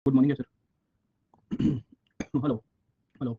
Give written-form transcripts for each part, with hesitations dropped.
Good morning sir. Hello hello.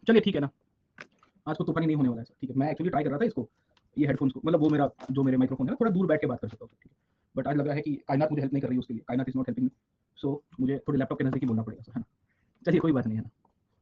चलिए ठीक है ना, आज को तूफानी नहीं होने वाला है सर। ठीक है, मैं एक्चुअली ट्राई कर रहा था इसको, ये हेडफोन्स को, मतलब वो मेरा जो मेरे माइक्रोफोन है थोड़ा दूर बैठ के बात कर सकता हूँ। ठीक है, बट आज लग रहा है कि कायनात मुझे हेल्प नहीं कर रही है, उसके लिए कायनात इज नॉट हेल्पिंग मी। सो मुझे थोड़ी लैपटॉप के नजदीक ही बोलना पड़ेगा सर, है ना। चलिए कोई बात नहीं, है ना।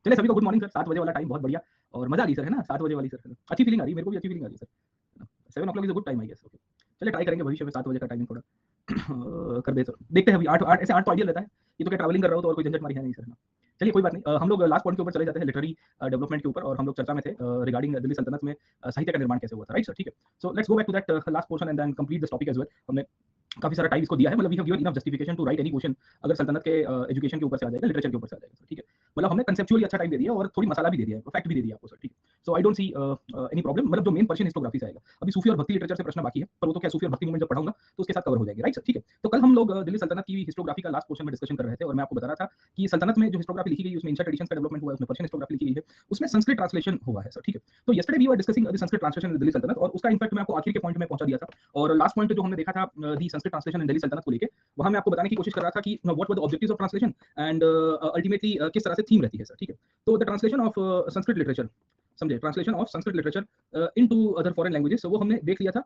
चलिए सभी को गुड मॉर्निंग सर। 7 बजे वाला टाइम बहुत बढ़िया और मजा आ रही सर, है ना। 7 बजे वाली सर अच्छी फीलिंग आ रही है, मेरे को भी अच्छी फीलिंग आ रही है sir. 7 o'clock is a good time I guess. Okay, चलिए ट्राई करेंगे भविष्य में 7 बजे का टाइमिंग थोड़ा कर दे सर। देखते हैं अभी 8 8 ऐसे 8 तो आइडियल रहता है। ये तो क्या ट्रैवलिंग कर रहा हो तो और कोई झंझट मारी है नहीं सर, है ना। चलिए कोई बात नहीं, हम लोग लास्ट पॉइंट के ऊपर चले जाते हैं, लिटरेरी डेवलपमेंट के ऊपर। और हम लोग चर्चा में थे रिगार्डिंग दिल्ली सल्तनत में साहित्य का निर्माण कैसे हुआ था, राइट सर। ठीक है, so let's go back to that last portion and then complete this topic as well. हमने काफी सारा टाइम इसको दिया है, मतलब we have given enough justification to write any question अगर सल्तनत के एजुकेशन के ऊपर से आ जाएगा, लिटरेचर के ऊपर से आ जाएगा सर। ठीक है, मतलब हमने कंसेप्चुअली अच्छा टाइम दे दिया और थोड़ी मसाला भी दे दिया है, फैक्ट भी दे दिया आपको सर। ठीक है, so I don't see any problem. मतलब जो मेन पर्शियन हिस्टोग्राफी से आएगा, अभी सूफी और भक्ति लिटरेचर से प्रश्न बाकी है, पर वो तो क्या सूफी और भक्ति मूवमेंट जब पढ़ाऊंगा तो उसके साथ कवर हो जाएगी, राइट सर। ठीक है, तो कल हम लोग दिल्ली सल्तनत की हिस्टोग्राफी का लास्ट पोर्शन में डिस्कशन कर रहे थे और मैं आपको बता रहा था कि सल्तनत में जो हिस्टोग्राफी लिखी गई उसमें इंशा ट्रेडिशंस का डेवलपमेंट हुआ है, उसमें पर्शियन हिस्टोग्राफी लिखी गई है, उसमें संस्कृत ट्रांसलेशन हुआ है सर। ठीक है, तो yesterday we were discussing the Sanskrit translation in Delhi Sultanate और उसका इंपैक्ट मैं आपको आखिर के पॉइंट में पहुंचा दिया था। और लास्ट पॉइंट जो हमने देखा था दी संस्कृत ट्रांसलेशन इन दिल्ली सल्तनत को लेके, वहां मैं आपको बताने की कोशिश कर रहा था कि what were the objectives of translation and ultimately किस तरह से थीम रहती है सर। ठीक है, तो the translation of Sanskrit literature, समझे, translation of Sanskrit literature into other foreign languages, वो हमने देख लिया था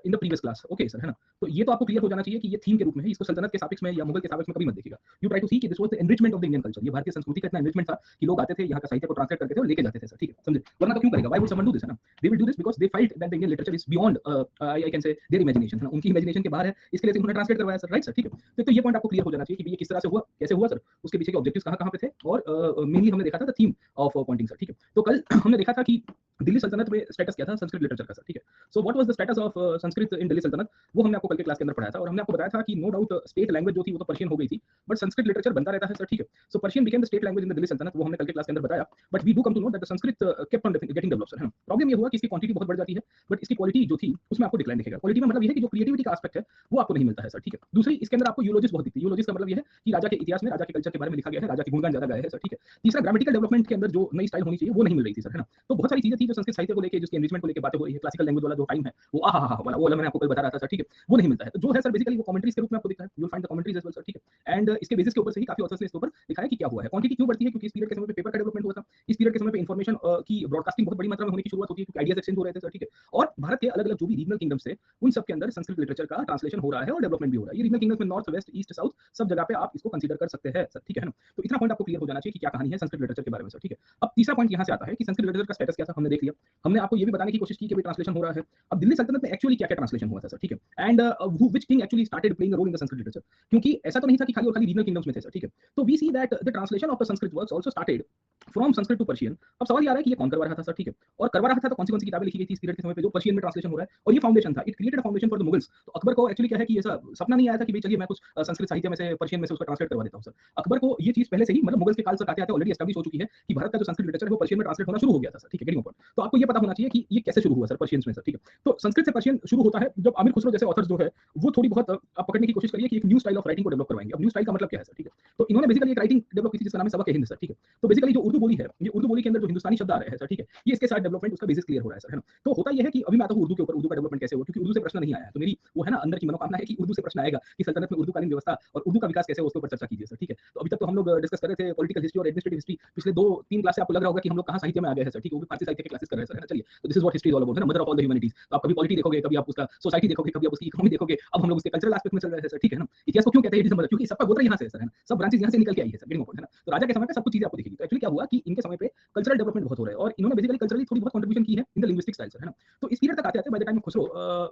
in the previous class. Okay sir, है ना। तो ये तो आपको क्लियर हो जाना चाहिए कि ये थीम के रूप में है, इसको सल्तनत के सापेक्ष में या मुगल के सापेक्ष में कभी मत देखिएगा। यू ट्राई टू सी कि this was the enrichment of the Indian culture. ये भारतीय संस्कृति का इतना एनरिचमेंट था कि लोग आते थे, यहाँ का साहित्य को ट्रांसलेट करते थे और लेके जाते थे सर। ठीक है, समझे, वरना तो क्यों करेगा, why would someone do this, है ना। They will do this because they felt that the Indian literature is beyond I can say there imagination, है ना। उनकी इमेजिनेशन के बाहर है, इसके लिए उन्होंने ट्रांसलेट करवाया सर, राइट सर। ठीक है, तो ये पॉइंट आपको क्लियर हो जाना चाहिए कि ये किस तरह से हुआ, कैसे हुआ सर, उसके पीछे के ऑब्जेक्टिव्स कहाँ-कहाँ पे थे और मेनली हमने देखा था the theme of pointing sir. ठीक है, तो कल हमने देखा था कि दिल्ली सल्तनत में स्टेटस क्या था संस्कृत लिटरेचर का सर। ठीक है, so what was the status of Sanskrit in Delhi sultanate, वो हमने आपको कल के क्लास के अंदर पढ़ाया था। और हमने आपको बताया था कि नो डाउट स्टेट लैंग्वेज जो थी वो तो पर्शियन हो गई थी, बट संस्कृत लिटरेचर बनता रहता है सर। ठीक है, so Persian became the state language in the Delhi sultanate, वो हमने कल के क्लास के अंदर बताया। But we do come to know that the Sanskrit kept on getting developed sir, है ना। प्रॉब्लम ये हुआ कि इसकी क्वांटिटी बहुत बढ़ जाती है, बट इसकी क्वालिटी जो थी उसमें आपको डिक्लाइन दिखेगा। क्वालिटी में मतलब ये है कि जो क्रिएटिविटी का एस्पेक्ट है वो आपको नहीं मिलता है सर। ठीक है, दूसरी इसके अंदर आपको यूलोजिस्ट बहुत दिखती है। यूलोजिस्ट का मतलब ये है कि राजा के इतिहास में, राजा के कल्चर के बारे में लिखा गया है, राजा के गुणगान ज्यादा गाए हैं सर। ठीक है, तीसरा ग्रामेटिकल डेवलपमेंट के अंदर जो नई स्टाइल होनी चाहिए वो नहीं मिल रही थी सर, है ना। तो बहुत सारी चीजें थी जो संस्कृत साहित्य को लेके, जिसके एनरिचमेंट को लेके बातें हो रही है, क्लासिकल लैंग्वेज वाला जो टाइम है वो वाला वो मैंने आपको कल बता रहा था सर। ठीक है, वो नहीं मिलता है, तो जो है सर बेसिकली वो कमेंट्रीज के रूप में आपको दिखता है। You will find the commentaries as well sir. ठीक है, एंड इसके बेसिस के ऊपर से ही काफी ऑथर्स ने इसके ऊपर लिखा है कि क्या हुआ है। क्वांटिटी क्यों बढ़ती है, क्योंकि इस पीरियड के समय पे पेपर का डेवलपमेंट हुआ था, इस पीरियड के समय पे इन्फॉर्मेशन की ब्रॉडकास्टिंग बहुत बड़ी मात्रा में होने की शुरुआत होती है, क्योंकि आइडियाज एक्सचेंज हो रहे थे सर। ठीक है, और भारत के अलग अलग जो भी रीजनल किंगडम्स थे उन सब के अंदर संस्कृत लिटरेचर का ट्रांसलेशन हो रहा है और डेवलपमेंट भी हो रहा है। ये रीजनल किंगडम्स में नॉर्थ, वेस्ट, ईस्ट, साउथ सब जगह पे आप इसको कंसीडर कर सकते हैं सर। ठीक है ना, तो इतना पॉइंट आपको क्लियर हो जाना चाहिए कि क्या कहानी है संस्कृत लिटरेचर के बारे में सर। ठीक है, अब तीसरा पॉइंट यहाँ से आता है कि संस्कृत लिटरेचर का स्टेटस क्या था, हमने देख लिया। हमने आपको ये भी बताने की कोशिश की कि ट्रांसलेशन हो रहा है। अब दिल्ली सल्तनत में एक्चुअली क्या क्या ट्रांसलेशन हुआ था सर। ठीक है, and which king actually started playing a role in the Sanskrit literature, क्योंकि ऐसा तो नहीं था कि खाली और खाली रीजनल किंगडम्स में थे सर। ठीक है, तो we see that the translation of the Sanskrit works also started from Sanskrit to Persian. अब सवाल ये आ रहा है कि ये कौन करवा रहा था सर। ठीक है, और करवा रहा था तो कौन सी किताबें लिखी गई थी इस पीरियड के समय पे जो पर्शियन में ट्रांसलेशन हो रहा है, और ये फाउंडेशन था, it created a foundation for the Mughals. तो अकबर को एक्चुअली क्या है कि ऐसा सपना नहीं आया था कि भाई चलिए मैं कुछ संस्कृत साहित्य में से, पर्शियन में से उसको ट्रांसलेट करवा देता हूं सर। अकबर को ये चीज पहले से ही, मतलब मुगल्स के काल से आते आते ऑलरेडी एस्टैब्लिश हो चुकी है कि भारत का जो संस्कृत लिटरेचर है वो पर्शियन में ट्रांसलेट होना शुरू हो हो गया था सर, ठीक है, गेटिंग पॉइंट। तो आपको ये पता होना चाहिए कि ये कैसे शुरू हुआ सर पर्शियंस में सर, ठीक है। तो संस्कृत से पर्शियन शुरू होता है जब आमिर खुसरो जैसे ऑथर्स जो है वो थोड़ी बहुत आप पकड़ने की कोशिश करिए कि एक न्यू स्टाइल ऑफ राइटिंग को डेवलप करवाएंगे। अब न्यू स्टाइल का मतलब क्या है सर, ठीक है। तो इन्होंने बेसिकली एक राइटिंग डेवलप की थी जिसका नाम है सबक हिंद सर, ठीक है। तो बेसिकली जो उर्दू बोली है, ये उर्दू बोली के अंदर जो हिंदुस्तानी शब्द आ रहे हैं सर, ठीक है, ये इसके साथ डेवलपमेंट उसका बेसिस क्लियर हो रहा है सर, है ना। तो होता ये है कि अभी मैं आता हूँ उर्दू के ऊपर, उर्दू का डेवलपमेंट कैसे हुआ, क्योंकि उर्दू से प्रश्न नहीं आया है। तो मेरी वो है ना अंदर की मनोकामना है कि उर्दू से प्रश्न आएगा कि सल्तनत में उर्दूकालीन व्यवस्था और उर्दू का विकास कैसे हो उसके ऊपर चर्चा कीजिए सर, ठीक है। तो अभी तक तो हम लोग डिस्कस कर रहे थे पॉलिटिकल हिस्ट्री और एडमिनिस्ट्रेटिव हिस्ट्री। पिछले 2-3 क्लास से आपको लग रहा होगा कि हम लोग कहाँ साहित्य में आ गए हैं सर, ठीक है, वो भी फारसी साहित्य के क्लासेस कर रहे हैं सर, है ना। चलिए, तो this is what history is all about, है ना, mother of all the humanities. तो आप कभी पॉलिटी देखोगे, कभी आप उसका सोसाइटी देखोगे, कभी आप उसकी इकोनॉमी देखोगे, अब हम लोग उसके कल्चरल एस्पेक्ट में चल रहे हैं सर, ठीक है ना। इतिहास को क्यों कहते हैं इट इज मदर, क्योंकि सबका गोत्र यहाँ से है सर, है ना, सब ब्रांचेस यहाँ से निकल के आई है सर, गेटिंग पॉइंट, है ना। तो राजा के समय पे सब कुछ चीजें आपको दिखेगी। तो एक्चुअली क्या हुआ कि इनके समय पे कल्चरल डेवलपमेंट बहुत हो रहा है और इन्होंने बेसिकली कल्चरली थोड़ी बहुत कंट्रीब्यूशन की है in the linguistic style sir, है ना। तो इस पीरियड तक आते-आते by the time of Khusro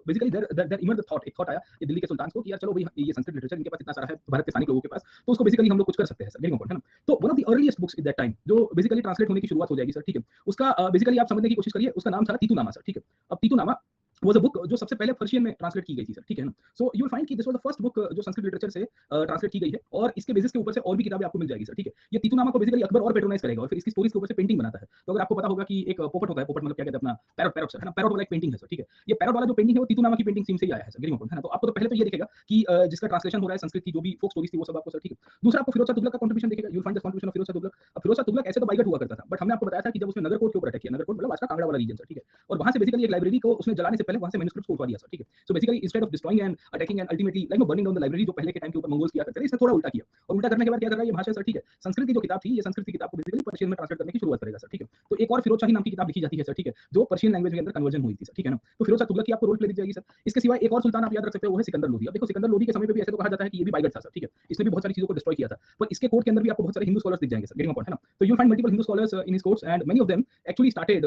basically there emerge the thought, एक थॉट आया ये दिल्ली के सुल्तान को कि यार चलो भाई ये संस्कृत लिटरेचर इनके पास इतना सारा है भारत के स्थानिक लोगों के पास, तो उसको बेसिकली हम लोग कुछ कर सकते हैं सर, गेटिंग पॉइंट, है ना। तो one of the earliest books at that time जो बेसिकली ट्रांसलेट होने की शुरुआत हो जाएगी सर, ठीक है, उसका बेसिकली आप समझने की कोशिश करिए, उसका नाम था तीतुनामा सर, ठीक है। अब तीतुनामा वाज अ बुक जो सबसे पहले पर्शियन में ट्रांसलेट की गई थी सर, ठीक है ना। सो यू विल फाइंड कि this was the first book जो संस्कृत लिटरेचर से ट्रांसलेट की गई है और इसके बेसिस के ऊपर से और भी किताबें आपको मिल जाएगी सर, ठीक है। ये तीतुनामा को बेसिकली अकबर और पैट्रोनाइज करेगा और फिर इसकी स्टोरीज के ऊपर से पेंटिंग बनाता है। तो अगर आपको पता होगा कि एक पोपट होता है, पोपट मतलब क्या कहते हैं अपना पैरट, पैरट सर, है ना, पैरट वाला एक पेंटिंग है सर, ठीक है। ये पैरट वाला जो पेंटिंग है वो तीतुनामा की पेंटिंग सीम से ही आया है सर, गेटिंग पॉइंट, है ना। तो आपको तो पहले तो ये दिखेगा कि जिसका ट्रांसलेशन हो रहा है संस्कृत की जो भी फोक स्टोरीज थी वो सब आपको सर, ठीक है। दूसरा आपको फिरोज शाह तुगलक का कंट्रीब्यूशन दिखेगा, you will find the contribution of Firoz Shah Tughlaq. अब फिरोज शाह तुगलक ऐसे तो बाइगट हुआ करता था, बट हमने आपको बताया था कि जब उसने नगरकोट के ऊपर अटैक किया, नगरकोट मतलब आज का कांगड़ा वाला रीजन सर, ठीक है, और वहां से बेसिकली एक लाइब्रेरी को उसने जलाने से पहले वहां से मैन्युस्क्रिप्ट्स को उठवा दिया सर, ठीक है। So basically instead of destroying and attacking and ultimately like burning down the library जो पहले के टाइम के ऊपर मंगोल्स किया करते थे, इसने थोड़ा उल्टा किया और उल्टा करने के बाद क्या कर रहा है ये भाषा सर, ठीक है। संस्कृत की जो किताब थी ये संस्कृत की किताब को बेसिकली पर्शियन में ट्रांसलेट करने की शुरुआत करेगा सर, ठीक है। तो एक और फिरोज शाही नाम की किताब लिखी जाती है सर, ठीक है, जो पर्शियन लैंग्वेज के अंदर कन्वर्जन हुई थी सर, ठीक है ना। तो फिरोज शाह तुगलक की आपको रोल प्ले दी जाएगी सर। इसके सिवाय एक और सुल्तान आप याद रख सकते हो वो है सिकंदर लोधी। अब देखो सिकंदर लोधी के समय पे भी ऐसे तो कहा जाता है कि ये भी बाइगट था सर, ठीक है, इसने भी बहुत सारी चीजों को डिस्ट्रॉय किया था, पर इसके कोर्ट के अंदर भी आपको बहुत सारे हिंदू स्कॉलर्स दिख जाएंगे सर, गेटिंग पॉइंट, है ना। तो you will find multiple Hindu scholars in his courts and many of them actually started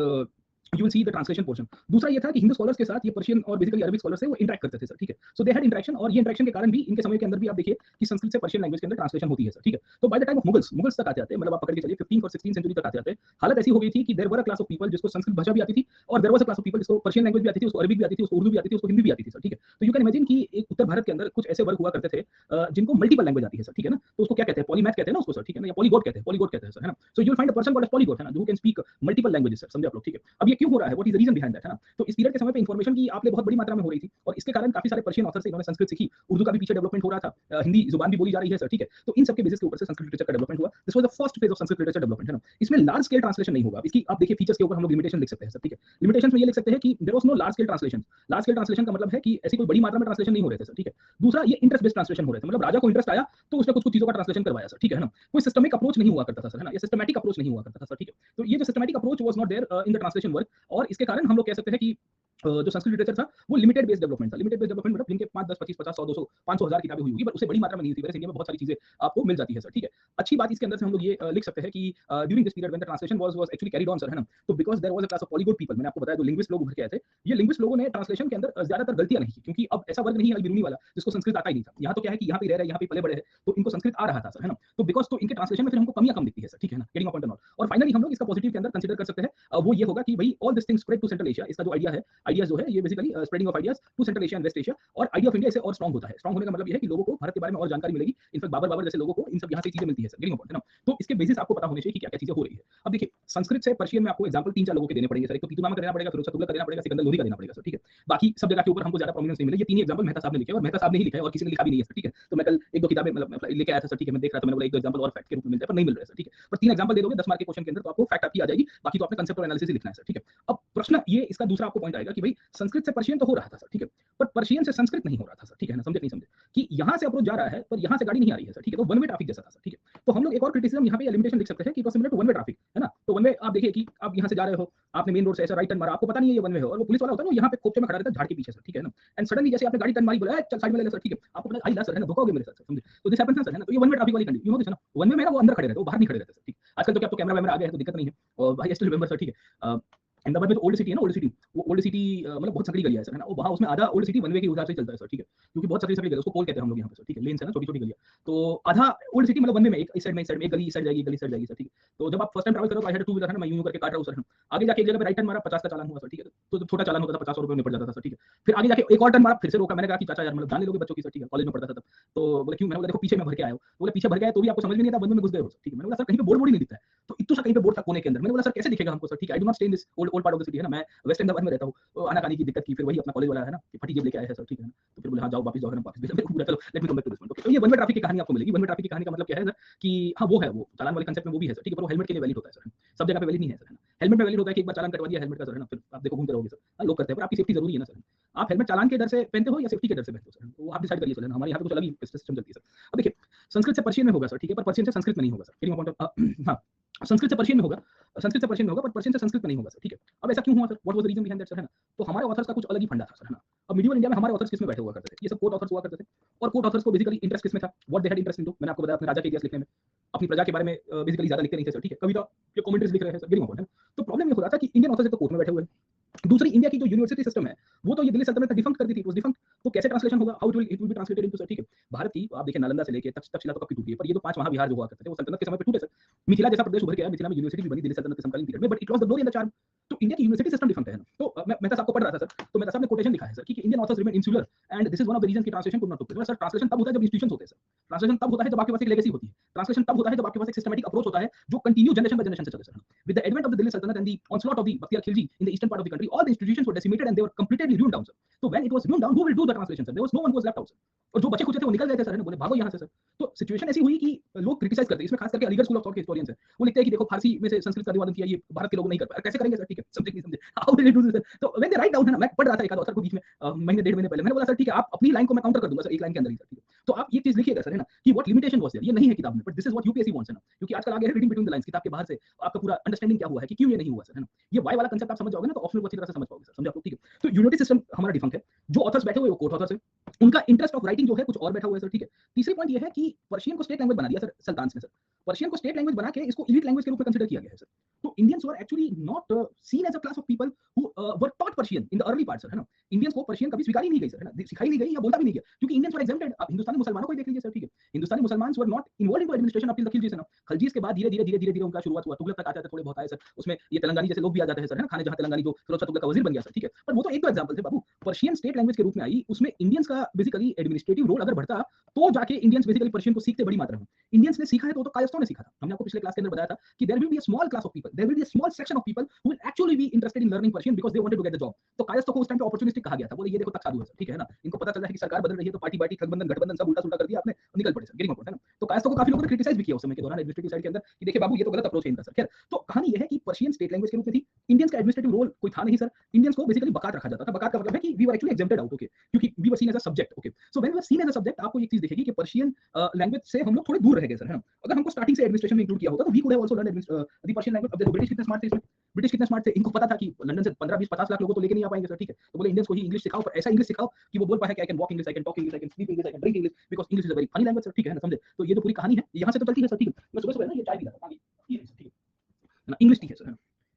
you will see the translation portion। दूसरा ये था कि हिंदू स्कॉलर्स के साथ ये पर्शियन और बेसिकली अरबिक स्कॉलर्स से वो इंटरेक्ट करते थे सर, ठीक है। सो दे हैड इंटरेक्शन और ये इंटरेक्शन के कारण भी इनके समय के अंदर भी आप देखिए कि संस्कृत से पर्शियन लैंग्वेज के अंदर ट्रांसलेशन होती है सर, ठीक है। तो bye the time of Mughals तक आते हैं, मतलब आप पकड़ के चलिए 15th और 16th सेंचुरी तक आते हैं, हालत ऐसी हो गई थी कि there were a class of people जिसको संस्कृत भाषा भी आती थी और there was a class of people जिसको पर्शियन लैंग्वेज भी आती थी, उसको अरबिक भी आती थी, उसको उर्दू भी आती थी, उसको हिंदी भी आती थी सर, ठीक है। तो यू कैन इमेजिन कि एक उत्तर भारत के अंदर कुछ ऐसे वर्ग हुआ करते थे जिनको मल्टीपल लैंग्वेज आती है सर, ठीक है ना। तो उसको क्या कहते हैं, पॉलीमैथ कहते हैं ना उसको सर, ठीक है ना, या पॉलीगॉट कहते हैं, पॉलीगॉट कहते हैं सर, है ना। So you will find a person called as polyglot, है ना, who can speak multiple languages sir, समझे आप लोग, ठीक है। अब ये क्यों हो रहा है, what is the reason behind that, है ना। तो इस पीरियड के समय पे इंफॉर्मेशन की आप बहुत बड़ी मात्रा में हो रही थी और इसके कारण काफी सारे पर्शियन ऑथर से इन्होंने संस्कृत सीखी, उर्दू का भी पीछे डेवलपमेंट हो रहा था, हिंदी जुबान भी बोली जा रही है सर, ठीक है। तो इन सब के बेसिस के ऊपर से संस्कृत लिटरेचर का डेवलपमेंट हुआ। This was the first phase of Sanskrit literature development, है ना। इसमें लार्ज स्केल ट्रांसलेशन नहीं होगा, इसकी आप देखिए फीचर्स के ऊपर हम लोग लिमिटेशन लिख सकते हैं सर, ठीक है। लिमिटेशंस में ये लिख सकते हैं कि there was no large scale translation. Large scale translation का मतलब है कि ऐसी कोई बड़ी मात्रा में ट्रांसलेशन नहीं हो रहे थे सर, ठीक है। दूसरा ये इंटरेस्ट बेस्ड ट्रांसलेशन हो रहे थे, मतलब राजा को इंटरेस्ट आया तो उसने कुछ चीजों का ट्रांसलेशन करवाया सर, ठीक है ना। कोई सिस्टमिक अप्रोच नहीं हुआ करता था सर, है ना, ये सिस्टमैटिक अप्रोच नहीं हुआ करता था सर, ठीक है। तो ये जो systematic approach was not there in the translation work और इसके कारण हम लोग कह सकते हैं कि जो संस्कृत लिटरेचर था वो लिमिटेड बेस्ड डेवलपमेंट था। लिमिटेड बेस्ड डेवलपमेंट मतलब जिनके 5 10 25 50 100 200 500 1000 किताबें हुई होगी, पर उससे बड़ी मात्रा में नहीं थी। वैसे इंडिया में बहुत सारी चीजें आपको मिल जाती है सर, ठीक है। अच्छी बात इसके अंदर से हम लोग ये लिख सकते हैं कि during this period when the translation was actually carried on sir, है ना। तो because there was a class of polyglot people, मैंने आपको बताया जो लिंग्विस्ट लोग उभर के आए थे, ये लिंग्विस्ट लोगों ने ट्रांसलेशन के अंदर ज्यादातर गलतियां नहीं की, क्योंकि अब ऐसा वर्ग नहीं है अलबिरूनी वाला जिसको संस्कृत आता ही नहीं था। यहाँ तो क्या है कि यहाँ पे रह रहे हैं, यहाँ पे पले बड़े हैं, तो इनको संस्कृत आ रहा था सर, है ना। तो बिकॉज़ तो इनके ट्रांसलेशन में फिर हमको कमियां कम दिखती है सर, ठीक है ना, गेटिंग अ पॉइंट ऑन। और फाइनली हम लोग इसका पॉजिटिव के अंदर कंसीडर कर सकते हैं वो ये होगा कि भाई all this things spread to Central Asia. इसका जो आइडिया है, आइडियाज जो है ये basically spreading of ideas to Central Asia and West Asia, और आइडिया ऑफ इंडिया इससे और स्ट्रांग होता है। स्ट्रांग होने का मतलब ये है कि लोगों को भारत के बारे में और जानकारी मिलेगी। इनफैक्ट बाबर जैसे लोगों को इन सब यहाँ से चीजें मिलती है सर, गेटिंग पॉइंट, है ना। तो इसके बेसिस आपको पता होने चाहिए कि क्या क्या चीजें हो रही है। अब देखिए संस्कृत से पर्शियन में आपको एग्जांपल 3-4 लोगों के देने पड़ेंगे सर। एक तो तीतुनामा का देना पड़ेगा, फिरोज शाह तुगलक का देना पड़ेगा, सिकंदर लोधी का देना पड़ेगा सर, ठीक है। बाकी सब जगह के ऊपर हमको ज्यादा प्रोमिनेंस नहीं मिले। ये तीन ही एग्जांपल मेहता साहब ने लिखे और मेहता साहब ने ही लिखा है और किसी ने लिखा भी नहीं है सर, ठीक है। तो मैं कल एक दो किताबें मतलब लेके आया था सर, ठीक है, मैं देख रहा था, मैंने बोला एक दो एग्जांपल और फैक्ट के रूप में मिल जाए, पर नहीं मिल रहा है सर, ठीक है। पर 3 एग्जांपल दे दोगे 10 मार्क के क्वेश्चन के अंदर तो आपको फैक्ट आपकी आ जाएगी, बाकी तो आपने कांसेप्ट और एनालिसिस ही लिखना है सर, ठीक है। अब प्रश्न ये इसका दूसरा आपको पॉइंट आएगा कि भाई संस्कृत से पर्शियन तो हो रहा था सर, ठीक है, पर पर्शियन से संस्कृत नहीं हो रहा था सर, ठीक है ना, समझे नहीं समझे कि यहाँ से अप्रोच जा रहा है पर यहाँ से गाड़ी नहीं आ रही है सर, ठीक है। तो वन वे ट्रैफिक जैसा था सर, ठीक है। तो हम लोग एक और क्रिटिसिज्म यहाँ पे लिमिटेशन लिख सकते हैं कि similar to one way traffic, है ना। तो वन वे आप देखिए कि आप यहाँ से जा रहे हो, आपने मेन रोड से ऐसा राइट टर्न मारा, आपको पता नहीं है ये वन वे है, और वो पुलिस वाला होता है ना यहाँ पे खोपचे में खड़ा रहता है झाड़ के पीछे सर, ठीक है ना। एंड सडनली जैसे आपने गाड़ी टर्न मारी, बोला चल साइड में ले ले सर, ठीक है, आपको पता आई ला सर, है ना, धोखा हो गया मेरे साथ सर, समझे। तो दिस हैपेंस ना सर, है ना। तो ये वन वे ट्रैफिक वाली कंडीशन, यू नो दिस, है ना। वन वे में ना वो अंदर खड़े रहते हैं, वो बाहर नहीं खड़े रहते सर, ठीक है। आजकल तो क्या तो कैमरा वैमरा आ गया है तो दिक्कत नहीं है। और भाई स्टिल रिमेंबर सर, ठीक है, अहमदाबाद में जो ओल्ड सिटी है ना, ओल्ड सिटी, वो ओल्ड सिटी मतलब बहुत सकड़ी गलियां है सर, है ना। वो वहाँ उसमें आधा ओल्ड सिटी वन वे के हिसाब से चलता है सर, ठीक है, क्योंकि बहुत सकड़ी सकड़ी गली, उसको पोल कहते हैं हम लोग यहाँ पे सर, ठीक है, लेन से ना छोटी छोटी गलियां। तो आधा ओल्ड सिटी मतलब वन वे में, एक इस साइड में, इस साइड में एक गली इस साइड जाएगी, गली इस साइड जाएगी सर, ठीक है। तो जब आप फर्स्ट टाइम ट्रैवल करो तो आई हैड टू व्हीलर, है ना, मैं यूं करके काट रहा हूं सर, आगे जाके एक जगह पे राइट टर्न मारा, 50 का चालान हुआ सर, ठीक है। तो जब छोटा चालान होता था 50 रुपए में निपट जाता था सर, ठीक है। फिर आगे जाके एक और टर्न मारा, फिर से रोका, मैंने कहा कि चाचा यार मतलब जान ले लोगे बच्चों की सर, ठीक है, कॉलेज में पढ़ता था तब। तो बोले क्यों, मैंने बोला देखो पीछे में भर के आए हो, बोले पीछे भर गए तो भी आपको समझ में नहीं आता, बंद में घुस गए हो, ठीक है। मैंने बोला सर कहीं पे बोर्ड नहीं दिखता है। तो इतना सा कहीं पे बोर्ड था कोने के अंदर। मैंने बोला सर कैसे दिखेगा हमको सर, ठीक है, I do not stay in this old part of the city है ना, मैं वेस्ट अहमदाबाद में रहता हूँ, तो आना खाने की दिक्कत की, फिर वही अपना कॉलेज वाला है ना कि फटी जेब लेके आया है सर, ठीक है ना, तो फिर बोले हाँ जाओ वापस जाओ, वापस पूरा चलो let me come back to this point. Okay, तो ये वन वे ट्रैफिक की कहानी आपको मिलेगी। वन वे ट्रैफिक की कहानी का मतलब क्या है सर कि हाँ वो है, वो चालान वाले कंसेप्ट में वो भी है सर, ठीक है, पर वो हेलमेट के लिए वैलिड होता है सर, सब जगह पे वैलिड नहीं है सर, है ना। हेलमेट में वैलिड होता है कि एक बार चालान कटवा दिया हेलमेट का सर, है ना, फिर आप देखो घूमते रहोगे सर, हाँ, लोग करते हैं, पर आपकी सेफ्टी जरूरी है ना सर। आप हेलमेट चालान के डर से पहनते हो या सेफ्टी के डर से पहनते हो सर, तो वो आप डिसाइड करिए सर, हमारे यहाँ पे कुछ अलग ही सिस्टम चलती है सर। अब देखिए संस्कृत से पर्शियन में होगा सर, ठीक है, पर पर्शियन से संस्कृत में नहीं होगा सर, हाँ संस्कृत से पर्शियन में होगा, संस्कृत से पर्शियन में होगा, पर पर्शियन से संस्कृत में नहीं होगा सर, ठीक है। अब ऐसा क्यों हुआ sir, what was the reason behind that sir, है ना। तो हमारे ऑथर्स का कुछ अलग ही फंडा था सर, है ना। अब मिडिवल इंडिया में हमारे ऑथर्स किसमें बैठे हुआ करते थे, ये सब कोर्ट ऑथर्स हुआ करते थे, और कोर्ट ऑथर्स को बेसिकली इंटरेस्ट किसमें था, what they had interest into, मैंने आपको बताया अपने राजा के इतिहास लिखने में, अपनी प्रजा के बारे में बेसिकली ज्यादा लिखते नहीं थे सर, ठीक है, कविता के कमेंट्रीज लिख रहे हैं सर, गेटिंग पॉइंट है। तो प्रॉब्लम ये हो रहा था कि इंडियन ऑथर्स एक तो कोर्ट में बैठे हुए हैं, दूसरी इंडिया की जो यूनिवर्सिटी सिस्टम है वो तो ये दिल्ली सल्तनत ने डिफंक्ट कर दी थी, डिफंक्ट, तो कैसे ट्रांसलेशन होगा, how it will be translated into sir, ठीक है। भारत की आप देखिए नालंदा से लेके तक्षशिला तो कब की टूटी है, पर ये जो 5 महाविहार जो हुआ करते थे वो सल्तनत के समय पे टूटे सर। मिथिला जैसा प्रदेश उभर के आया, मिथिला में यूनिवर्सिटी भी बनी दिल्ली सल्तनत के समकालीन पीरियड में, but it was the glory and the charm. तो इंडिया की यूनिवर्सिटी सिस्टम डिफंक्ट है ना। तो मैं मेहता साहब को पढ़ रहा था सर, तो मेहता साहब ने कोटेशन लिखा है सर कि Indian authors remain insular and this is one of the reason की translation could not to. Sir translation तब होता है जब इंस्टीट्यूशंस होते हैं सर, ट्रांसलेशन तब होता है जब आपके पास एक लेगेसी होती है, ट्रांसलेशन तब होता है जब आपके पास एक सिस्टमैटिक अप्रोच होता है जो कंटिन्यू जनरेशन बाय जनरेशन से चले sir. With the advent of the Delhi sultanate and the onslaught of the Bakhtiyar Khilji in the eastern part of the country, all the institutions were decimated and they were completely ruined down sir. So when it was ruined down, who will do the translation sir? There was no one who was left out sir. और जो बचे खुचे थे वो निकल गए थे sir, बोले भागो यहाँ से सर। तो सिचुएशन ऐसी हुई कि लोग क्रिटिसाइज करते हैं, इसमें खास करके अलीगढ़ स्कूल ऑफ थॉट के हिस्टोरियंस हैं, वो लिखते हैं कि देखो फारसी में से संस्कृत का अनुवादन किया, ये भारत के लोग नहीं कर पाए, कैसे करेंगे सर, ठीक है, समझे नहीं समझे, how did you do this. तो व्हेन दे राइट डाउन है ना, मैं पढ़ रहा था एक आध ऑथर को बीच में महीने डेढ़ महीने पहले, मैंने बोला सर ठीक है आप अपनी लाइन को मैं काउंटर कर दूंगा सर एक लाइन के अंदर ही सर, ठीक है। तो आप ये चीज लिखिएगा सर, है ना, कि व्हाट लिमिटेशन वाज देयर, ये नहीं है किताब में, but this is what UPSC wants, है ना, क्योंकि आजकल आ गया है रीडिंग बिटवीन द लाइंस, किताब के बाहर से आपका पूरा अंडरस्टैंडिंग क्या हुआ है कि क्यों ये नहीं हुआ सर, है ना। ये वाई वाला कांसेप्ट आप समझ जाओगे ना तो ऑप्शनल को अच्छी तरह से समझ पाओगे सर, समझे आप लोग, ठीक है। तो यूनिटी सिस्टम हमारा डिफंक्ट है, जो ऑथर्स बैठे हुए वो कोर्ट ऑथर्स है, उनका इंटरेस्ट ऑफ राइटिंग जो है कुछ और बैठा हुआ है सर, ठीक है। तीसरी पॉइंट ये है कि पर्शियन को स्टेट लैंग्वेज बना दिया सर सल्तान्स ने सर, पर्शियन को स्टेट लैंग्वेज बना के इसको एलीट लैंग्वेज के रूप में कंसीडर किया गया है सर। तो Indians were actually not seen as a class of people who were taught Persian in the early part sir, है ना। इंडियंस को पर्शियन कभी स्वीकार ही नहीं गई सर, है ना, सिखाई नहीं गई या बोलता भी नहीं गया, क्योंकि इंडियंस वर एग्जेम्प्टेड। आप हिंदुस्तानी मुसलमानों को ही देख लीजिए सर, ठीक है, हिंदुस्तानी मुसलमान were not involved in administration up till the Khilji, है ना। खिलजी के बाद धीरे धीरे धीरे धीरे धीरे उनका शुरुआत हुआ, तुगलक तक आते थे थोड़े बहुत आए सर, उसमें ये तेलंगानी जैसे लोग भी आ जाते हैं सर, है ना, खाने जहां तेलंगानी जो फिरोज शाह तुगलक का वजीर बन गया सर, ठीक है। पर वो तो एक दो एग्जांपल थे बाबू, पर्शियन स्टेट लैंग्वेज के रूप में आई, उसमें इंडियंस का बेसिकली एडमिनिस्ट्रेटिव रोल अगर बढ़ता तो जाके इंडियंस बेसिकली पर्शियन को सीखते बड़ी मात्रा में। इंडियंस ने सीखा है तो कायस्थों ने सीखा था, हमने आपको पिछले क्लास के अंदर बताया था कि there will be a small class of people, there will be a small section of people who will actually be interested in learning Persian because they wanted to get the job. तो कायस्थों को उस time पे opportunistic कहा गया था, बोले ये देखो तक साधु है सर, ठीक है ना, इनको पता चल रहा है कि सरकार बदल रही है तो पार्टी पार्टी ठगबंधन गठबंधन सब उल्टा सुल्टा कर दिया आपने, निकल पड़े सर, गेटिंग पॉइंट, है ना। तो कायस्थों को काफी लोगों ने क्रिटिसाइज भी किया उस समय के दौरान एडमिनिस्ट्रेटिव साइड के अंदर कि देखिए बाबू ये तो गलत अप्रोच है इनका सर। खैर तो कहानी ये है कि पर्शियन स्टेट लैंग्वेज के रूप में थी, इंडियंस का एडमिनिस्ट्रेटिव रोल कोई था नहीं सर, इंडियंस को बेसिकली बकात रखा जाता था। बकात का मतलब है कि we were actually exempted out, okay, क्योंकि we were seen as a subject, okay. So when we were seen as a subject आपको एक चीज दिखेगी कि पर्शियन लैंग्वेज से हम लोग थोड़े दूर रह गए सर, है ना। अगर हमको स्टार्टिंग से एडमिनिस्ट्रेशन में इंक्लूड किया होता तो we could have also learn the Persian language. अब देखो ब्रिटिश कितने स्मार्ट थे इसमें, ब्रिटिश कितने स्मार्ट थे, इनको पता था कि लंदन से 15 20 50 लाख लोगों तो लेके नहीं आ पाएंगे सर, ठीक है। तो बोले इंडियंस को ही इंग्लिश सिखाओ, पर ऐसा इंग्लिश सिखाओ कि वो बोल पाए कि I can walk English, I can talk English, I can speak English, I can drink English, because English is a very funny language sir, ठीक है ना, समझे। तो ये जो पूरी कहानी है यहां से तो चलती है सर, ठीक है। मैं सुबह सुबह ना ये चाय पी रहा था, ये ठीक है ना, इंग्लिश टी है सर,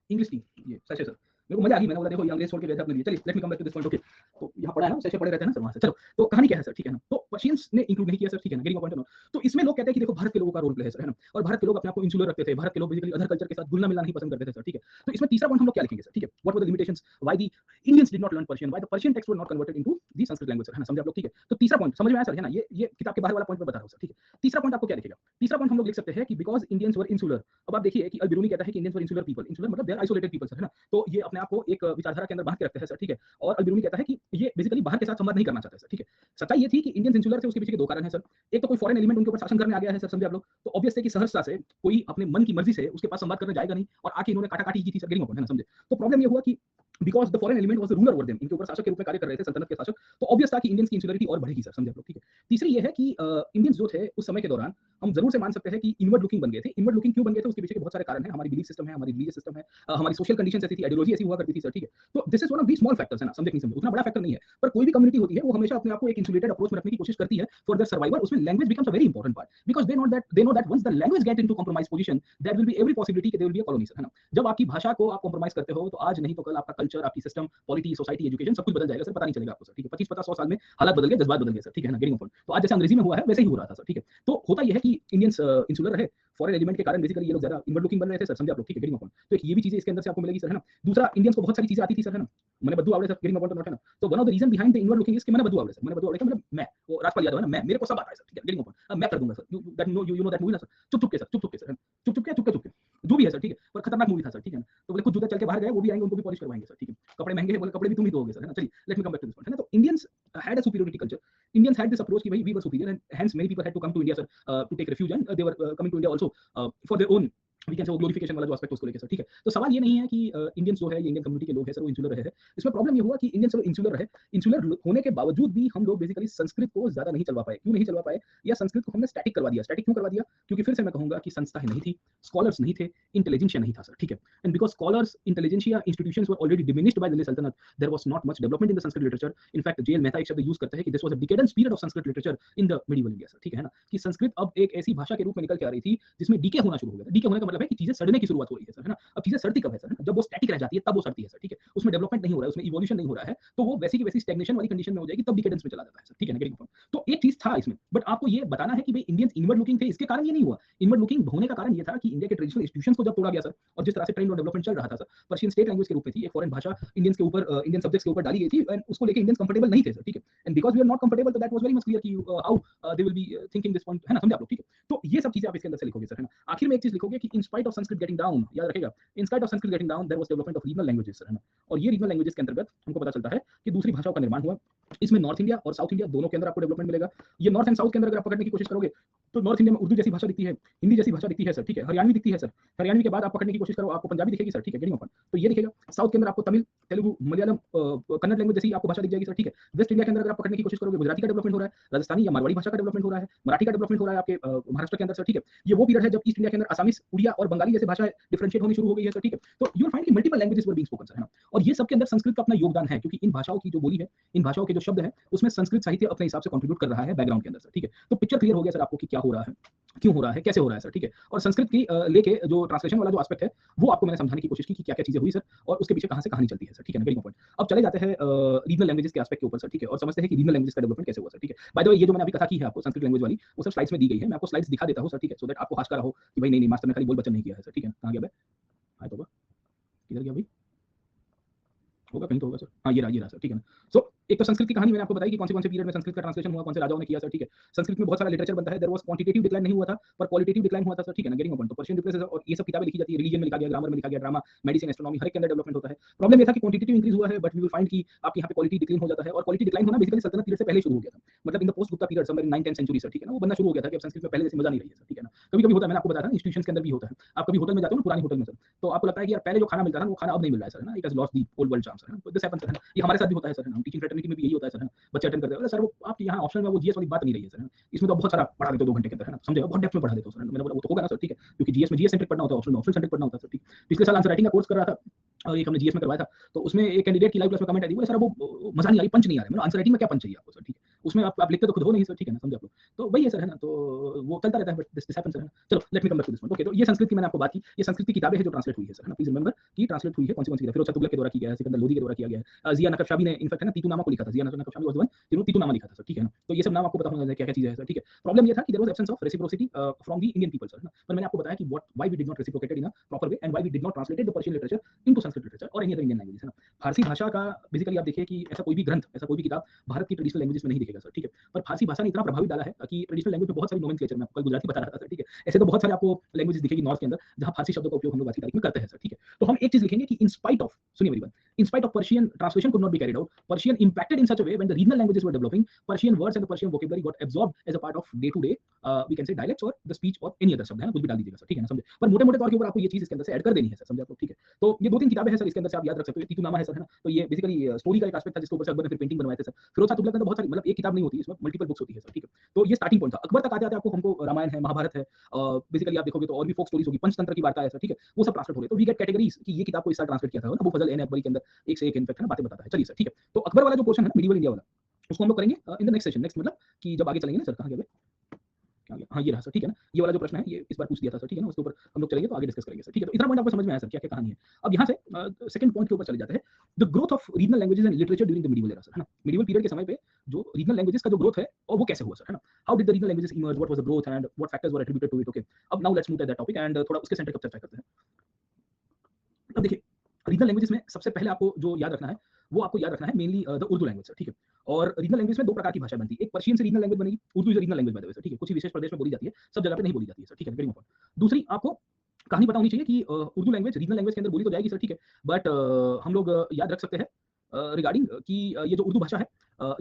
इंग्लिश टी, ये सच है सर। मेरे को मजा आ गई, मैंने बोला देखो ये अंग्रेज छोड़ के गए थे अपने लिए, चलिए let me come back to this point, okay. तो यहाँ पढ़ा है ना, सैसे पढ़े रहते हैं ना सर वहाँ से, चलो तो कहानी क्या है सर, ठीक है ना। तो पर्शियंस ने इंक्लूड नहीं किया सर, ठीक है ना, गेटिंग पॉइंट है ना। तो इसमें लोग कहते हैं कि देखो भारत के लोगों का रोल प्ले है सर, है ना, और भारत के लोग अपने आप को इंसुलर रखते थे, भारत के लोग बेसिकली अदर कल्चर के साथ घुलना मिलना नहीं पसंद करते थे सर, ठीक है। तो इसमें तीसरा पॉइंट हम लोग क्या लिखेंगे सर, ठीक है, what were the limitations, why the Indians did not learn Persian, why the Persian text were not converted into the Sanskrit language sir, है ना, समझे आप लोग, ठीक है। तो तीसरा पॉइंट समझ में आया सर, है ना, ये किताब के बाहर वाला पॉइंट मैं बता रहा हूँ सर, ठीक है। तीसरा पॉइंट आपको क्या लिखेगा, तीसरा पॉइंट हम लोग लिख सकते हैं कि बिकॉज इंडियंस वर इंसुलर। अब आप देखिए कि अल-बिरूनी कहता है कि Indians were insular people, insular मतलब they are isolated people sir, है ना। तो ये अपने आप को एक विचारधारा के अंदर बांध के रखते हैं सर, ठीक है। और अल-बिरूनी कहता है कि ये बेसिकली बाहर के साथ संवाद नहीं करना चाहते सर, ठीक है। सच्चाई ये थी कि इंडियंस इंसुलर थे, उसके पीछे के दो कारण हैं सर। एक तो कोई फॉरेन एलिमेंट उनके ऊपर शासन करने आ गया है सर, समझे आप लोग। तो ऑब्वियस है कि सहजता से कोई अपने मन की मर्जी से उसके पास संवाद करने जाएगा नहीं, और आके इन्होंने काटा-काटी की थी सर, गेटिंग पॉइंट, है ना, समझे। तो प्रॉब्लम ये हुआ कि because the foreign element was the ruler over them, इनके ऊपर शासक के रूप में कार्य कर रहे थे, सल्तनत के शासक। तो ऑब्वियस था कि इंडियंस की इंसुलरिटी और बढ़ेगी सर, समझे आप लोग, ठीक है। तीसरी ये है कि इंडियंस जो थे उस समय के दौरान हम जरूर से मान सकते हैं कि इनवर्ड लुकिंग बन गए थे। इनवर्ड लुकिंग क्यों बन गए थे उसके पीछे के बहुत सारे कारण हैं, हमारी बिलीफ सिस्टम है, हमारी रिलीजियस सिस्टम है, हमारी सोशल कंडीशंस ऐसी थी, आइडियोलॉजी ऐसी हुआ करती थी सर, ठीक है। तो this is one of the small factors, है ना, समझे कि नहीं समझे, उतना बड़ा फैक्टर नहीं है। पर कोई भी कम्युनिटी होती है वो हमेशा अपने आप को एक इंसुलेटेड अप्रोच में रखने की कोशिश करती है फॉर देयर सर्वाइवल। उसमें language becomes a very important part, because they know that once the language get into compromise position there will be every possibility कि there will be a colony sir, है ना। जब आपकी भाषा को आप compromise करते हो तो आज नहीं तो कल आपका कल्चर, आपकी सिस्टम, पॉलिटी, सोसाइटी, एजुकेशन सब कुछ बदल जाएगा सर, पता नहीं चलेगा आपको सर, ठीक है। 25 50 100 साल में हालात बदल गए, जज्बात बदल गए सर, ठीक है ना, गेटिंग पॉइंट। तो आज जैसे अंग्रेजी में हुआ है वैसे ही हो रहा था सर, ठीक है। तो होता यह है कि इंडियंस इंसुलर रहे, फॉरेन एलिमेंट के कारण बेसिकली ये लोग ज्यादा इनवर्ड लुकिंग बन रहे थे सर, समझे आप लोग, ठीक है, गेटिंग पॉइंट। तो एक ये भी चीजें इसके अंदर से आपको मिलेगी सर, है ना। दूसरा इंडियंस को बहुत सारी चीजें आती थी सर, है ना, मैंने बद्दू आवड़े सर, गेटिंग पॉइंट नोट, है ना। तो one of the reason behind the inward looking is कि मैंने बद्दू आवड़े सर, मैंने बद्दू आवड़े का मतलब मैं, वो राजपाल यादव है ना, मैं, मेरे को सब आता है सर, ठीक है, गेटिंग पॉइंट। मैं कर दूंगा sir, you that know, you know that movie ना सर, चुप चुप के सर, चुप चुप के सर, चुप चुप के जो भी है खतरनाक मूवी था सर, ठीक है ना। तो बोले कुछ जूते चल के बाहर गए, वो भी आएंगे, उनको भी पॉलिश करवाएंगे सर, ठीक है। कपड़े महंगे हैं, बोले कपड़े भी तुम ही दोगे सर, है ना। चलिए let me come back to this point, है ना। तो Indians had a superiority culture. Indians had this approach कि भाई we were superior and hence many people had to come to India sir to take refuge and they were coming to India also for their own we can say glorification वाला जो aspect उसको लेके sir, ठीक है। तो सवाल ये नहीं है कि इंडियंस जो है ये इंडियन कम्युनिटी के लोग हैं सर वो इंसुलर रहे हैं। इसमें प्रॉब्लम ये हुआ कि इंडियंस लोग इंसुलर रहे। इंसुलर होने के बावजूद भी हम लोग बेसिकली संस्कृत को ज्यादा नहीं चलवा पाए। क्यों नहीं चलवा पाए, या संस्कृत को हमने स्टैटिक करवा दिया। स्टैटिक क्यों करवा दिया, क्योंकि फिर से मैं कहूंगा कि संस्थाएं नहीं थी, स्कॉलर्स नहीं थे, इंटेलिजेंशिया नहीं था सर, ठीक है। And because scholars intelligentsia institutions were already diminished by Delhi sultanate, there was not much development in the Sanskrit literature. In fact JL Mehta एक शब्द यूज करता है कि this was a decadence period of Sanskrit literature in the medieval India sir, ठीक है ना। कि संस्कृत अब एक ऐसी भाषा के रूप में निकल के आ रही थी जिसमें डीके होना शुरू हो गया था। डीके होने का मतलब है कि चीजें सड़ने की शुरुआत हो रही है सर, है ना। अब चीजें सड़ती कब है सर, जब वो स्टैटिक रह जाती है तब वो सड़ती है सर, ठीक है। उसमें डेवलपमेंट नहीं हो रहा है, उसमें इवोल्यूशन नहीं हो रहा है, तो वो वैसी की वैसी स्टैग्नेशन वाली कंडीशन में हो जाएगी, तब डिकेडेंस में चला जाता है सर, ठीक है ना। Getting point. तो एक चीज था इसमें, बट आपको ये बताना है कि भाई इंडियंस इनवर्ड लुकिंग थे, इसके कारण ये नहीं हुआ। इनवर्ड लुकिंग होने का कारण ये था कि इंडिया के ट्रेडिशनल इंस्टीट्यूशंस को जब तोड़ा गया सर, और जिस तरह से ट्रेंड और डेवलपमेंट चल रहा था सर, पर्शियन स्टेट लैंग्वेज के रूप में थी, एक फॉरेन भाषा इंडियंस के ऊपर, इंडियन सब्जेक्ट्स के ऊपर डाली गई थी, एंड उसको लेके इंडियंस कंफर्टेबल नहीं थे सर, ठीक है। And because we are not comfortable, तो that was very much clear कि how they will be thinking this point, है ना, समझे आप लोग, ठीक है। तो ये सब चीजें आप इसके अंदर से लिखोगे सर, है ना। आखिर में एक चीज लिखोगे कि in spite of Sanskrit getting down, याद रखेगा, in spite of Sanskrit getting down there was development of regional languages sir, है ना। और ये रीजनल लैंग्वेजेस के अंतर्गत हमको पता चलता है कि दूसरी भाषाओं का निर्माण हुआ। इसमें नॉर्थ इंडिया और साउथ इंडिया दोनों के अंदर आपको डेवलपमेंट मिलेगा। ये नॉर्थ एंड साउथ के अंदर अगर आप पकड़ने की कोशिश करोगे तो नॉर्थ इंडिया में उर्दू जैसी भाषा दिखती है, हिंदी जैसी भाषा दिखती है सर, ठीक है। हरियाणवी दिखती है सर। हरियाणवी के बाद आप पकड़ने की कोशिश करो, आपको पंजाबी दिखेगी सर, ठीक है। Getting open. तो ये दिखेगा। साउथ के अंदर आपको तमिल, तेलुगु, मलयालम, कन्नड़ लैंग्वेज जैसी आपको भाषा दिख जाएगी सर, ठीक है। वेस्ट इंडिया के अंदर अगर आप पकड़ने की कोशिश करोगे, गुजराती का डेवलपमेंट हो रहा है, राजस्थानी या मारवाड़ी भाषा का डेवलपमेंट हो रहा है, मराठी का डेवलपमेंट हो रहा है आपके महाराष्ट्र के अंदर सर, ठीक है। ये वो पीरियड है जब ईस्ट इंडिया के अंदर असामीज, उड़िया और बंगाली जैसी भाषाएं डिफरेंशिएट होनी शुरू हो गई है सर, ठीक है। तो यू विल फाइंड कि multiple languages were being spoken sir, है ना। और ये सब के अंदर संस्कृत का अपना योगदान है, क्योंकि इन भाषाओं की जो बोली है, इन भाषाओं के जो शब्द है, उसमें संस्कृत साहित्य अपने हिसाब से कंट्रीब्यूट कर रहा है बैकग्राउंड के अंदर सर, ठीक है। तो पिक्चर क्लियर हो गया सर आपको कि क्या हो रहा है, क्यों हो रहा है, कैसे हो रहा है सर, ठीक है। और संस्कृत की लेके जो ट्रांसलेशन वाला जो एस्पेक्ट है वो आपको मैंने समझाने की कोशिश की कि क्या क्या चीजें हुई सर, और उसके पीछे कहां से कहानी चलती है सर, ठीक है ना। Getting point. अब चले जाते हैं रीजनल लैंग्वेजेस के एस्पेक्ट के ऊपर सर, ठीक है, और समझते हैं कि रीजनल लैंग्वेजेस का डेवलपमेंट कैसे हुआ सर, ठीक है। बाय द वे ये जो मैंने अभी कथा की है आपको संस्कृत लैंग्वेज वाली, वो सब स्लाइड्स में दी गई है। मैं आपको स्लाइड्स दिखा देता हूं सर, ठीक है, सो दैट आपको हाश का रहो कि भाई नहीं मास्टर ने खाली बोल बचन नहीं किया है सर, ठीक है। कहां गया भाई, आया तो किधर गया भाई, होगा कहीं तो होगा सर, हाँ ये रहा सर, ठीक है ना। सो एक तो संस्कृत की कहानी मैंने आपको बताई कि कौन से पीरियड में संस्कृत का ट्रांसलेशन हुआ, कौन से राजाओं ने किया सर, ठीक है। संस्कृत में बहुत सारा लिटरेचर बनता है, देयर वाज क्वांटिटेटिव डिक्लाइन नहीं हुआ था पर क्वालिटेटिव डिक्लाइन हुआ था सर, ठीक है ना। Getting point. तो पर्शियन रिप्लेसेस और ये सब किताबें लिखी जाती है, रिलीजन में लिखा गया, ग्रामर में लिखा गया, ड्रामा, मेडिसिन, एस्ट्रोनॉमी, हर एक के अंदर डेवलपमेंट होता है। प्रॉब्लम ये था कि क्वांटिटेटिव इंक्रीज हुआ है, बट वी विल फाइंड कि आपके यहाँ पे क्वालिटी डिक्लाइन हो जाता है, और क्वालिटी डिक्लाइन होना बेसिकली सल्तनत पीरियड से पहले शुरू हो गया था, मतलब in the post Gupta period somewhere in 9th 10th century sir, ठीक है ना। वो बनना शुरू हो गया था कि अब संस्कृत में पहले जैसी मजा नहीं रही है सर, ठीक है ना। कभी कभी होता है, मैंने आपको बताया था इंस्टीट्यूशंस के अंदर भी होता है। आप कभी होटल में जाते हो ना, पुरानी होटल में सर, तो आपको लगता है कि यार पहले जो खाना मिलता था वो खाना अब नहीं मिल रहा है सर, है ना। It has lost the old world charm sir, this happens sir, ये हमारे साथ भी होता है सर, हम टीचिंग फ्रेटर्निटी में भी यही होता है सर, बच्चे अटेंड करते हैं सर, वो आपके यहाँ ऑप्शन में वो जीएस वाली बात नहीं रही है सर, इसमें तो बहुत सारा पढ़ा देते हो 2 घंटे के अंदर, है ना, समझे, बहुत डेप्थ में पढ़ा देते हो सर। मैंने बोला वो तो होगा ना सर, ठीक है, क्योंकि जीएस में जीएस सेंट्रिक पढ़ना होता है, ऑप्शन में ऑप्शन सेंट्रिक पढ़ना होता है सर, ठीक। पिछले साल आंसर राइटिंग का कोर्स कर रहा था और एक हमने जीएस में करवाया था, तो उसमें एक कैंडिडेट की लाइव क्लास में कमेंट आई, बोले सर वो मजा नहीं आ रही, पंच नहीं आ रहा है। मतलब आंसर राइटिंग में क्या पंच चाहिए आपको सर, ठीक है, उसमें आप लिखते तो खुद हो नहीं सर, ठीक है ना, समझे आप लोग। तो वही है सर, है ना, तो वो चलता रहता है, बट दिस हैपेंस सर। चलो let me come back to this point. Okay, तो ये संस्कृत की मैंने आपको बात की, ये संस्कृत की किताबें हैं जो ट्रांसलेट हुई है सर, है ना। प्लीज रिमेंबर कि ट्रांसलेट हुई है कौन सी फिरोज शाह तुगलक के द्वारा की गया है, सिकंदर लोदी के द्वारा किया गया है, जिया नकशबंदी ने इनफैक्ट है ना तीतुनामा को लिखा था, जिया नकशबंदी वाज द वन जिन्होंने तीतुनामा लिखा था सर, ठीक है ना। तो ये सब नाम आपको पता होना चाहिए क्या क्या चीजें हैं सर, ठीक है। प्रॉब्लम ये था कि there was absence of reciprocity from the Indian people sir, है ना। पर मैंने आपको बताया कि why we did not reciprocated in a proper way and why we did not translated the Persian literature into Sanskrit literature और एनी अदर इंडियन लैंग्वेजेस, है ना। फारसी भाषा का बेसिकली आप देखिए कि ऐसा कोई भी ग्रंथ, ऐसा कोई भी किताब भारत की ट्रेडिशनल लैंग्वेजेस में नहीं दिखेगा सर, ठीक है। पर फारसी भाषा ने इतना प्रभावित डाला है कि ट्रेडिशनल लैंग्वेज में बहुत सारी नोमेनक्लेचर, मैं आपको कल गुजराती बता रहा था सर, ठीक है। ऐसे तो बहुत सारे आपको लैंग्वेजेस दिखेगी नॉर्थ के अंदर जहां फारसी शब्दों का उपयोग हम लोग आज की तारीख में करते हैं सर, ठीक है। तो हम एक चीज लिखेंगे कि इन स्पाइट ऑफ, सुनिए मेरी बात, in spite of Persian translation could not be carried out, Persian impacted in such a way when the regional languages were developing, Persian words and the Persian vocabulary got absorbed as a part of day to day we can say dialects or the speech or any other शब्द, है ना, कुछ भी डाल दीजिएगा sir, ठीक है ना, समझे। पर मोटे मोटे तौर के ऊपर आपको ये चीज इसके अंदर से ऐड कर देनी है सर, समझे आप लोग, ठीक है। तो ये 2-3 किताबें हैं सर, इसके अंदर से आप याद रख सकते हो। तीतुनामा है सर, है ना, तो ये बेसिकली स्टोरी का एक एस्पेक्ट था जिसके ऊपर से अकबर ने फिर पेंटिंग बनवाए थे सर। फिरोज शाह तुगलक में तो बहुत सारी, मतलब एक किताब नहीं होती, इसमें मल्टीपल बुक्स होती है सर, ठीक है। तो ये स्टार्टिंग पॉइंट था। अकबर तक आते आते आपको हमको रामायण है, महाभारत है, बेसिकली आप देखोगे तो और भी फोक स्टोरीज होगी, पंचतंत्र की वार्ता है सर, ठीक है, वो सब ट्रांसलेट हो रहे। तो वी गेट कैटेगरीज कि ये किताब को इस साल ट्रांसलेट किया था ना, अबू फजल एन अकबरी के अंदर एक से एक इनफैक्ट है ना बातें बताता है। चलिए सर, ठीक है। तो अकबर वाला जो पोर्शन है ना, मिडिवल इंडिया वाला, उसको हम लोग करेंगे in the next session. Next मतलब कि जब आगे चलेंगे ना सर, कहां गया, क्या गया, हाँ ये रहा सर, ठीक है ना। ये वाला जो प्रश्न है ये इस बार पूछ दिया था सर, ठीक है ना, उसके ऊपर हम लोग चलेंगे तो आगे डिस्कस करेंगे सर, ठीक है। तो इतना पॉइंट आपको समझ में आया सर क्या क्या कहानी है। अब यहाँ से सेकंड पॉइंट के ऊपर चले जाते हैं, the growth of regional languages and literature during the medieval era sir, है ना। मिडिवल पीरियड के समय पे जो रीजनल लैंग्वेजेस का जो ग्रोथ है और वो कैसे हुआ सर, है ना। How did the regional languages emerge, what was the growth and what factors were attributed to it. Okay, अब now let's move to that topic and थोड़ा उसके सेंटर कब चर्चा करते हैं। अब देखिए रीजनल लैंग्वेजेस में सबसे पहले आपको जो याद रखना है वो आपको याद रखना है mainly the Urdu language sir, ठीक है। और रीजनल लैंग्वेज में 2 प्रकार की भाषा बनती है, एक पर्शियन से रीजनल लैंग्वेज बनेगी, Urdu is regional language by the way sir, ठीक है। कुछ ही विशेष प्रदेश में बोली जाती है, सब जगह पे नहीं बोली जाती है सर, ठीक है। Very important. दूसरी आपको कहानी पता होनी चाहिए कि उर्दू लैंग्वेज रीजनल लैंग्वेज के अंदर बोली तो जाएगी सर, ठीक है, बट हम लोग याद रख सकते हैं रिगार्डिंग कि ये जो उर्दू भाषा है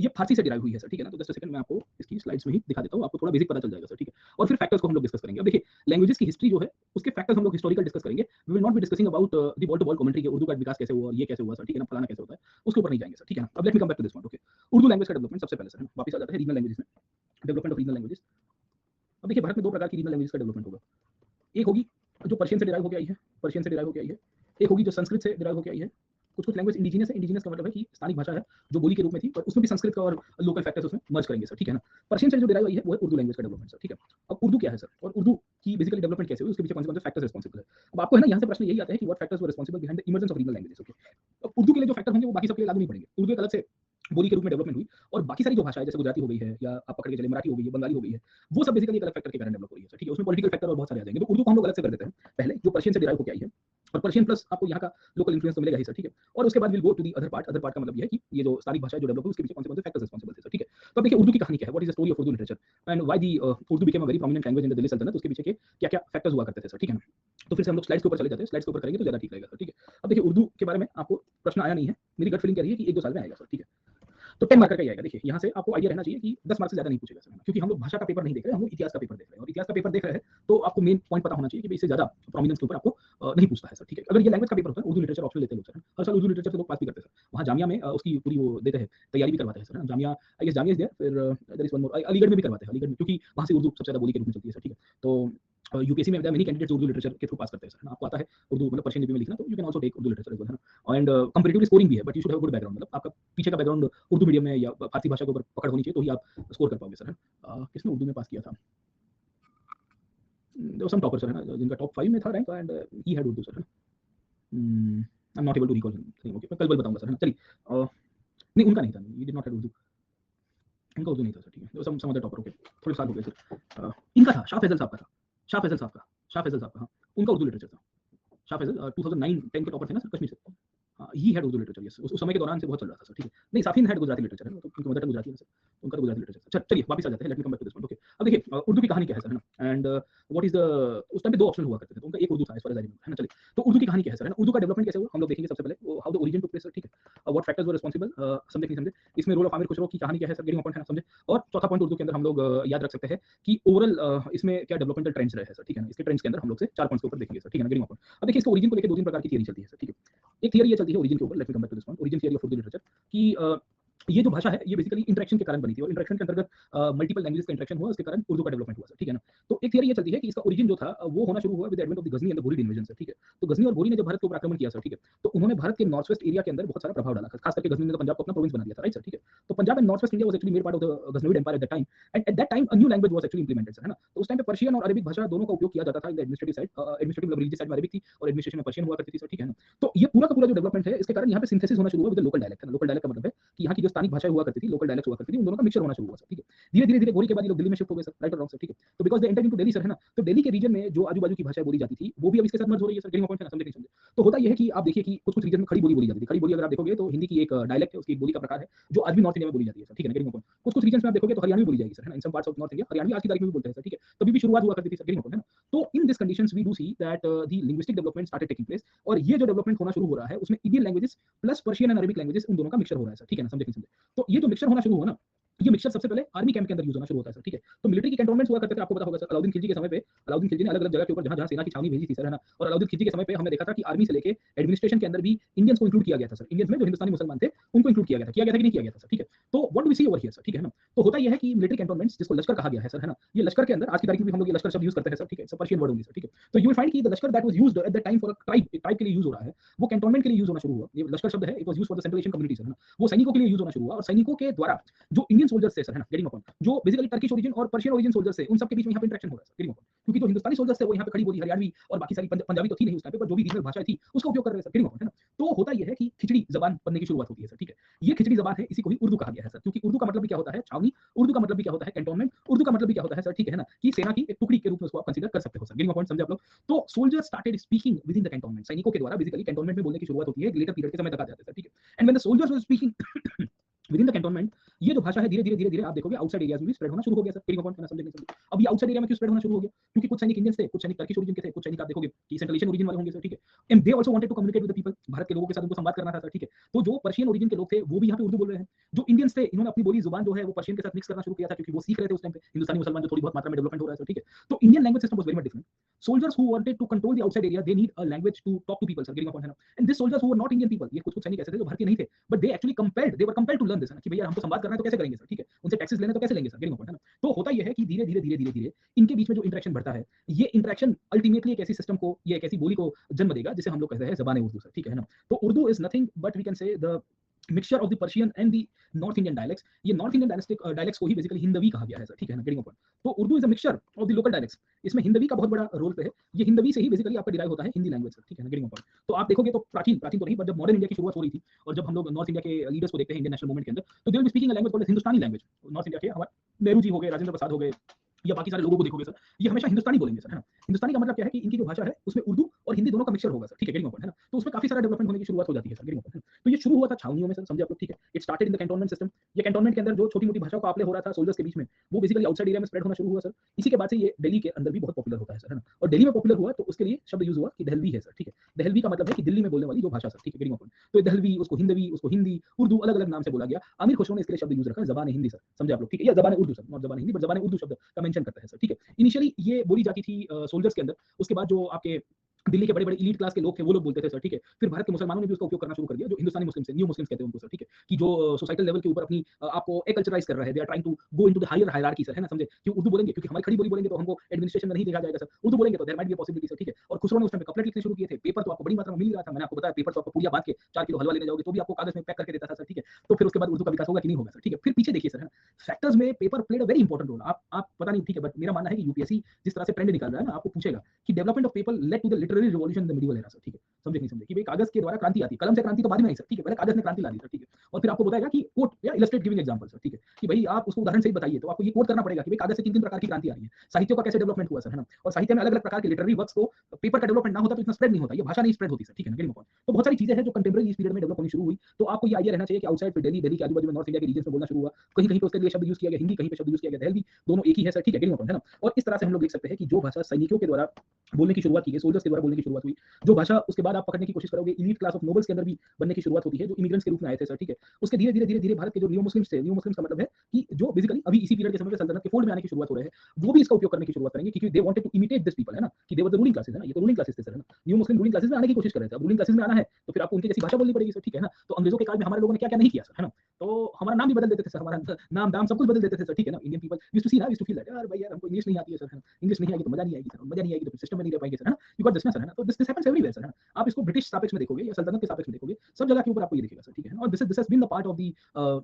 ये फारसी से डिराइव हुई है सर, ठीक है ना। तो जस्ट सेकंड मैं आपको इसकी स्लाइड्स में ही दिखा देता हूँ, आपको थोड़ा बेसिक पता चल जाएगा सर, ठीक है। और फिर फैक्टर्स को हम लोग डिस्कस करेंगे। अब देखिए लैंग्वेजेस की हिस्ट्री जो है उसके फैक्टर्स हम लोग हिस्टोरिकल डिस्कस करेंगे। We will not be discussing about the ball to ball commentary के उर्दू का विकास कैसे हुआ और ये कैसे हुआ सर, ठीक है ना, फलाना कैसे होता है, उसके ऊपर नहीं जाएंगे सर, ठीक है ना। अब let me come back to this point, okay. Urdu language का डेवलपमेंट सबसे पहले सर वापस आ जाता है रीजनल लैंग्वेजेस में, डेवलपमेंट ऑफ रीजनल लैंग्वेजेस। अब देखिए भारत में दो प्रकार की रीजनल लैंग्वेजेस का डेवलपमेंट होगा। एक होगी जो पर्शियन से डिराइव होकर आई है, पर्शियन से डिराइव होकर आई है। एक होगी जो संस्कृत से डिराइव होकर आई है। कुछ लैंग्वेज इंडिजिनस है, इंडिजिनस का मतलब है कि स्थानिक भाषा है जो बोली के रूप में थी, पर उसमें भी संस्कृत का और लोकल फैक्टर्स उसमें मर्ज करेंगे सर, ठीक है ना। पर्शियन से जो डिराइव आई है वो है उर्दू लैंग्वेज का डेवलपमेंट सर, ठीक है। अब उर्दू क्या है सर, और उर्दू की बेसिकली डेवलपमेंट कैसे हुई, उसके पीछे कौन से फैक्टर्स रिस्पांसिबल है। अब आपको है ना यहाँ से प्रश्न यही आता है कि what factors were responsible behind the emergence of regional languages, okay. अब उर्दू के लिए जो फैक्टर होंगे वो बाकी सबके लिए लागू नहीं पड़ेंगे। उर्दू एक अलग से बोली के रूप में डेवलपमेंट हुई और बाकी सारी जो भाषा है जैसे गुजराती हो गई है या आप पकड़ के चले मराठी हो गई है, बंगाली हो गई है, वो सब बेसिकली एक अलग फैक्टर के कारण डेवलप हो रही है सर, ठीक है। उसमें पॉलिटिकल फैक्टर और बहुत सारे आ जाएंगे, तो उर्दू को हम लोग अलग से कर देते हैं पहले, जो पर्शियन से डिराइव होकर आई है। और पर्शियन प्लस आपको यहाँ का लोकल इन्फ्लुएंस तो मिलेगा ही सर, ठीक है। और उसके बाद will go to the other part. Other part का मतलब ये है कि ये जो स्थानिक भाषा जो डेवलप हुई उसके पीछे कौन से फैक्टर्स रिस्पांसिबल थे सर, ठीक है। तो अब देखिए उर्दू की कहानी क्या है, what is the story of Urdu literature and why the Urdu became a very prominent language in the Delhi सल्तनत, उसके पीछे के क्या-क्या फैक्टर्स हुआ करते थे सर, ठीक है ना। तो फिर से हम लोग स्लाइड्स के ऊपर चले जाते हैं, स्लाइड्स के ऊपर करेंगे तो ज्यादा ठीक रहेगा सर, ठीक है। अब देखिए उर्दू के बारे में आपको प्रश्न आया नहीं है, मेरी गट फीलिंग कह रही है कि 1-2 साल में आएगा सर, ठीक है। तो 10 मार्कर का ही आएगा। देखिए यहाँ से आपको आइडिया रहना चाहिए कि 10 मार्क्स से ज्यादा नहीं पूछेगा सर, क्योंकि हम लोग भाषा का पेपर नहीं देख रहे हैं, हम लोग इतिहास का पेपर देख रहे हैं। और इतिहास का पेपर देख रहे हैं तो आपको मेन पॉइंट पता होना चाहिए कि भाई इससे ज्यादा प्रोमिनेंस के ऊपर आपको नहीं पूछता है सर, ठीक है। अगर ये लैंग्वेज का पेपर होता है, उर्दू लिटरेचर ऑप्शनल लेते हैं लोग सर, हर साल उर्दू लिटरेचर से लोग पास भी करते हैं सर। वहाँ जामिया में उसकी पूरी वो देते हैं, तैयारी भी करवाते हैं sir. Jamia I guess Jamia is there, फिर there is one more Aligarh में भी करवाते हैं, अलीगढ़ में, क्योंकि वहाँ से उर्दू सबसे ज्यादा बोली के रूप में चलती है सर, ठीक है। तो यूपीएससी में मेनी कैंडिडेट्स उर्दू लिटरेचर के थ्रू पास करते हैं सर। आपको आता है उर्दू मतलब पर्शियन लिपि में लिखना, तो you can also take Urdu literature as well, है ना। एंड कंपैरेटिवली स्कोरिंग भी है, but you should have good background, मतलब आपका पीछे का बैकग्राउंड उर्दू मीडियम में या फारसी भाषा के ऊपर पकड़ होनी चाहिए, तो ही आप स्कोर कर पाओगे सर, है। किसने उर्दू में पास किया था, देयर सम टॉपर सर, है ना, जिनका टॉप 5 में था rank, and he had Urdu sir, है ना। I am not able to recall him, okay, मैं कल बताऊंगा सर, है ना। चलिए नहीं उनका नहीं था, he did not have Urdu, उनका उर्दू नहीं था सर, ठीक है। There some other topper, okay, थोड़े साल हो गए सर। इनका था शाह फैसल साहब का था, शाह फैसल साहब का, शाह फैसल साहब का, हाँ, उनका उर्दू लिटरेचर था। शाह फैसल 2009-10 के टॉपर थे ना सर, कश्मीर से। हाँ, ही हैड उर्दू लिटरेचर, यस। उस समय के दौरान से बहुत चल रहा था सर, ठीक है। नहीं, साफिन हैड गुजराती लिटरेचर, है ना, तो उनकी मदर टंग गुजराती है सर, उनका तो गुजराती लिटरेचर। चलिए वापस आ जाते हैं, let me come back to this point, okay. अब देखिए उर्दू की कहानी क्या है सर, है ना, एंड व्हाट इज द, उस टाइम पे 2 ऑप्शन हुआ करते थे, तो उनका एक उर्दू था as far as I remember, है ना। चलिए तो उर्दू की कहानी क्या है सर, है ना, उर्दू का डेवलपमेंट कैसे हुआ हम लोग देखेंगे सबसे पहले, how the origin took place sir, ठीक है। व्हाट फैक्टर्स वर रिस्पांसिबल, समझे कि नहीं समझे, इसमें रोल ऑफ आमिर खुसरो की कहानी क्या है सर, गेटिंग पॉइंट, है ना, समझे। और चौथा पॉइंट उर्दू के अंदर हम लोग याद रख सकते हैं कि ओवरऑल इसमें क्या डेवलपमेंटल ट्रेंड्स रहे हैं सर, ठीक है ना। इसके ट्रेंड्स के अंदर हम लोग से 4 पॉइंट्स के ऊपर देखेंगे सर, ठीक है ना, गेटिंग पॉइंट। अब देखिए इसके ओरिजिन को लेके 2-3 प्रकार की थियरी चलती है सर, ठीक है। एक थियरी ये चलती है ओरिजिन के ऊपर, let me come back to this point, origin theory of Urdu literature, कि ये जो भाषा है ये बेसिकली इंटरेक्शन के कारण बनी थी, और इंटरेक्शन के अंतर्गत मल्टीपल लैंग्वेजेस का इंटरेक्शन हुआ, उसके कारण उर्दू का डेवलपमेंट हुआ सर, ठीक है ना। तो एक थियरी ये चलती है कि इसका ओरिजिन जो था वो होना शुरू हुआ with advent of the Ghazni and the Ghori invasion sir, ठीक है। तो गजनी और घोरी ने जब भारत के ऊपर आक्रमण किया सर, ठीक है, तो उन्होंने भारत के नॉर्थ वेस्ट एरिया के अंदर बहुत सारा प्रभाव डाला, खास करके गजनी ने तो पंजाब को अपना प्रोविंस बना दिया था, राइट सर, ठीक है। तो Punjab and north west India was actually made part of the Ghaznavid empire at that time, and at that time a new language was actually implemented sir, है ना। तो उस टाइम पे पर्शियन और अरबिक भाषा दोनों का उपयोग किया जाता था in the administrative side, administrative मतलब रिलीजियस साइड में अरबिक थी और एडमिनिस्ट्रेशन में पर्शियन हुआ करती थी सर, ठीक है ना। तो ये पूरा का पूरा जो डेवलपमेंट है इसके कारण यहाँ पे सिंथेसिस होना शुरू हुआ विद द लोकल डायलेक्ट, है ना। लोकल डायलेक्ट का मतलब है कि यहाँ की जो स्थानिक भाषा हुआ करती थी, लोकल डायलेक्ट हुआ करती थी, उन दोनों का मिक्सचर होना शुरू हुआ सर, ठीक है। धीरे-धीरे घोरी के बाद ये लोग दिल्ली में शिफ्ट हो गए सर, राइट और रॉन्ग सर, ठीक है। तो because they entered into Delhi sir, है ना, तो दिल्ली के रीजन में जो आजू-बाजू की भाषाएं बोली जाती थी वो भी अब इसके साथ मर्ज हो रही है सर, गेटिंग पॉइंट, है ना, समझे नहीं समझे। तो होता ये है कि आप देखिए कि कुछ-कुछ रीजन में खड़ी बोली बोली जाती थी। खड़ी बोली अगर आप देखोगे तो हिंदी की एक डायलेक्ट है, उसकी बोली का प्रकार है जो आज भी नॉर्थ इंडिया में बोली जाती है सर, ठीक है ना, गेटिंग पॉइंट। कुछ-कुछ रीजन्स में आप देखोगे तो हरियाणवी बोली जाएगी सर, है ना, in some parts of north India Haryanvi आज की तारीख में भी बोलते हैं सर, ठीक है। तभी भी शुरुआत हुआ करती थी सर, गेटिंग पॉइंट, है ना। तो in this conditions we do see that the linguistic development started taking place, और ये जो डेवलपमेंट होना शुरू हो रहा है उसमें Indian languages plus Persian and Arabic languages उन दोनों का मिक्सचर हो रहा है सर, ठीक है ना, समझे नहीं समझे। तो ये जो मिक्सचर होना शुरू हुआ ना, ये मिक्सचर सबसे पहले आर्मी कैंप के अंदर यूज होना शुरू होता है सर, ठीक है। तो मिलिट्री की कैंटोनमेंट्स हुआ करते थे, आपको पता होगा सर, अलाउद्दीन खिलजी के समय पे, अलाउद्दीन खिलजी ने अलग-अलग जगह के ऊपर जहाँ-जहाँ सेना की छावनी भेजी थी सर, है ना। और अलाउद्दीन खिलजी के समय पे हमने देखा था कि आर्मी से लेके एडमिनिस्ट्रेशन के अंदर भी इंडियंस को इंक्लूड किया गया था सर। इंडियंस में जो हिंदुस्तानी मुसलमान थे उनको इंक्लूड किया गया था कि नहीं किया गया था सर, ठीक है। तो what do we see over here sir, ठीक है ना। तो होता यह है कि मिलिट्री कैंटोनमेंट्स जिसको लश्कर कहा गया है सर, है ना, ये लश्कर के अंदर आज की तारीख में भी हम लोग ये लश्कर शब्द यूज करते हैं सर, ठीक है, it's a Persian word only sir, ठीक है। तो यू विल फाइंड कि the Lashkar that was used eight that time for a tribe, एक ट्राइब के लिए यूज हो रहा है, वो कैंटोनमेंट के लिए यूज होना शुरू हुआ। ये लश्कर शब्द है, it was used for the central Asian community sir, है ना। वो सैनिकों के लिए यूज होना शुरू हुआ, और सैनिकों के द्वारा जो इंडियन सोल्जर्स थे सर, है ना, गेटिंग अपॉन, जो बेसिकली टर्किश ओरिजिन और पर्शियन ओरिजिन सोल्जर्स थे, उन सब के बीच में यहाँ पे इंटरेक्शन हो रहा है सर, गेटिंग अपॉन। क्योंकि जो हिंदुस्तानी सोल्जर्स थे वो यहाँ पे खड़ी बोली हरियाणवी और बाकी सारी पंजाबी तो थी नहीं उस टाइम पे, पर जो भी रीजनल भाषाएं थी उसका उपयोग कर रहे हैं सर, गेटिंग अपॉन, है ना। तो होता यह है कि खिचड़ी जबान बनने की शुरुआत होती है सर, ठीक है। ये खिचड़ी जबान है, इसी को ही उर्दू कहा गया है सर, क्योंकि उर्दू का मतलब भी क्या होता है छावनी, उर्दू का मतलब भी क्या होता है कैंटोनमेंट, उर्दू का मतलब भी क्या होता है सर, ठीक है ना, कि सेना की एक टुकड़ी के रूप में उसको आप कंसीडर कर सकते हो सर, गेटिंग अपॉन, समझे आप लोग। तो soldiers started speaking with in the cantonment, सैनिकों के द्वारा बेसिकली कैंटोनमेंट में बोलने की शुरुआत होती है, लेटर पीरियड के समय तक आ जाते हैं सर, ठीक है। And when the soldiers were speaking within the cantonment, ये जो भाषा है धीरे धीरे आप देखोगे आउटसाइड एरियाज में भी स्प्रेड होना शुरू हो गया सर। टेलिंग पॉइंट समझ नहीं समझे। अब ये आउटसाइड एरिया में क्यों स्प्रेड होना शुरू हो गया? क्योंकि कुछ सैनिक इंडियंस थे, कुछ सैनिक टर्किश ओरिजिन के थे, कुछ सैनिक आप देखोगे कि सेंट्रल एशियन ओरिजिन वाले होंगे सर, ठीक है। And they also wanted to communicate with the people, Bharat के लोगों के साथ उनको संवाद करना था सर, ठीक है। तो जो पर्शियन ओरिजिन के लोग थे वो भी यहाँ पे उर्दू बोल रहे हैं। जो इंडियंस थे इन्होंने अपनी बोली जुबान जो है वो पर्शियन के साथ मिक्स करना शुरू किया था, क्योंकि वो सीख रहे थे उस टाइम पे। हिंदुस्तानी मुसलमान जो थोड़ी बहुत मात्रा में डेवलपमेंट हो रहा है सर, ठीक है। तो Indian language system was very much different. Soldiers who wanted to control the outside area, they need a language to talk to people, sir. Getting a point है ना? And these soldiers who were not Indian people, ये कुछ सैनिक ऐसे थे जो भारतीय नहीं थे, but they actually compelled, they were compelled to learn this, है ना? कि भैया हमको संवाद करना है तो कैसे करेंगे सर, ठीक है? उनसे टैक्सेस लेने तो कैसे लेंगे सर? गेटिंग पॉइंट है ना? तो होता यह है कि धीरे इनके बीच में जो इंटरेक्शन बढ़ता है, ये इंटरेक्शन अल्टीमेटली एक ऐसी सिस्टम को, ये एक ऐसी बोली को जन्म देगा जिसे हम लोग कहते हैं ज़बान उर्दू सर, ठीक है ना? तो Urdu is nothing but we can say the mixture of the Persian and the North Indian dialects. ये नॉर्थ इंडियन डायलेक्ट्स को ही बेसिकली हिंदवी कहा गया है सर, ठीक है ना? Getting point. तो Urdu is a mixture of the local dialects. इसमें हिंदवी का बहुत बड़ा रोल पे है। ये हिंदवी से ही बेसिकली आपका डिराइव होता है हिंदी लैंग्वेज सर, ठीक है ना? Getting point. तो आप देखोगे तो प्राचीन तो नहीं, पर जब मॉडर्न इंडिया की शुरुआत हो रही थी और जब हम लोग नॉर्थ इंडिया के लीडर्स को देखते हैं इंडियन नेशनल मूवमेंट के अंदर, तो दे will be speaking a language called Hindustani language. North India के हमारे नेहरू जी हो गए, राजेंद्र प्रसाद हो गए, या बाकी सारे लोगों को देखोगे सर, ये हमेशा हिंदुस्तानी बोलेंगे सर, है ना? हिंदुस्तानी का मतलब क्या है कि इनकी जो भाषा है उसमें उर्दू और हिंदी दोनों का मिक्सचर होगा सर, ठीक है? गेटिंग पॉइंट है ना? तो उसमें काफी सारा डेवलपमेंट होने की शुरुआत हो जाती है सर, गेटिंग पॉइंट है ना? तो ये शुरू हुआ था छावनियों में सर, समझे आप लोग, ठीक है? It started in the cantonment system. ये कैंटोनमेंट के अंदर जो छोटी-मोटी भाषाओं का आपले हो रहा था सोल्जर्स के बीच में, वो बेसिकली आउटसाइड एरिया में स्प्रेड होना शुरू हुआ सर। इसी के बाद से ये दिल्ली के अंदर भी बहुत पॉपुलर होता है सर, है ना? और दिल्ली में पॉपुलर हुआ तो उसके लिए शब्द यूज हुआ कि दहलवी है सर, ठीक है? दहलवी का मतलब है कि दिल्ली में बोलने वाली जो भाषा सर, ठीक है? Getting point. तो ये दहलवी, उसको हिंदवी, उसको हिंदी, उर्दू अलग-अलग नाम से बोला गया। आमिर खुसरो ने इसके लिए शब्द यूज रखा ज़बान हिंदी सर, समझे आप लोग, ठीक है? या ज़बान उर्दू सर, नॉट ज़बान हिंदी बट ज़बान उर्दू शब्द का मेंशन करता है सर, ठीक है? इनिशियली ये बोली जाती थी सोल्जर्स के अंदर। उसके बाद जो आपके दिल्ली के बड़े-बड़े एलीट क्लास के लोग थे वो लोग बोलते थे सर, ठीक है? फिर भारत के मुसलमानों ने भी उसका उपयोग करना शुरू कर दिया, जो हिंदुस्तानी मुस्लिम्स हैं, न्यू मुस्लिम्स कहते हैं उनको सर, ठीक है? कि जो सोसाइटल लेवल के ऊपर अपनी आपको एक्लचराइज़ कर रहे हैं, they are trying to go into the higher hierarchy sir, है ना? समझे? कि उर्दू बोलेंगे क्योंकि हमारी खड़ी बोली बोलेंगे तो हमको एडमिनिस्ट्रेशन में नहीं देखा जाएगा सर। उर्दू बोलेंगे तो there might be a possibility sir, ठीक है? और खुसरो ने उस टाइम पे कपलेट लिखने शुरू किए थे। पेपर तो आपको बड़ी मात्रा में मिल ही रहा था। मैंने आपको बताया पेपर तो आपको पुड़िया बाँध के 4 किलो हलवा लेने जाओगे तो भी आपको कागज़ में पैक करके देता था सर, ठीक है? तो फिर उसके बाद उर्दू का विकास होगा कि नहीं होगा सर, ठीक है? फिर पीछे देखिए सर, है ना? फैक्टर्स में paper played a very important role. आप पता नहीं, ठीक है? बट मेरा मानना है कि यूपीएससी जिस तरह से ट्रेंड निकाल रहा है ना, आपको पूछेगा कि development of paper led to the literary revolution in the medieval era sir, ठीक है? समझे नहीं समझे? कि भाई कागज़ के द्वारा क्रांति आती है। कलम से क्रांति तो बाद में आई सर, ठीक है? पहले कागज़ ने क्रांति ला दी सर, ठीक है? और फिर आपको बताएगा कि कोट या इलस्ट्रेट गिविंग एग्जांपल सर, ठीक है? कि भाई आप उसको उदाहरण सहित बताइए, तो आपको ये कोट करना पड़ेगा कि भाई कागज़ से किन-किन प्रकार की क्रांति आ रही है। साहित्यों का कैसे डेवलपमेंट हुआ सर, है ना? और साहित्य में अलग-अलग प्रकार के लिटरेरी वर्क्स को पेपर का डेवलपमेंट ना होता तो इतना स्प्रेड नहीं होता। ये भाषा नहीं स्प्रेड होती सर, ठीक है ना? Getting point. तो बहुत सारी चीज़ें हैं जो कंटेम्परेरी इस पीरियड में डेवलप होनी शुरू हुई। तो आपको ये आइडिया रहना चाहिए कि आउटसाइड फिर दिल्ली के आजू-बाजू में नॉर्थ इंडिया के रीजन्स में बोलना शुरू हुआ। कहीं-कहीं पे उसके लिए शब्द यूज़ किया गया हिंदी, कहीं पे शब्द यूज़ किया गया दहलवी, दोनों एक ही है सर, ठीक है? गेटिंग पॉइंट, है ना? और इस तरह से हम लोग देख सकते हैं कि जो भाषा सैनिकों के द्वारा बोलने की शुरुआत की गई, सोल्जर्स के द्वारा बोलने की शुरुआत हुई, जो भाषा उसके बाद आप पकड़ने की कोशिश करोगे एलीट क्लास ऑफ नोबल्स के अंदर भी बनने की शुरुआत होती है, जो इमिग्रेंट्स के रूप में आए थे सर, ठीक है? उसके धीरे-धीरे भारत के जो न्यू मुस्लिम्स थे, न्यू मुस्लिम्स का मतलब है कि जो बेसिकली अभी इसी पीरियड के समय पे सल्तनत के फोल्ड में आने की शुरुआत हो रहे हैं, वो भी इसका उपयोग करने की शुरुआत करेंगे क्योंकि they wanted to imitate this people, है ना? कि they were the ruling classes, है ना? ये तो रूलिंग क्लासेस थे सर, है ना? न्यू मुस्लिम रूलिंग क्लासेस में आने की कोशिश कर रहे थे। अब रूलिंग क्लासेस में आना है, तो फिर आपको उनकी जैसी भाषा बोलनी पड़ेगी सर, ठीक है ना? तो अंग्रेजों के काल में हमारे लोगों ने क्या-क्या नहीं किया सर, है ना? तो हमारा नाम भी बदल देते थे सर, हमारा नाम-दाम सब कुछ बदल देते थे सर, ठीक है ना? इंडियन पीपल यूज्ड टू सी ना, यूज्ड टू फील दैट यार भाई यार हमको इंग्लिश नहीं आती है सर, है ना? इंग्लिश नहीं आएगी तो मजा नहीं आएगी सर, मजा नहीं आएगी तो फिर सिस्टम में नहीं रह पाएंगे सर, है ना? यू गॉट दिस ना सर, है ना? तो दिस हैपेंस एवरीवेयर सर, है ना? आप इसको ब्रिटिश सापेक्ष में देखोगे या सल्तनत के सापेक्ष में देखोगे, सब जगह के ऊपर आपको ये दिखेगा सर, ठीक है ना? और this has been the part of the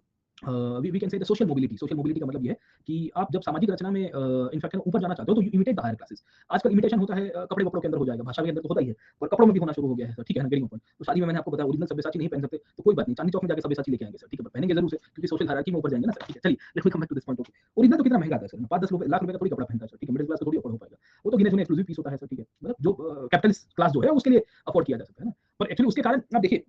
we can say the social mobility. Social mobility का मतलब ये है कि आप जब सामाजिक रचना में इनफैक्ट ऊपर जाना चाहते हो तो you imitate the higher classes. आजकल इमिटेशन होता है कपड़े-वपड़ों के अंदर हो जाएगा, भाषा के अंदर तो होता ही है, पर कपड़ों में भी होना शुरू हो गया है सर, ठीक है ना? Getting point. तो शादी में मैंने आपको बताया ओरिजिनल सब्यसाची नहीं पहन सकते, तो कोई बात नहीं, चांदनी चौक में जाके सब्यसाची लेके आएंगे सर, ठीक है? पर पहनेंगे जरूर से क्योंकि सोशल हायरार्की में ऊपर जाएंगे ना सर, ठीक है? चलिए let me come back to this point, okay? Original तो कितना महंगा आता है सर, 5-10 रुपए लाख रुपए का थोड़ी कपड़ा पहनता है सर, ठीक है? मिडिल क्लास को थोड़ी अफोर्ड हो पाएगा। वो तो गिने-चुने एक्सक्लूसिव पीस होता है सर, ठीक है? मतलब जो कैपिटलिस्ट क्लास जो है उसके लिए अफोर्ड किया जा सकता है ना? पर एक्चुअली उसके कारण आप देखिए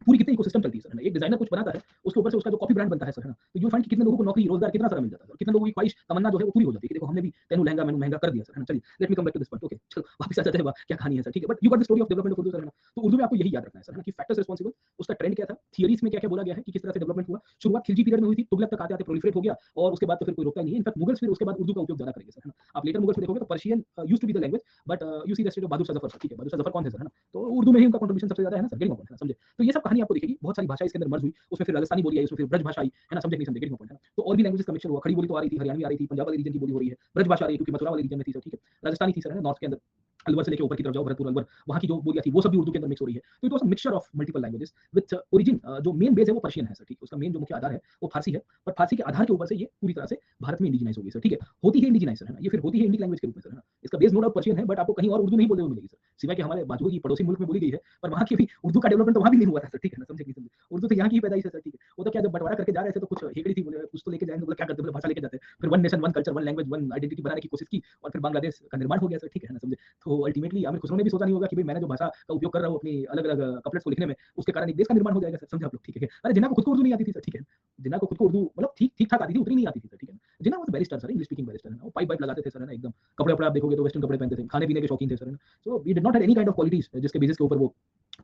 पूरी कितनी इकोसिस्टम चलती है सर, है ना? एक डिजाइनर कुछ बनाता है, उसके ऊपर से उसका जो कॉपी ब्रांड बनता है सर, है ना? तो यू फाइंड कि कितने लोगों को नौकरी, रोजगार कितना सारा मिल जाता है और कितने लोगों की ख्वाहिश, तमन्ना जो है वो पूरी हो जाती है कि देखो हमने भी तेनू लहंगा मैनू महंगा कर दिया सर, है ना? चलिए let me come back to this point, okay? चलो वापस आ जाते हैं क्या कहानी है सर, ठीक है? But you got the story of development of Urdu sir, है ना? तो उर्दू में आपको यही याद रखना है सर, है ना? कि फैक्टर्स रिस्पांसिबल, उसका ट्रेंड क्या था, थियरीज में क्या-क्या बोला गया है कि किस तरह से डेवलपमेंट हुआ। शुरुआत खिलजी पीरियड में हुई थी, तुगलक तक आते-आते प्रोलिफरेट हो गया और उसके बाद तो फिर कोई रोकता ही नहीं है। इनफैक्ट मुगल्स फिर उसके बाद उर्दू का उपयोग ज्यादा करेंगे सर, है ना? आप लेटर मुगल्स में देखोगे तो Persian used to be the language but you see the state of Bahadur Shah Zafar, ठीक है? बहादुर शाह जफर कौन थे सर, है ना? तो उर्दू में ही उनका कंट्रीब्यूशन सबसे ज्यादा है ना सर, गेटिंग पॉइंट, है ना? समझे? तो ये सब कहानी आपको दिखेगी, बहुत सारी भाषा इसके अंदर मर्ज हुई, उसमें फिर राजस्थानी बोली आई, उसमें फिर ब्रज भाषा आई, है ना? समझे नहीं समझे? गेटिंग पॉइंट, है ना? तो और भी लैंग्वेजेस का मिक्सचर हुआ, खड़ी बोली तो आ रही थी, हरियाणवी आ रही थी, पंजाब वाले रीजन की बोली हो रही है, ब्रज भाषा आ रही है क्योंकि मथुरा वाले रीजन में थी सर, ठीक है? राजस्थानी थी सर, है ना? नॉर्थ के अंदर अलवर से लेके ऊपर की तरफ जाओ, भरतपुर, अलवर, वहाँ की जो बोलियाँ थी वो सब भी उर्दू के अंदर मिक्स हो रही है। तो it was a mixture of multiple languages with origin जो मेन बेस है वो पर्शियन है सर, ठीक है? उसका मेन जो मुख्य आधार है वो फारसी है, पर फारसी के आधार के ऊपर से ये पूरी तरह से भारत में इंडिजिनाइज़ हो गई सर, ठीक है? होती है इंडिजिनाइज़ सर, है ना? ये फिर होती है इंडिक लैंग्वेज के रूप में सर, है ना? इसका बेस नो डाउट पर्शियन है बट आपको कहीं और उर्दू नहीं बोलते हुए मिलेगी सर, सिवाय कि हमारे बाजू की पड़ोसी मुल्क में बोली गई है, पर वहाँ की भी उर्दू का डेवलपमेंट तो वहाँ भी नहीं हुआ था सर, ठीक है ना? समझे नहीं समझे? उर्दू तो यहाँ की ही पैदाइश है सर, ठीक है? वो तो क्या जब बँटवारा करके जा रहे थे तो कुछ हेकड़ी थी, बोले कुछ तो लेके जाएँगे, बोले क्या करते हैं, बोले भाषा लेके जाते हैं। फिर one nation, one culture, one language, one identity बनाने की कोशिश की और फिर बांग्लादेश का निर्माण हो गया सर, ठीक है ना? समझे? तो अल्टीमेटली आमिर खुसरो ने भी सोचा नहीं होगा कि भाई मैंने जो भाषा का उपयोग कर रहा हूँ अपनी अलग-अलग कपलेट्स को लिखने में, उसके कारण एक देश का निर्माण हो जाएगा सर, समझे आप लोग, ठीक है? अरे जिन्ना को खुद को उर्दू नहीं आती थी सर, ठीक है? जिन्ना को खुद को उर्दू मतलब ठीक ठीक ठाक आती थी, उतनी नहीं आती थी सर, ठीक है ना। Jinnah was barrister sir, English speaking barrister है ना, वो पाइप वाइप लगाते थे सर, है ना, एकदम कपड़े वपड़े आप देखोगे तो वेस्टर्न कपड़े पहनते थे, खाने पीने के शौकीन थे सर, है ना। So we did not have any kind of qualities जिसके बेसिस के ऊपर वो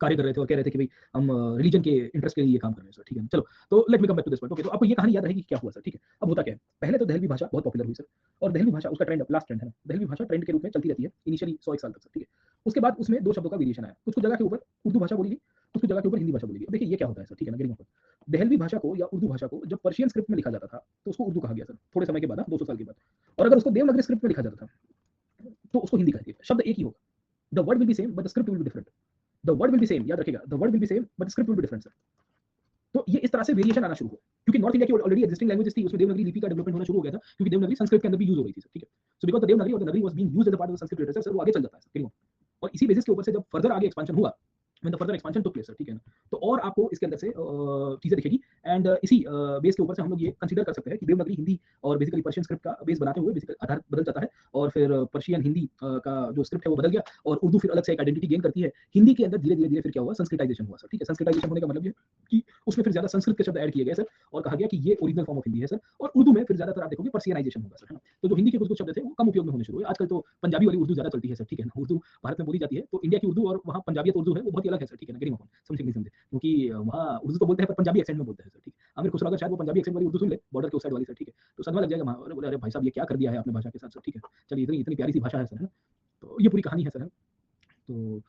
कार्य कर रहे थे और कह रहे थे कि भाई हम रिलीजन के इंटरेस्ट के लिए ये काम कर रहे हैं सर, ठीक है। चलो, तो let me come back to this point. Okay, तो आपको ये कहानी याद रहेगी कि क्या हुआ सर, ठीक है। अब होता क्या है, पहले तो दहलवी भाषा बहुत पॉपुलर हुई सर, और दहलवी भाषा उसका ट्रेंड, लास्ट ट्रेंड है ना, दहलवी भाषा ट्रेंड के रूप में चलती रहती है इनिशियली 100 एक साल तक सर, ठीक है। उसके बाद उसमें दो शब्दों का वेरिएशन आया, कुछ कुछ जगह के ऊपर उर्दू भाषा बोली गई, कुछ कुछ जगह के ऊपर हिंदी भाषा बोली गई। देखिए ये क्या होता है सर, ठीक है ना, गिरिंग दहलवी भाषा को या उर्दू भाषा को जब पर्शियन स्क्रिप्ट में लिखा जाता था तो उसको उर्दू कहा गया सर, थोड़े समय के बाद, 200 साल के बाद। और अगर उसको देवनागरी स्क्रिप्ट में लिखा जाता था तो उसको हिंदी कहती है। शब्द एक ही होगा, the word will be same but the script will be different. The word will be same, याद रखिएगा, the word will be same but script will be different sir. तो ये इस तरह से वेरिएशन आना शुरू हुआ, क्योंकि नॉर्थ इंडिया की ऑलरेडी एग्जिस्टिंग लैंग्वेजेस थी, उसमें देवनागरी लिपि का डेवलपमेंट होना शुरू हो गया था, क्योंकि देवनागरी संस्कृत के अंदर भी यूज हो रही थी सर, ठीक है। सो बिकॉज़ द देवनागरी और the Nagari was being used as a part of the Sanskrit literature sir, वो आगे चल जाता है सर, और इसी बेसिस के ऊपर से जब फर्दर आगे एक्सपेंशन हुआ, when the further expansion took place sir, ठीक है ना, तो और आपको इसके अंदर से चीजें दिखेगी। एंड इसी बेस के ऊपर से हम लोग ये कंसीडर कर सकते हैं कि देवनागरी हिंदी और बेसिकली पर्शियन स्क्रिप्ट का बेस बनाते हुए बेसिकली आधार बदल जाता है, और फिर पर्शियन हिंदी का जो स्क्रिप्ट है वो बदल गया, और उर्दू फिर अलग से एक आइडेंटिटी गेन करती है। हिंदी के अंदर धीरे धीरे धीरे फिर क्या हुआ, संस्कृताइजेशन हुआ सर, ठीक है। संस्कृताइजेशन होने का मतलब ये कि उसमें फिर ज्यादा संस्कृत के शब्द ऐड किए गए सर, और कहा गया कि ये ओरिजिनल फॉर्म ऑफ हिंदी है सर। और उर्दू में फिर ज्यादातर आप देखोगे पर्शियनाइजेशन होगा सर, है ना। तो जो हिंदी के कुछ कुछ शब्द थे वो कम उपयोग में होने शुरू हुए। आजकल तो पंजाबी वाली उर्दू ज्यादा चलती है सर, ठीक है ना। उर्दू भारत में बोली जाती है, तो इंडिया की उर्दू और वहाँ पंजाबियत उर्दू है वो बहुत ही अलग है सर, ठीक है ना, गिरिंग समझे नहीं समझे, क्योंकि वहाँ उर्दू तो बोलते हैं पर पंजाबी एक्सेंट में बोलते हैं सर, ठीक है। आमिर खुसरो अगर शायद वो पंजाबी एक्सेंट वाली उर्दू सुन ले बॉर्डर के उस साइड वाली सर, ठीक है, तो सदमा लग जाएगा वहाँ, बोले अरे भाई साहब ये क्या कर दिया है आपने भाषा के साथ सर, ठीक है। चलिए इतनी इतनी प्यारी सी भाषा है सर, है ना। तो ये पूरी कहानी है सर, है। तो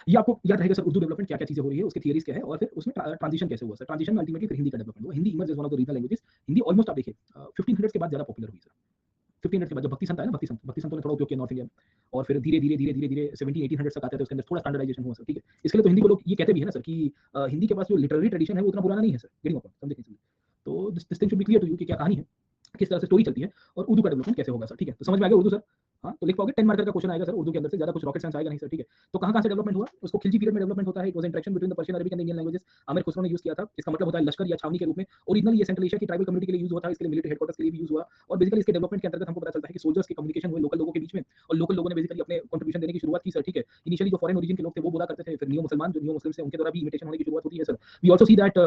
ये आपको याद रहेगा सर, उर्दू डेवलपमेंट क्या क्या चीजें हो रही है, उसकी थियरीज क्या है, और फिर उसमें ट्रांजिशन कैसे हुआ सर। ट्रांजिशन में अल्टीमेटली फिर हिंदी का डेवलपमेंट हुआ। Hindi emerge as one of the regional languages. Hindi almost आप देखिए 1500 के बाद ज्यादा पॉपुलर हुई सर। 1500 के बाद जब भक्ति संत आया ना, भक्ति संतों ने थोड़ा उपयोग किया नॉर्थ इंडिया में, और फिर धीरे धीरे धीरे धीरे धीरे 1700-1800 तक आते थे, उसके अंदर थोड़ा स्टैंडर्डाइजेशन हुआ सर, ठीक है। इसके लिए तो हिंदी को लोग ये कहते भी है ना सर कि हिंदी के पास जो लिटरेरी ट्रेडिशन है वो उतना पुराना नहीं है सर, समझे। तो this thing should be clear to you कि क्या कहानी है, किस तरह से स्टोरी चलती है, और उर्दू का डेवलपमेंट कैसे होगा सर, ठीक है। तो समझ में आ गया उर्दू सर। हाँ, तो लिख पाओगे 10 मार्कर का क्वेश्चन आएगा सर उर्दू के अंदर से, ज्यादा कुछ रॉकेट साइंस आएगा नहीं सर, ठीक है। तो कहां से डेवलपमेंट हुआ, उसको खिलजी पीरियड में डेवलपमेंट होता है। It was interaction between the Persian, Arabic and Indian languages. Aamir Khusro ने यूज किया था, इसका मतलब होता है लश्कर या छावनी के रूप में। ओरिजिनली ये सेंट्रल एशिया की ट्राइबल कम्युनिटी के लिए यूज हुआ था, इसके लिए मिलिट्री हेडक्वार्टर्स के लिए भी यूज हुआ। और बेसिकली इसके डेवलपमेंट के अंतर्गत हमको पता चलता है कि सोल्जर्स की कम्युनिकेशन हुई लोकल लोगों के बीच में, और लोकल लोगों ने बेसिकली अपने कंट्रीब्यूशन देने की शुरुआत की सर, ठीक है। इनिशियली जो फॉरेन ओरिजिन के लोग थे वो बोला करते थे, फिर नियो मुसलमान जो नियो मुस्लिम से उनके द्वारा भी इमिटेशन होने की शुरुआत होती है sir. We also see that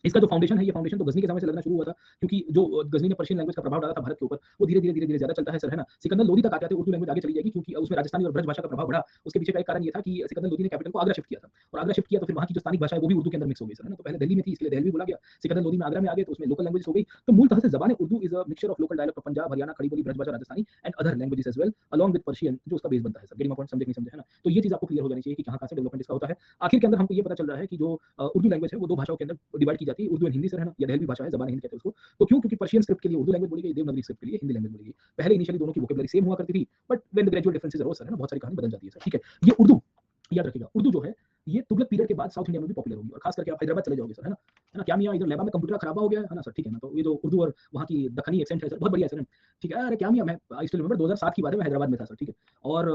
इसका जो फाउंडेशन है, ये फाउंडेशन तो गजनी के समय से लगना शुरू हुआ था, क्योंकि जो गजनी ने पर्शियन लैंग्वेज का प्रभाव डाला था भारत के ऊपर, वो धीरे धीरे ज्यादा चलता है सर, है ना। सिकंदर लोदी तक आते उर्दू लैंग्वेज आगे चली जाएगी, क्योंकि उसमें राजस्थानी और ब्रज भाषा का प्रभाव बढ़ा। उसके पीछे का एक कारण ये था कि सिकंदर लोदी ने कैपिटल को आगरा शिफ्ट किया था, और आगरा शिफ्ट किया तो फिर वहाँ की जो स्थानिक भाषा है वो भी उर्दू के अंदर मिक्स हो गई सर, है ना। तो पहले दिल्ली में थी इसलिए दिल्ली बोला गया, सिकंदर लोदी में आगरा में आ गए तो उसमें लोकल लैंग्वेज हो गई। तो मूल तरह से जबान Urdu is a mixture of local dialect of Punjab, Haryana, Khari Boli, Braj Bhasha, Rajasthani and other languages as well along with Persian, जो उसका बेस बनता है सर। गेटिंग माय पॉइंट, समझे नहीं समझे, है ना। तो ये चीज आपको क्लियर हो जानी चाहिए कि कहां से डेवलपमेंट इसका होता है। आखिर के अंदर हमको ये पता चल रहा है कि जो उर्दू लैंग्वेज है वो दो भाषाओं के अंदर डिवाइड की जाती है, उर्दू एंड हिंदी सर, है ना, या दहलवी भाषा है, जबान हिंद कहते हैं उसको। तो क्यों, क्योंकि पर्शियन स्क्रिप्ट के लिए उर्दू लैंग्वेज बोली गई, देवनागरी स्क्रिप्ट के लिए हिंदी लैंग्वेज बोली गई। पहले इनिशियली दोनों की वोकैबुलरी सेम हुआ करती थी, but when the gradual differences arose sir, है ना, बहुत सारी कहानी बदल जाती है सर, ठीक है। ये उर्दू याद रखिएगा, उर्दू जो है ये तुगलक पीरियड के बाद साउथ इंडिया में भी पॉपुलर होगी, और खास करके आप हैदराबाद चले जाओगे सर, है ना क्या मियां इधर लेबा में कंप्यूटर खराब हो गया है ना सर, ठीक है ना। तो ये जो उर्दू और वहाँ की दखनी एक्सेंट है सर, बहुत बढ़िया है सर, ठीक है। अरे क्या मियां, मैं आई स्टिल रिमेंबर 2007 की बात है, मैं हैदराबाद में था सर, ठीक है। और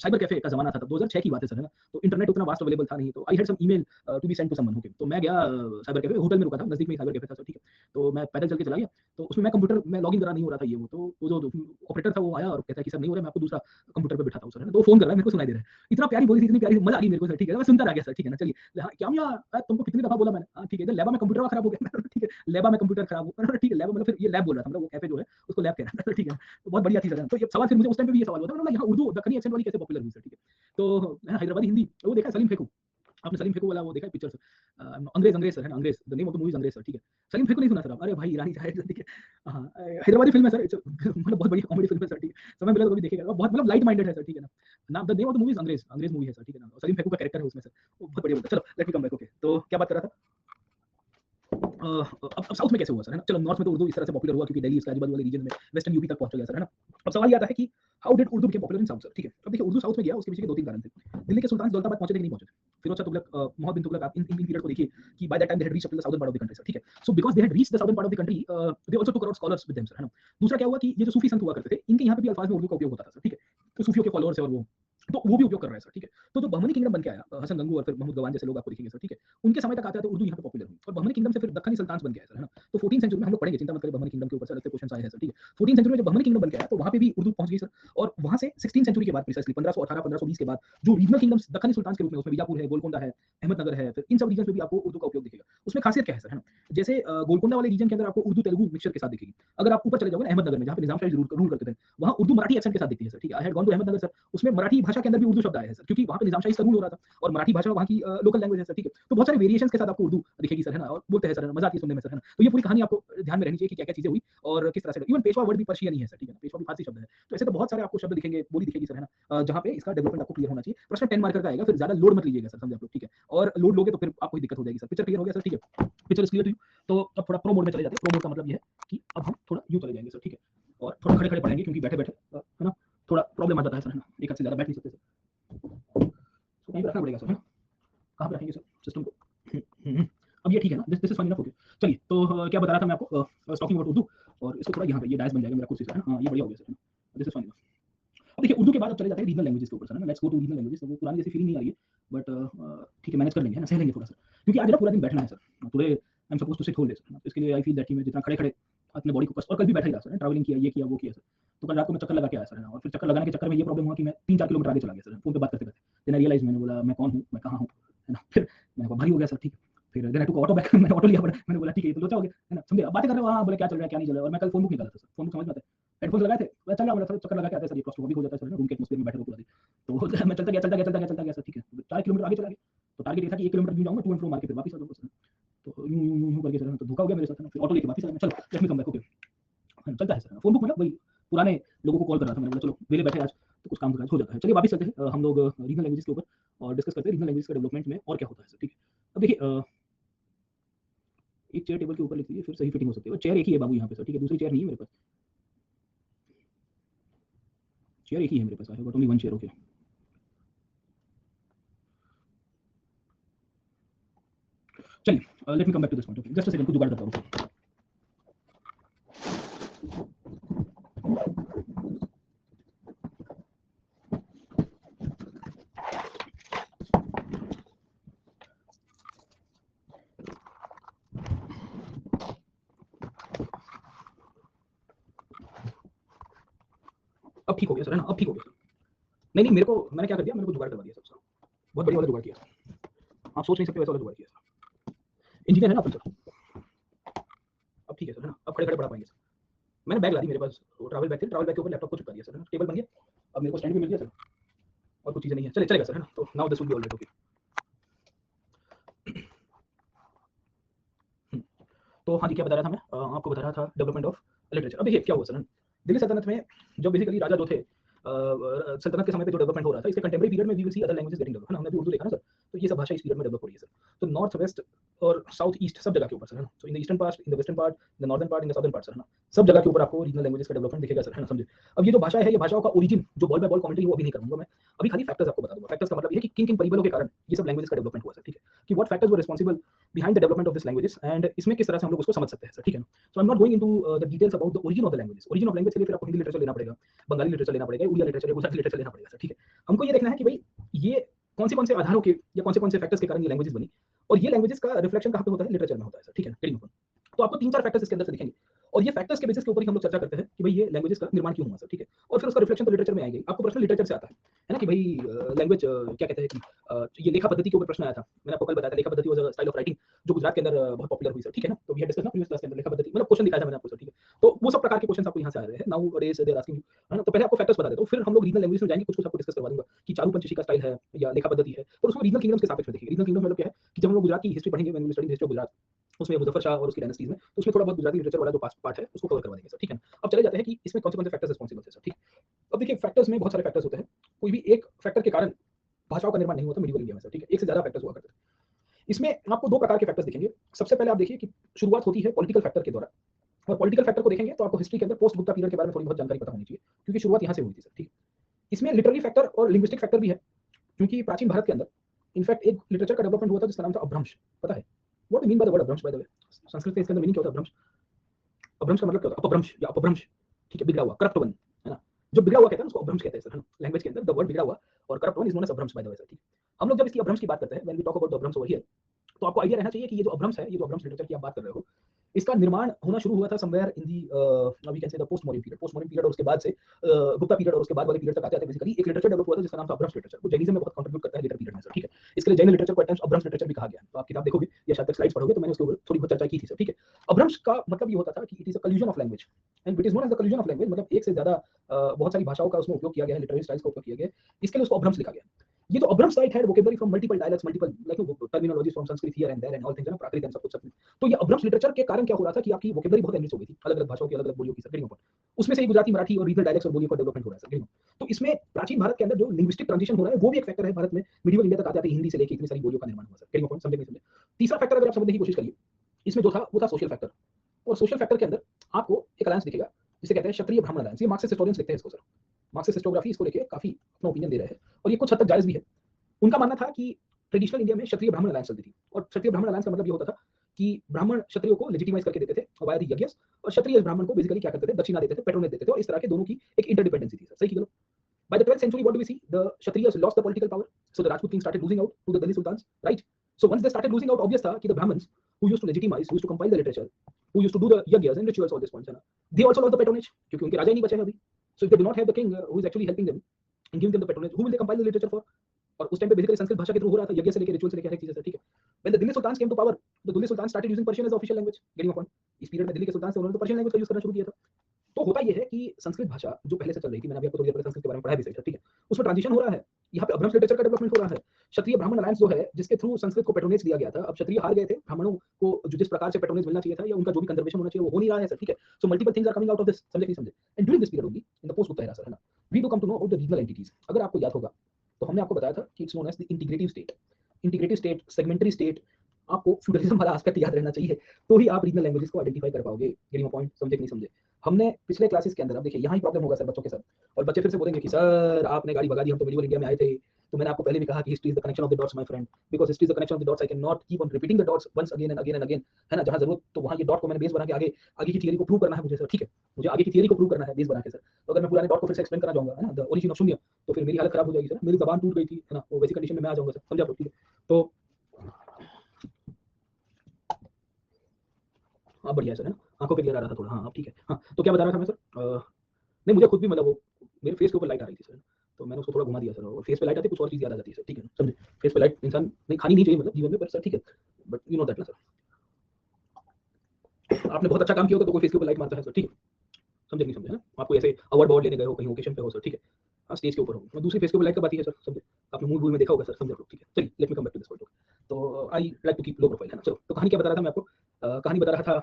साइबर कैफे का जमाना था तब, 2006 की बात है सर, है ना। तो इंटरनेट उतना वास्ट अवेलेबल था नहीं, तो I had some email to be send to someone, okay. तो मैं गया साइबर कैफे, होटल में रुका था, नजदीक में साइबर कैफे था सर, ठीक है। तो मैं पैदल चल के चला गया, तो उसमें मैं कंप्यूटर में लॉगिन करा नहीं हो रहा था, ये वो तो वो जो ऑपरेटर था वो आया और कहता है कि सर नहीं हो रहा, मैं आपको दूसरा कंप्यूटर पे बिठाता हूँ सर, है ना। तो फोन कर रहा है, मेरे को सुनाई दे रहा है, इतना प्यारी बोली थी, इतनी प्यारी, मजा आ गई मेरे को सर, ठीक है। मैं सुनता रह गया सर, ठीक है ना। चलिए क्या मियां, तुमको कितनी दफा बोला मैंने, हाँ ठीक है, इधर लैबा में कंप्यूटर खराब हो गया, ठीक है, लैबा में कंप्यूटर खराब हो, ठीक है। लैब मतलब फिर ये लैब बोल रहा था, मतलब वो कैफे जो है उसको लैब कह रहा था, ठीक है। तो बहुत बढ़िया थी सर। तो ये सवाल फिर मुझे उस टाइम पे भी ये सवाल होता है, मतलब यहाँ उर्दू दक्कनी एक्सेंट वाली कैसे पॉपुलर हुई सर, ठीक है। तो हैदराबादी हिंदी वो देखा सलीम फेकू, आपने सलीम फेकू वाला वो देखा पिक्चर सर, अंग्रेज सर, है ना, अंग्रेज, the name of the movie is अंग्रेज सर, ठीक है। सलीम फेकू नहीं सुना सर आप, अरे भाई ईरानी जाहिर, ठीक है। हाँ, हैदराबादी फिल्म है सर, मतलब बहुत बढ़िया कॉमेडी फिल्म है सर, ठीक है। समय मिला तो कभी देखेगा, बहुत मतलब लाइट माइंडेड है सर, ठीक है ना। नाम the name of the movie is अंग्रेज, अंग्रेज मूवी है सर, ठीक है ना। सलीम फेकू का कैरेक्टर है उसमें सर, वो बहुत बढ़िया बोलता है। चलो let me come back, okay. तो क्या बात कर रहा था, अब साउथ में कैसे हुआ सर, है ना। चलो नॉर्थ में तो उर्दू इस तरह से पॉपुलर हुआ क्योंकि दिल्ली इसके आजू बाजू वाले रीजन में वेस्टर्न यूपी तक पहुंच गया सर, है ना। अब सवाल ये आता है कि how did Urdu become popular in south sir, ठीक है। अब देखिए उर्दू साउथ में गया, उसके पीछे के दो तीन कारण थे। दिल्ली के सुल्तान दौलताबाद पहुंचे थे कि नहीं पहुंचे थे, फिरोज शाह तुगलक, मोहम्मद बिन तुगलक, आप इन पीरियड को देखिए कि by that time they had reached up to the southern part of the country sir, ठीक है। So because they had reached the southern part of the country, they also took out scholars with them sir, है ना। दूसरा क्या हुआ कि ये जो सूफी संत हुआ करते थे, इनके यहाँ पे भी अल्फाज में उर्दू का उपयोग होता था सर, ठीक है। तो सूफियों के फॉलोअर्स है और वो तो वो भी उपयोग कर रहा है सर, ठीक है। तो जो बहमनी किंगडम बन के आया, हसन गंगू और फिर महमूद गवान जैसे लोग आपको दिखेंगे सर, ठीक है। उनके समय तक आते आते उर्दू यहाँ पे पॉपुलर हुई और बहमनी किंगडम से फिर दक्कनी सुल्तान्स बन के आया सर, है ना। तो 14th सेंचुरी में हम लोग पढ़ेंगे, चिंता मत करिए, बहमनी किंगडम के ऊपर से अलग से क्वेश्चंस आए हैं सर, ठीक है। 14th सेंचुरी में जब बहमनी किंगडम बन के आया तो वहाँ पे भी उर्दू पहुंच गई सर। और वहाँ से 16th सेंचुरी के बाद प्रिसाइसली 1518 1520 के बाद जो रीजनल किंगडम्स दक्कनी सुल्तान्स के रूप में, उसमें बीजापुर है, गोलकोंडा है, अहमदनगर है, फिर इन सब रीजन में भी आपको उर्दू का उपयोग दिखेगा। उसमें खासियत क्या है सर, है ना। जैसे गोलकोंडा वाले रीजन के अंदर आपको उर्दू तेलुगु मिक्सचर के साथ दिखेगी। अगर आप ऊपर चले जाओगे अहमदनगर में, जहाँ पे निजाम शाही रूल करते थे, वहाँ उर्दू मराठी एक्सेंट के साथ दिखती है सर, ठीक है। I had gone to Ahmednagar sir, उसमें मराठी भाषा के अंदर भी उर्दू शब्द आए हैं सर, क्योंकि वहाँ पे निजाम शाही का रूल हो रहा था और मराठी भाषा वहाँ की लोकल लैंग्वेज है सर, ठीक है। तो बहुत सारे वेरिएशंस के साथ आपको उर्दू दिखेगी सर, है ना। और बोलते हैं सर, मजा आती है सुनने में सर, है ना। तो ये पूरी कहानी आपको ध्यान में रहनी चाहिए कि क्या क्या चीजें हुई और किस तरह से। इवन पेशवा वर्ड भी पर्शियन ही है सर, ठीक है। पेशवा भी फारसी शब्द है। तो ऐसे तो बहुत सारे आपको शब्द दिखेंगे, बोली दिखेगी सर, है ना, जहाँ पे इसका डेवलपमेंट आपको क्लियर होना चाहिए। प्रश्न 10 मार्कर का आएगा, फिर ज्यादा लोड मत लीजिएगा सर, समझे आप लोग, ठीक है। और लोड लोगे तो फिर आपको दिक्कत हो जाएगी सर। पिक्चर क्लियर हो गया सर, ठीक है। पिक्चर क्लियर हुई तो अब थोड़ा प्रो मोड में चले जाते हैं। प्रो मोड का मतलब ये है कि अब हम थोड़ा यूं चले जाएंगे सर, ठीक है। और थोड़ा खड़े खड़े पढ़ेंगे क्योंकि बैठे बैठे, है ना, थोड़ा प्रॉब्लम आ जाता है सर, है ना। एक हाथ से ज्यादा बैठ नहीं सकते सर, तो कहीं पे रखना पड़ेगा सर, है ना। कहाँ पे रखेंगे सर सिस्टम को। अब ये ठीक है ना, this is fine enough. Okay चलिए, तो क्या बता रहा था मैं आपको, टॉकिंग अबाउट उर्दू। और इसको थोड़ा यहाँ पे ये डायस बन जाएगा मेरा कुर्सी से, है ना। हाँ ये बढ़िया हो गया sir, this is fine enough. अब देखिए उर्दू के बाद अब चले जाते हैं रीजनल लैंग्वेजेस के ऊपर सर, है ना। Let's go to regional languages. तो वो पुरानी जैसी फीलिंग नहीं आ रही है, बट ठीक है, मैनेज कर लेंगे, है ना, सह लेंगे थोड़ा सा, क्योंकि आज ना पूरा दिन बैठना है sir. Today I am suppose to sit whole day sir, इसके लिए आई फील दैट कि मैं जितना खड़े खड़े अपने बॉडी को कस, और कल भी बैठा ही रहा सर, ट्रैवलिंग किया, ये किया वो किया सर। तो कल रात को मैं चक्कर लगा के आया सर, है ना। और फिर चक्कर लगाने के चक्कर में ये प्रॉब्लम हुआ कि मैं 3-4 किलोमीटर आगे चला गया सर, फोन पे बात करते करते। देन आई रियलाइज, मैंने बोला मैं कौन हूँ, मैं कहाँ हूँ, है ना। फिर मैंने कहा भारी हो गया सर, ठीक है। फिर then I took auto back, मैंने ऑटो लिया, मैंने बोला ठीक है ये तो लोचा हो गया, है ना, समझे। अब बातें कर रहे हो, हाँ बोले क्या चल रहा है क्या नहीं चल रहा है। और मैं कल फोन बुक निकाला था सर, फोन बुक समझ में आता है, हेडफोन लगाए थे, मैं चल रहा बोला सर, चक्कर लगा के आते सर, ये क्लॉस्ट्रोफोबिक हो जाता है सर, रूम के एटमॉस्फेयर में बैठे रहो पूरा दिन। तो मैं चलता गया सर, ठीक है। 4 किलोमीटर आगे चला गया। तो टारगेट ये था कि 1 किलोमीटर यूं जाऊंगा, टू एंड फ्रो मार के फिर वापस आ जाऊंगा सर। तो यूं करके सर, तो धोखा हो गया मेरे साथ, है ना। फिर ऑटो लेके वापस आ गया। चलो let me come back, okay. चलता है सर, फोन बुक मतलब वही पुराने लोगों को कॉल कर रहा था, मैंने बोला चलो वेले बैठे आज तो कुछ काम हो जाता है। चलिए वापस चलते हैं हम लोग रीजनल लैंग्वेजेस के ऊपर और डिस्कस करते हैं रीजनल लैंग्वेज का डेवलपमेंट में और क्या होता है सर, ठीक है। अब देखिए एक चेयर टेबल के ऊपर लिख लीजिए, फिर सही फिटिंग हो सकती है। और चेयर एक ही है बाबू यहाँ पे सर, ठीक है, दूसरी चेयर नहीं है मेरे पास, चेयर एक ही है मेरे पास, I have got only one chair, okay. चलिए let me come back to this point, okay, just a second, कुछ जुगाड़ करता हूँ। अब ठीक हो गया सर, है ना, अब ठीक हो गया सर। नहीं नहीं, मेरे को, मैंने क्या कर दिया, मेरे को जुगाड़ करवा दिया सबसे, बहुत बढ़िया वाला जुगाड़ किया। आप सोच नहीं सकते वैसा वाला जुगाड़ किया सर। इंजीनियर है ना अपन सर। अब ठीक है सर, है ना, अब खड़े खड़े पढ़ा पाएंगे सर। मैंने बैग ला दी मेरे पास, वो ट्रैवल बैग थे, ट्रैवल बैग के ऊपर लैपटॉप को चिपका दिया सर, टेबल बन गया। अब मेरे को स्टैंड भी मिल गया सर, और कुछ चीजें नहीं है, चले चलेगा सर, है ना। तो now this will be alright, okay. तो हाँ जी, क्या बता रहा था मैं, आपको बता रहा था डेवलपमेंट ऑफ लिटरेचर। अब देखिए क्या हुआ सर, दिल्ली सल्तनत में जो बेसिकली राजा जो थे, सल्तनत के समय पे जो डेवलपमेंट हो रहा था, इसके कंटेम्प्रेरी पीरियड में we will see other languages getting develop, है ना। हमने भी उर्दू देखा ना सर, तो ये सब भाषा इस पीरियड में डेवलप हो रही है सर। तो नॉर्थ वेस्ट और साउथ ईस्ट सब जगह के ऊपर सर, है ना। So in the eastern part, in the western part, the northern part, in the southern part sir, है ना, सब जगह के ऊपर आपको रीजनल लैंग्वेजेस का डेवलपमेंट दिखेगा सर, है ना, समझे। अब ये जो भाषा है, ये भाषाओं का ओरिजिन जो बॉल बाय बॉल कमेंट्री वो अभी नहीं करूंगा मैं, अभी खाली फैक्टर्स आपको बता दूंगा। फैक्टर्स का मतलब ये है कि किन किन परिबलों के कारण ये सब लैंग्वेजेस का डेवलपमेंट हुआ सर, ठीक है, कि what factors were responsible behind the development of this languages, and इसमें किस तरह से हम लोग उसको समझ सकते हैं सर, ठीक है। So I am not going into the details about the origin of the languages. Origin of language के लिए फिर आपको हिंदी लिटरेचर लेना पड़ेगा, बंगाली लिटरेचर लेना पड़ेगा, उड़िया लिटरेचर, गुजराती लिटरेचर लेना पड़ेगा सर, ठीक है। हमको ये देखना है कि भाई ये कौन से आधारों के या कौन से फैक्टर्स के कारण ये लैंग्वेजेस बनी, और ये लैंग्वेजेस का रिफ्लेक्शन कहाँ पे होता है, लिटरेचर में होता है सर, ठीक है, गेटिंग पॉइंट। तो आपको 3-4 फैक्टर्स इसके अंदर से दिखेंगे, और ये फैक्टर्स के बेसिस के ऊपर ही हम लोग चर्चा करते हैं कि भाई ये लैंग्वेजेस का निर्माण क्यों हुआ सर, ठीक है। और फिर उसका रिफ्लेक्शन तो लिटरेचर में आएगा। आपको प्रश्न लिटरेचर से आता है ना, कि भाई लैंग्वेज क्या कहते हैं कि ये लेखा पद्धति के ऊपर प्रश्न आया था। मैंने आपको कल बताया था, लेखा पद्धति was a style of writing जो गुजरात के अंदर बहुत पॉपुलर हुई सर, ठीक है ना। तो वी हैड डिस्कस ना प्रीवियस क्लास के अंदर लेखा पद्धति, मतलब क्वेश्चन दिखाया था मैंने आपको सर, ठीक है। तो वो सब प्रकार के क्वेश्चन आपको यहाँ से आ रहे हैं, nowadays they are asking, है ना। तो पहले आपको फैक्टर्स बता देता हूँ, फिर हम लोग रीजनल लैंग्वेज में जाएंगे, कुछ आपको डिस्कस करवा दूंगा कि चारू पंचशी का स्टाइल है या लेखा पद्धति है, और उसको रीजनल किंगडम्स के सापेक्ष में देखेंगे। रीजनल किंगडम मतलब क्या है कि जब हम लोग गुजरात की हिस्ट्री पढ़ेंगे, when we study history of Gujarat, उसमें मुजफ्फर शाह और उसकी डायनेस्टीज में, तो उसमें थोड़ा बहुत गुजराती लिटरेचर वाला जो पार्ट है उसको कवर करवा देंगे सर, ठीक है। अब चले जाते हैं कि इसमें कौन से फैक्टर्स रिस्पांसिबल थे सर, ठीक। अब देखिए फैक्टर्स में बहुत सारे फैक्टर्स होते हैं, कोई भी एक फैक्टर के कारण भाषाओं का निर्माण नहीं होता मिडिवल इंडिया में सर, ठीक है। एक से ज्यादा फैक्टर्स हुआ करते हैं। इसमें आपको दो प्रकार के फैक्टर्स दिखेंगे। सबसे पहले आप देखिए कि शुरुआत होती है पॉलिटिकल फैक्टर के द्वारा, और पॉलिटिकल फैक्टर को देखेंगे तो आपको हिस्ट्री के अंदर पोस्ट गुप्ता पीरियड के बारे में थोड़ी बहुत जानकारी पता होनी चाहिए, क्योंकि शुरुआत यहाँ से हुई थी सर, ठीक। इसमें लिटरेरी फैक्टर और लिंग्विस्टिक फैक्टर भी है, क्योंकि प्राचीन भारत के अंदर इनफैक्ट एक लिटरेचर का डेवलपमेंट हुआ था जिसका नाम था अपभ्रंश, पता है what mean by the word अपभ्रंश, बाय द वे संस्कृत में इसके अंदर मीनिंग क्या होता है अपभ्रंश। अपभ्रंश का मतलब क्या होता है, अपभ्रंश या अपभ्रंश, ठीक है, बिगड़ा हुआ, करप्ट वन, है ना। जो बिगड़ा हुआ कहते हैं उसको अभ्रंश कहते हैं सर, लैंग्वेज के अंदर द वर्ड बिगड़ा हुआ और corrupt one is known as Apabhramsha by the way sir, ठीक है। हम लोग जब इसकी अभ्रंश की बात करते हैं, when we talk about the Apabhramsha over here, तो आपको आइडिया रहना चाहिए कि ये जो अभ्रंश है, ये जो अभ्रंश लिटरेचर की आप बात कर रहे हो, इसका निर्माण होना शुरू हुआ था somewhere in the we can say the post modern period और उसके बाद से गुप्ता पीरियड और उसके बाद वाले पीरियड तक आते-आते बेसिकली एक लिटरेचर डेवलप हुआ था जिसका नाम था अभ्रंश लिटरेचर। वो जैनिज्म में बहुत कंट्रीब्यूट करता है लेटर पीरियड में सर, ठीक है। इसके लिए जैन लिटरेचर को एट टाइम्स अभ्रंश लिटरेचर भी कहा गया है। तो आप किताब देखोगे या शायद तक स्लाइड्स पढ़ोगे तो मैंने उसके ऊपर थोड़ी बहुत चर्चा की थी सर, ठीक है। अभ्रंश का मतलब ये होता था कि it is a collusion of language and it is known as the collusion of language, मतलब एक से ज्यादा बहुत सारी भाषाओं का उसमें उपयोग किया गया है, लिटरेरी स्टाइल्स का उपयोग किया गया है, इसके लिए उसको अभ्रंश लिखा गया। ये जो अभ्रंश साइट है vocabulary from multiple dialects, multiple like terminologies from Sanskrit here and there and all things, है ना, प्राकृत एंड सब कुछ। तो ये अभ्रंश लिटरेचर के कारण क्या हो रहा था कि आपकी वोकैबुलरी बहुत एनरिच हो गई थी, अलग-अलग भाषाओं की अलग-अलग बोलियों की सर, उसमें से ही गुजराती, मराठी और रीजनल डायलेक्ट्स और बोलियों का डेवलपमेंट हो रहा है सर। तो इसमें प्राचीन भारत के अंदर जो लिंग्विस्टिक ट्रांजिशन हो रहा है वो भी एक फैक्टर है भारत में, मिडिवल इंडिया तक आते-आते हिंदी से लेके इतनी सारी बोलियों का निर्माण हुआ सर, समझे नहीं समझे। तीसरा फैक्टर अगर आप समझने की कोशिश करिए, इसमें जो था वो था सोशल फैक्टर, और सोशल फैक्टर के अंदर आपको एक अलायंस दिखेगा जिसे कहते हैं क्षत्रिय ब्राह्मण अलायंस। ये मार्क्सिस्ट हिस्टोरियंस लिखते हैं इसको सर, मार्क्सिस्ट हिस्टोग्राफी इसको लेके काफी अपना ओपिनियन दे रहे हैं और ये कुछ हद तक जायज भी है। उनका मानना था कि ट्रेडिशनल इंडिया में क्षत्रिय ब्राह्मण अलायंस चलती थी और क्षत्रिय ब्राह्मण अलायंस का मतलब ये होता था कि ब्राह्मण क्षत्रियों को लेजिटिमाइज करके देते थे वाया द यज्ञ, और क्षत्रिय ब्राह्मण को बेसिकली क्या करते थे, दक्षिणा देते थे, पेट्रोनेट देते थे, और इस तरह के दोनों की एक इंटरडिपेंडेंसी थी सर, सही की गलत। By the 12th century, what do we see? The Kshatriyas lost the political power, so the Rajput kings started losing out to the Delhi sultans, right? So once they started losing out, obvious था कि the Brahmins who used to legitimize, who used to compile the literature, who used to do the yajnas and rituals, all this points, है ना, they also lost the patronage क्योंकि उनके राजा ही नहीं बचे हैं अभी। So if they do not have the king who is actually helping them and giving them the patronage, who will they compile the literature for? और उस टाइम पे basically Sanskrit भाषा के थ्रू हो रहा था, यज्ञ से लेके रिचुअल से लेके हर एक चीज से, ठीक है। When the Delhi sultans came to power, the Delhi sultans started using Persian as the official language, getting a point? इस पीरियड में दिल्ली के सुल्तान से उन्होंने तो पर्शियन लैंग्वेज का यूज करना शुरू किया था। तो होता ये है कि संस्कृत भाषा जो पहले से चल रही थी, मैंने अभी आपको थोड़ी देर पहले संस्कृत के बारे में पढ़ाया भी सही था, ठीक है, उसमें ट्रांजिशन हो रहा है। यहाँ पे अभ्रंश लिटरेचर का डेवलपमेंट हो रहा है। क्षत्रिय ब्राह्मण अलायंस जो है जिसके थ्रू संस्कृत को पेट्रोनेज दिया गया था, अब क्षत्रिय हार गए थे, ब्राह्मणों को जो जिस प्रकार से पेट्रोनेज मिलना चाहिए था या उनका जो भी कंजर्वेशन होना चाहिए वो हो नहीं रहा है सर, ठीक है। So multiple things are coming out of this, समझे नहीं समझे। And during this period only in the post Gupta era sir, है ना, we do come to know about the regional entities. अगर आपको याद होगा तो हमने आपको बताया था कि it's known as the integrative state, integrative state, segmentary state. आपको फ्यूडलिज्म वाला एस्पेक्ट याद रहना चाहिए, तो ही आप रीजनल लैंग्वेजेस को आइडेंटिफाई कर पाओगे। गेटिंग अ पॉइंट, समझे कि नहीं समझे। हमने पिछले क्लासेस के अंदर, अब देखिए यहाँ ही प्रॉब्लम होगा सर बच्चों के साथ, और बच्चे फिर से बोलेंगे कि सर आपने गाड़ी भगा दी, हम तो मिडिवल इंडिया में आए थे। तो मैंने आपको पहले भी कहा कि history is the connection of the dots my friend, because history is the connection of the dots, I can not keep on repeating the dots once again and again and again, है ना। जहां जरूरत तो वहां ये dot को मैंने base बना के आगे आगे की थियरी को प्रूव करना है मुझे सर, ठीक है। मुझे आगे की थियरी को प्रूव करना है बेस बना के सर। तो अगर मैं पुराने डॉट को फिर से एक्सप्लेन करना चाहूंगा, है ना, द ओरिजिन ऑफ शून्य, तो फिर मेरी हालत खराब हो जाएगी सर, मेरी जबान टूट गई थी, है ना, वो वैसी कंडीशन में मैं आ जाऊंगा सर, समझा आप, ठीक है। तो हाँ बढ़िया सर, है ना, आंखों पे क्लियर आ रहा था थोड़ा, हाँ अब ठीक है। हाँ तो क्या बता रहा था मैं सर, नहीं मुझे खुद भी मतलब वो मेरे फेस के ऊपर लाइट आ रही थी सर, तो मैंने उसको थोड़ा घुमा दिया सर, और फेस पे लाइट आती है कुछ और चीज याद आ जाती है सर, ठीक है, समझे। फेस पे लाइट इंसान नहीं खानी नहीं चाहिए मतलब जीवन में, पर सर ठीक है, बट यू नो दैट ना सर, आपने बहुत अच्छा काम किया होगा तो कोई फेस के ऊपर लाइट मारता है सर, ठीक है, समझे नहीं समझे, है ना। आपको ऐसे अवार्ड अवार्ड लेने गए हो कहीं ओकेशन पे हो सर, ठीक है, हाँ स्टेज के ऊपर हो, दूसरी फेस के ऊपर लाइट कब आती है सर, समझे। आपने मूवी में देखा होगा सर, समझे आप लोग, ठीक है। चलिए let me come back to this point. तो I like to keep low profile, है ना। चलो तो कहानी क्या बता रहा था मैं आपको, कहानी बता रहा था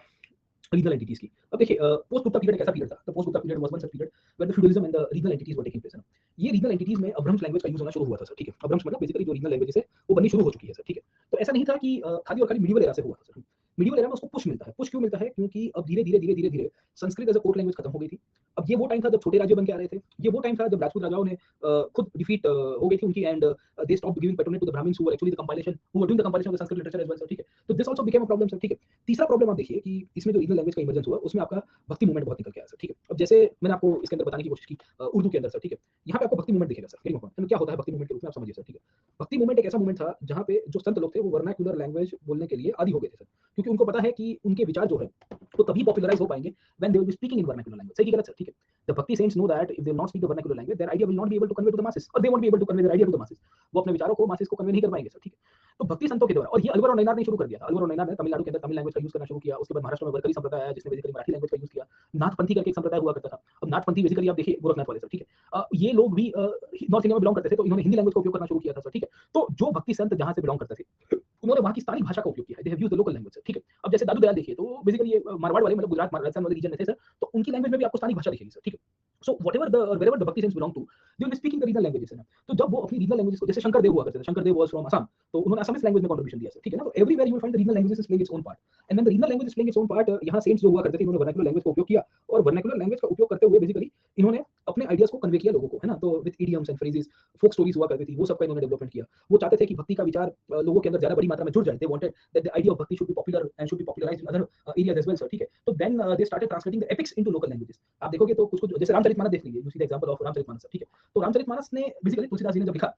रीजनल एंटिटीज की। अब देखिए पोस्ट गुप्ता पीरियड कैसा पीरियड था, तो post Gupta period was one such period when the feudalism and the regional entities were taking place, है ना। ये रीजनल एंटिटीज में अभ्रंश लैंग्वेज का यूज होना शुरू हुआ था सर, ठीक है। अभ्रंश मतलब बेसिकली जो रीजनल लैंग्वेजेस है वो बननी शुरू हो चुकी है सर, ठीक है। तो ऐसा नहीं था कि खाली और खाली मिडिवल एरा से हुआ था सर। मिडिवल एरा में उसको पुश मिलता है। पुश क्यों मिलता है? क्योंकि अब धीरे-धीरे Sanskrit as a core language खत्म हो गई थी। अब ये वो टाइम था जब छोटे राज्य बन के आ रहे थे। ये वो टाइम था जब राजपूत राजाओं ने खुद डिफीट हो गई थी उनकी, and they stopped giving patronage to the Brahmans who were actually the compilation, who were doing the compilation of the Sanskrit literature as well sir, ठीक है। तो this also became a problem sir, ठीक है। तीसरा प्रॉब्लम आप देखिए कि इसमें जो रीजनल लैंग्वेज का इमर्जेंस हुआ उसमें आपका भक्ति मूवमेंट बहुत निकल के आया सर, ठीक है। अब जैसे मैंने आपको इसके अंदर बताने की कोशिश की उर्दू के अंदर सर, ठीक है। यहाँ पे आपको भक्ति मूवमेंट दिखेगा सर, क्या होता है भक्ति मूवमेंट के रूप में आप समझिए सर, ठीक है। भक्ति मूवमेंट एक ऐसा मूवमेंट था जहाँ पे जो संत लोग थे वो वर्नाक्युलर लैंग्वेज बोलने के लिए आदी हो गए थे सर, क्योंकि उनको पता है कि उनके विचार जो है वो तभी पॉपुलराइज हो पाएंगे when they will be speaking in vernacular language, सही कि गलत सर, ठीक है। The bhakti saints know that if they will not speak the vernacular language their idea will not be able to convey to the masses, और they won't be able to convey their idea to the masses. वो अपने विचारों को masses को convey नहीं कर पाएंगे sir, ठीक है। तो भक्ति संतों के द्वारा, और ये अलवर और नैनार ने शुरू कर दिया था। अलवर और नैनार ने तमिलनाडु के अंदर तमिल लैंग्वेज का यूज करना शुरू किया। उसके बाद महाराष्ट्र में वरकरी संप्रदाय आया जिसने बेसिकली मराठी लैंग्वेज का यूज किया। नाथपंथी करके एक संप्रदाय हुआ करता था। अब नाथपंथी बेसिकली आप देखिए गोरखनाथ वाले सर, ठीक है। ये लोग भी नॉर्थ इंडिया में बिलोंग करते थे, तो इन्होंने हिंदी लैंग्वेज का उपयोग करना शुरू किया था सर, ठीक है। तो जो भक्ति संत जहां से बिलोंग करते थे उन्होंने वहां की स्थानीय भाषा का उपयोग किया है। They have used the local language sir, ठीक है। अब जैसे दादू दयाल देखिए, तो बेसिकली ये मारवाड़ वाले मतलब गुजरात राजस्थान वाले रीजन में थे सर, तो उनकी लैंग्वेज में भी आपको स्थानीय भाषा दिखेगी सर, ठीक है। So whatever the wherever the bhakti saints belong to, they will be speaking the regional languages, है ना। तो जब वो अपनी रीजनल लैंग्वेजेस को, जैसे शंकर देव हुआ करते थे, शंकर देव वाज फ्रॉम असम, तो उन्होंने असमिस लैंग्वेज में कंट्रीब्यूशन दिया सर, ठीक है ना। तो everywhere you will find the regional languages is playing its own part, and when the regional language is playing its own part, यहां सेंट्स जो हुआ करते थे उन्होंने वर्नाक्युलर लैंग्वेज का उपयोग किया, और वर्नाक्युलर लैंग्वेज का उपयोग करते हुए बेसिकली इन्होंने अपने आइडियाज को कन्वे किया लोगों को, है ना। तो with idioms and phrases, folk stories हुआ करती थी, वो सबका इन्होंने डेवलपमेंट किया। वो चाहते थे कि भक्ति का विचार लोगों के अंदर ज्यादा बड़ी मात्रा में जुड़ जाए। They wanted that the idea of bhakti should be popular and should be popularised in other areas as well sir, ठीक है। तो then they started translating the epics into local languages. आप देखोगे तो कुछ कुछ जैसे रामचरितमानस देख लीजिए, you see the example of Ramcharitmanas, ठीक है। तो रामचरितमानस ने बेसिकली तुलसीदास जी ने जब लिखा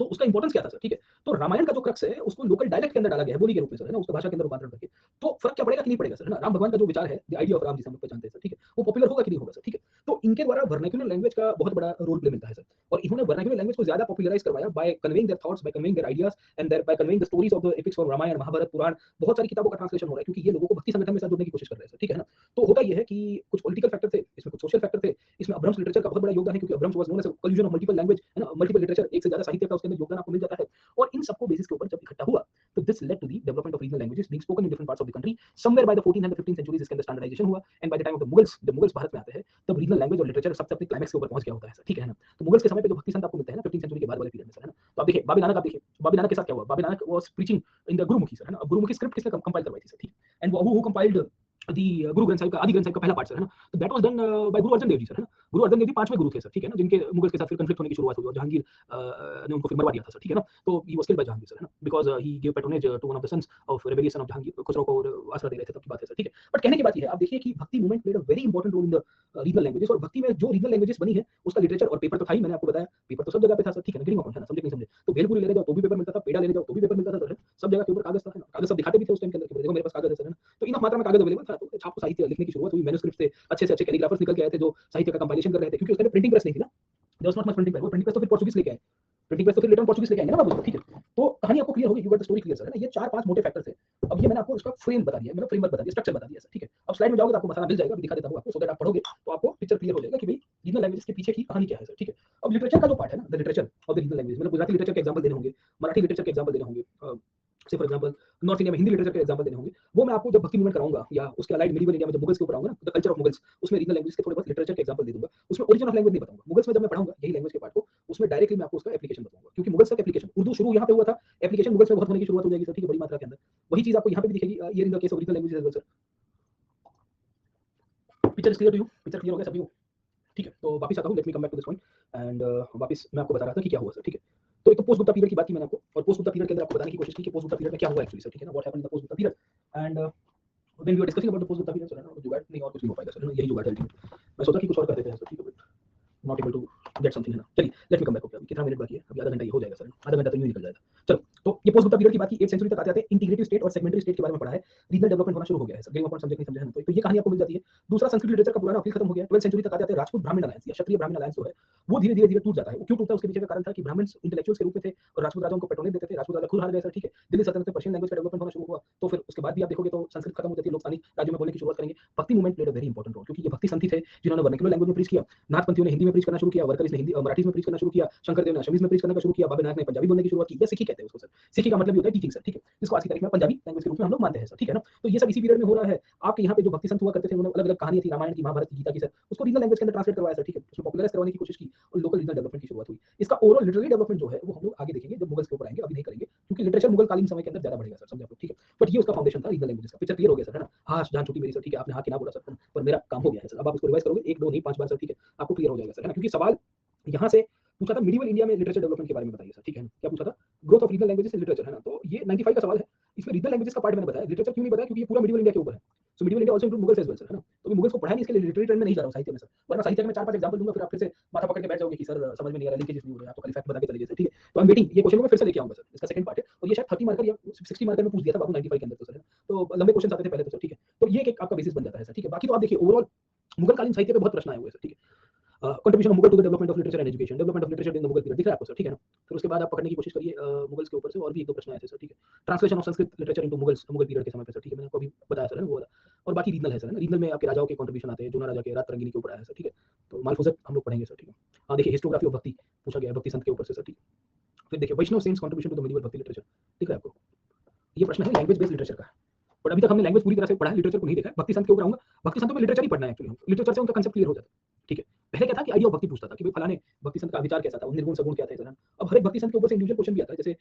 तो उसका इंपॉर्टेंस क्या था सर, ठीक है। तो रामायण का जो क्रक्स है उसको लोकल डायलेक्ट के अंदर डाला गया है, बोली के रूप में सर, है ना, उसका भाषा के अंदर रूपांतरण करके। तो फर्क क्या पड़ेगा कि नहीं पड़ेगा सर, है ना। राम भगवान का जो विचार है, द आइडिया ऑफ राम जिसे हम लोग पहचानते हैं सर, ठीक है, वो पॉपुलर होगा कि नहीं होगा सर, ठीक है। तो इनके द्वारा वर्नाक्युलर लैंग्वेज का बहुत बड़ा रोल प्ले मिलता है सर। और इन्होंने वर्नाक्युलर लैंग्वेज को ज्यादा पॉपुलराइज करवाया by conveying their thoughts, by conveying their ideas and by conveying the stories of the epics from Ramayana, Mahabharata, Purana. बहुत सारी किताबों का ट्रांसलेशन हो रहा है क्योंकि ये लोगों को भक्ति संगठन में साथ जोड़ने की कोशिश कर रहे हैं सर, ठीक है ना। तो होता ये है कि कुछ पॉलिटिकल फैक्टर थे, इसमें कुछ सोशल फैक्टर थे, इसमें अब्रम्स लिटरेचर का बहुत बड़ा योगदान है क्योंकि Apabhramsha was known as collusion of multiple language, है ना, मल्टीपल लिटरेचर, एक से ज्यादा साहित्य का उसके अंदर योगदान आपको मिल जाता है। और इन सबको बेसिस के ऊपर जब इकट्ठा हुआ तो this led to the development of regional languages being spoken in different parts of the country. Somewhere by the 14th and 15th centuries इसके अंदर स्टैंडर्डाइजेशन हुआ and by the time of the Mughals Bharat में आते हैं तब रीजनल लैंग्वेज और literature सबसे अपने क्लाइमेक्स के ऊपर पहुंच गया होता है सर, ठीक है ना। तो मुगल्स के समय पे जो भक्ति संत आपको मिलते हैं ना 15th सेंचुरी के बाद वाले पीरियड में सर, है ना। तो आप देखिए बाबी नानक, आप देखिए बाबी नानक के साथ क्या हुआ। Baba Nanak was preaching in the Gurmukhi sir, है ना। अब गुरुमुखी स्क्रिप्ट किसने कंपाइल करवाई थी सर, ठीक। एंड हु कंपाइल्ड दी गुरु ग्रंथ साहिब का, आदि ग्रंथ साहिब का पहला पार्ट सर, है ना। तो that was done by Guru Arjan Dev ji sir, है ना। गुरु अर्जन देव जी पांचवें गुरु थे सर, ठीक है ना, जिनके मुगल्स के साथ फिर कॉन्फ्लिक्ट होने की शुरुआत हुई और जहांगीर ने उनको फिर मरवा दिया था सर, ठीक है ना। तो he was killed by Jahangir sir, है ना, because he give patronage to one of the sons of rebellious of Jahangir, Khusrau को आसरा दे रहे थे, तब की बात है सर, ठीक है। बट कहने की बात ये है, आप देखिए कि bhakti movement played a very important role in the regional languages. और भक्ति में जो रीजनल लैंग्वेजेस बनी है उसका लिटरेचर और पेपर तो था ही, मैंने आपको बताया पेपर तो सब जगह पे था सर, ठीक है ना। गिरिंग अकाउंट है ना, समझे नहीं समझे, तो भेलपुरी ले ले जाओ तो भी पेपर मिलता था, पेड़ा ले ले जाओ तो भी पेपर मिलता था सर, सब जगह के ऊपर कागज था, है ना। कागज सब दिखाते भी थे उस टाइम के अंदर, देखो मेरे पास कागज है सर, है ना। तो इनफ मात्रा में कागज अवेलेबल था, तो छाप साहित्य लिखने की शुरुआत हुई, मैन्युस्क्रिप्ट से अच्छे से अच्छे कैलीग्राफर्स निकल के आए थे जो साहित्य का कंपाइलेशन कर रहे थे क्योंकि उस टाइम प्रिंटिंग प्रेस नहीं थी ना। There was not much printing press, वो प्रिंटिंग प्रेस तो फिर पोर्चुगीज लेके आए, प्रिंटिंग प्रेस तो फिर रिटर्न पोर्चुगीज लेके आएंगे ना बाबू, ठीक है। तो कहानी आपको क्लियर होगी, you got the story clear sir, है ना। ये 4-5 मोटे फैक्टर थे। अब ये मैंने आपको इसका फ्रेम बता दिया, मतलब फ्रेमवर्क बता दिया, स्ट्रक्चर बता दिया सर, ठीक है। अब स्लाइड में जाओगे तो आपको मसाला मिल जाएगा, अभी दिखा देता हूं आपको, सो दैट आप पढ़ोगे तो आपको पिक्चर क्लियर हो जाएगा कि भाई रीजनल लैंग्वेजेस के पीछे की कहानी क्या है सर, ठीक है। अब लिटरेचर का जो पार्ट है ना, the literature of the regional language, मतलब गुजराती लिटरेचर के एग्जांपल देने होंगे, मराठी लिटरेचर के एग्जांपल देने होंगे, से फॉर एग्जांपल नॉर्थ इंडिया में हिंदी लिटरेचर के एग्जांपल देने होंगे। वो मैं आपको जब भक्ति मूवमेंट कराऊंगा या उसके अलाइड मिडिवल इंडिया में जब मुगल्स के ऊपर आऊंगा ना, द कल्चर ऑफ मुगल्स, उसमें रीजनल लैंग्वेज के थोड़े बहुत लिटरेचर के एग्जांपल दे दूंगा। उसमें ओरिजिन ऑफ लैंग्वेज नहीं बताऊंगा, मुगल्स में जब मैं पढ़ाऊंगा यही लैंग्वेज के पार्ट को, उसमें डायरेक्टली मैं आपको उसका एप्लीकेशन बताऊंगा क्योंकि मुगल्स तक एप्लीकेशन उर्दू शुरू यहाँ पे हुआ था, एप्लीकेशन मुगल्स में बहुत होने की शुरुआत हो जाएगी सर, ठीक है, बड़ी मात्रा के अंदर। वही चीज आपको यहाँ पे भी दिखेगी, ये in the case of regional languages as well sir. Picture clear to you, picture clear हो गया सभी को, ठीक है। तो वापस आता हूँ, let me come back to this point and वापस मैं आपको बता रहा था कि क्या हुआ सर, ठीक है। तो एक तो पोस्ट गुप्ता पीरियड की बात की मैंने आपको, और पोस्ट गुप्ता पीरियड के अंदर आपको बताने की कोशिश की कि पोस्ट गुप्ता पीरियड में क्या हुआ एक्चुअली सर, ठीक है ना, what happened in the post Gupta period and when we were discussing about the post Gupta period sir, jugaad नहीं और कुछ नहीं हो पाएगा सर, यही जुगाड़ है। मैं सोचा कि कुछ और कर देते हैं सर, ठीक है, but not able to get something, है ना। चलिए let me come back, okay, कितना मिनट बाकी है, अभी आधा घंटा ये हो जाएगा सर, आधा घंटा तो यूं निकल जाएगा। चलो, तो ये पोस्ट गुप्ता पीरियड की बात की, 8th सेंचुरी तक आते आते इंटीग्रेटिव स्टेट और सेगमेंटरी स्टेट के बारे में पढ़ा है, रीजनल डेवलपमेंट होना शुरू हो गया है सर, गिविंग अपॉन सब्जेक्ट नहीं समझे ना, तो ये कहानी आपको मिल जाती है। दूसरा, संस्कृत लिटरेचर का पुराना अपील खत्म हो गया, 12th सेंचुरी तक आते आते राजपूत ब्राह्मण अलायंस या क्षत्रिय ब्राह्मण अलायंस जो है वो धीरे धीरे टूट जाता है। वो क्यों टूटता है, उसके पीछे का कारण था कि ब्राह्मण्स इंटेलेक्चुअल्स के रूप में थे और राजपूत राजाओं को पेट्रोनेट देते थे, राजपूत राजा खुद हार गए सर, ठीक है। दिल्ली सल्तनत में पर्शियन लैंग्वेज का डेवलपमेंट होना शुरू हुआ, तो फिर उसके बाद भी आप देखोगे तो संस्कृत खत्म हो जाती है, लोग स्थानीय राज्यों में बोलने की शुरुआत करेंगे। Bhakti movement played a very important role क्योंकि ये भक्ति संत थे जिन्होंने वर्नाक्युलर लैंग्वेज में प्रीच किया, नाथपंथियों ने हिंदी में प्रीच करना शुरू किया, वर्करीज ने हिंदी मराठी में प्रीच करना शुरू किया, शंकरदेव ने असमीज में प्रीच करना शुरू किया, बाबा नानक ने पंजाबी बोलने की शुरुआत की, या सिखी कहते हैं उसको सर। सिखी का मतलब होता है टीचिंग सर, ठीक है, इसको आज की तारीख में पंजाबी लैंग्वेज के रूप में हम लोग मानते हैं सर, ठीक है ना। तो ये सब इसी पीरियड में हो रहा है। आपके यहाँ पे जो भक्ति संत हुआ करते थे, उन्होंने अलग अलग कहानियां थी, रामायण की, महाभारत की, गीता की सर, उसको रीजनल लैंग्वेज के अंदर ट्रांसलेट करवाया सर, ठीक है, उसको पॉपुलराइज करवाने की कोशिश की और लोकल रीजनल डेवलपमेंट की शुरुआत हुई। इसका ओवरऑल लिटरेरी डेवलपमेंट जो है वो हम लोग आगे देखेंगे जब मुगल्स के ऊपर आएंगे, अभी नहीं करेंगे क्योंकि लिटरेचर मुगल कालीन समय के अंदर ज्यादा बढ़ेगा सर, समझे आप, ठीक है। बट ये उसका फाउंडेशन था रीजनल लैंग्वेज का। पिक्चर क्लियर हो गया सर, है ना। हाँ जान छुट्टी मेरी सर, ठीक है, आपने हाँ कि ना बोला सर, पर मेरा काम हो गया है सर। अब आप उसको रिवाइज करोगे 1 2 नहीं 5 बार सर, ठीक है, आपको क्लियर हो जाएगा सर, है ना। क्योंकि सवाल यहाँ से पूछा था मिडिवल इंडिया में लिटरेचर डेवलपमेंट के बारे में बताइए सर, ठीक है। क्या पूछा था, growth of regional languages in literature, है ना। तो ये 95 का सवाल है। इसमें रीजनल लैंग्वेजेस का पार्ट मैंने बताया, लिटरेचर क्यों नहीं बताया, क्योंकि ये पूरा मिडिवल इंडिया के ऊपर है। So medieval India also include Mughals as well sir, है ना। तो मैं मुगल्स को पढ़ा नहीं, इसके लिए लिटरेरी ट्रेंड में नहीं जा रहा हूं साहित्य में सर, वरना साहित्य में 4-5 एग्जांपल दूंगा फिर आप फिर से माथा पकड़ के बैठ जाओगे कि सर समझ में नहीं आ रहा, लिंकेजेस नहीं हो रहे, आप तो खाली फैक्ट बता के चले गए, ठीक है। तो आई एम वेटिंग, ये क्वेश्चन को मैं फिर से लेके आऊंगा सर, इसका सेकंड पार्ट है और ये शायद 30 मार्कर या 60 मार्कर में पूछ दिया था बाबू 95 के अंदर तो सर, है ना। तो लंबे क्वेश्चन आते थे पहले तो सर, ठीक है। तो ये एक आपका बेसिस बन जाता है सर, ठीक है। बाकी तो आप देखिए ओवरऑल मुगल कालीन साहित्य पे बहुत प्रश्न आए हुए हैं सर, ठीक है। Contribution of Mughal to the development of literature and education, development of literature in the Mughal period दिख रहा है आपको सर, ठीक है ना। फिर उसके बाद आप पकड़ने की कोशिश करिए मुगल्स के ऊपर से और भी 1-2 प्रश्न आए थे सर, ठीक है। Translation of Sanskrit literature into Mughals, Mughal period के समय पे सर, ठीक है, मैंने आपको अभी बताया सर, है ना, वो वाला। और बाकी रीजनल है सर, है ना। रीजनल में आपके राजाओं के कंट्रीब्यूशन आते हैं, जूना राजा के रात रंगीनी के ऊपर आया है सर, ठीक है। तो मालफुजत हम लोग पढ़ेंगे सर, ठीक है। हाँ देखिए हिस्टोग्राफी ऑफ भक्ति पूछा गया है, भक्ति संत के ऊपर से सर, ठीक है। फिर देखिए Vaishnava saints contribution to the medieval bhakti literature, दिख रहा है आपको। ये प्रश्न है लैंग्वेज बेस्ड लिटरेचर का, बट अभी तक हमने लैंग्वेज पूरी तरह से पढ़ा है, लिटरेचर को नहीं देखा है। भक्ति संत के ऊपर आऊंगा, भक्ति संतों में लिटरेचर ही पढ़ना है एक्चुअली, लिटरेचर से उनका कांसेप्ट क्लियर हो जाता है, ठीक है। पहले क्या था कि आइडिया ऑफ भक्ति पूछता था कि भाई फलाने भक्ति संत का विचार कैसा था, निर्गुण सगुण क्या थे सर। अब हर एक भक्ति संत के ऊपर से इंडिविजुअल क्वेश्चन भी आता है, जैसे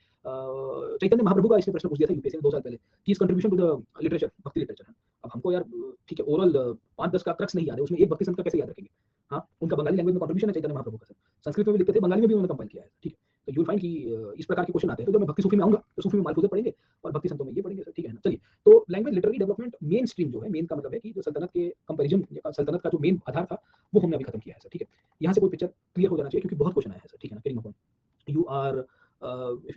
चैतन्य महाप्रभु का इसने प्रश्न पूछ दिया था यूपीएससी में 2 साल पहले कि इस कंट्रीब्यूशन टू द लिटरेचर, भक्ति लिटरेचर है। अब हमको यार ठीक है ओवरऑल 5-10 का क्रक्स नहीं याद है, उसमें एक भक्ति संत का कैसे याद रखेंगे। हाँ, उनका बंगाली लैंग्वेज में कंट्रीब्यूशन है चैतन्य महाप्रभु का सर। संस्कृत में भी लिखते थे, बंगाली में भी उन्होंने कंपाइल किया है, ठीक है। तो यू विल फाइंड कि इस प्रकार के क्वेश्चन आते हैं। तो जब मैं भक्ति सूफी में आऊँगा, तो सूफी में मालफूजत पढ़ेंगे और भक्ति संतों में ये पढ़ेंगे सर, ठीक है ना। चलिए, तो language literary development main stream जो है, मेन का मतलब है कि जो सल्तनत के कंपैरिजन, सल्तनत का जो मेन आधार था, वो हमने अभी खत्म किया है सर, ठीक है। यहाँ से कोई पिक्चर क्लियर हो जाना चाहिए क्योंकि बहुत क्वेश्चन आया है सर, ठीक है ना। करिंग upon you are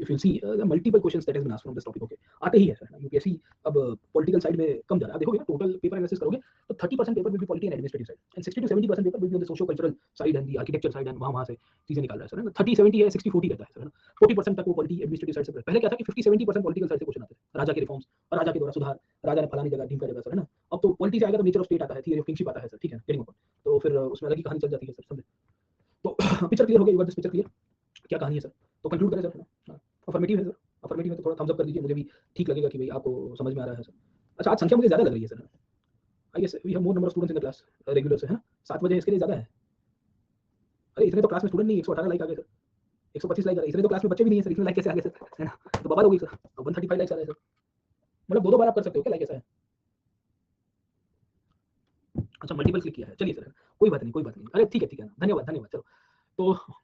if you see the multiple questions that has been asked from this topic, okay, आते ही है सर। यूपीएससी अब पॉलिटिकल साइड में कम जा रहा है। देखोगे ना, टोटल पेपर एनालिसिस करोगे तो 30% paper will be polity and administrative side and 60 to 70% paper will be on the socio cultural side and the architecture side and वहां से चीजें निकाल रहा है सर। 30-70 है, 60-40 रहता है सर, 40% तक वो पॉलिटी एडमिनिस्ट्रेटिव साइड से। पहले क्या था कि 50-70% पॉलिटिकल साइड से क्वेश्चन आते थे, राजा के रिफॉर्म्स और राजा के द्वारा सुधार, राजा ने फलानी जगह ढीम का जगह सर, है ना। अब तो पॉलिटी से आएगा तो नेचर ऑफ स्टेट आता है, थियरी ऑफ किंगशिप आता है सर, ठीक है। तो फिर उसमें अलग ही कहानी चल जाती है सर, समझे। तो पिक्चर क्लियर हो गया, you got this picture clear, क्या कहानी है सर। तो कंक्लूड करें सर, अफर्मेटिव है सर। अफर्मेटिव है तो थोड़ा थम्स अप कर दीजिए, मुझे भी ठीक लगेगा कि भाई आपको समझ में आ रहा है सर। अच्छा, आज संख्या मुझे ज़्यादा लग रही है sir. I guess we have more number of students in the class regular से, है ना। 7 बजे इसके लिए ज़्यादा है। अरे इतने तो क्लास में स्टूडेंट नहीं, 118 लाइक आ गए सर, 125 लाइक आ गए। इतने तो क्लास में बच्चे भी नहीं है सर, इतने लाइक कैसे आ गए सर, है ना। तो बवाल हो गई सर। 135 लाइक्स आ रहे हैं सर, मतलब 2-2 बार आप कर सकते हो क्या, लाइक ऐसा है। अच्छा, मल्टीपल क्लिक किया है, चलिए सर, कोई बात नहीं, कोई बात नहीं। अरे ठीक है, ठीक है, धन्यवाद, धन्यवाद। चलो तो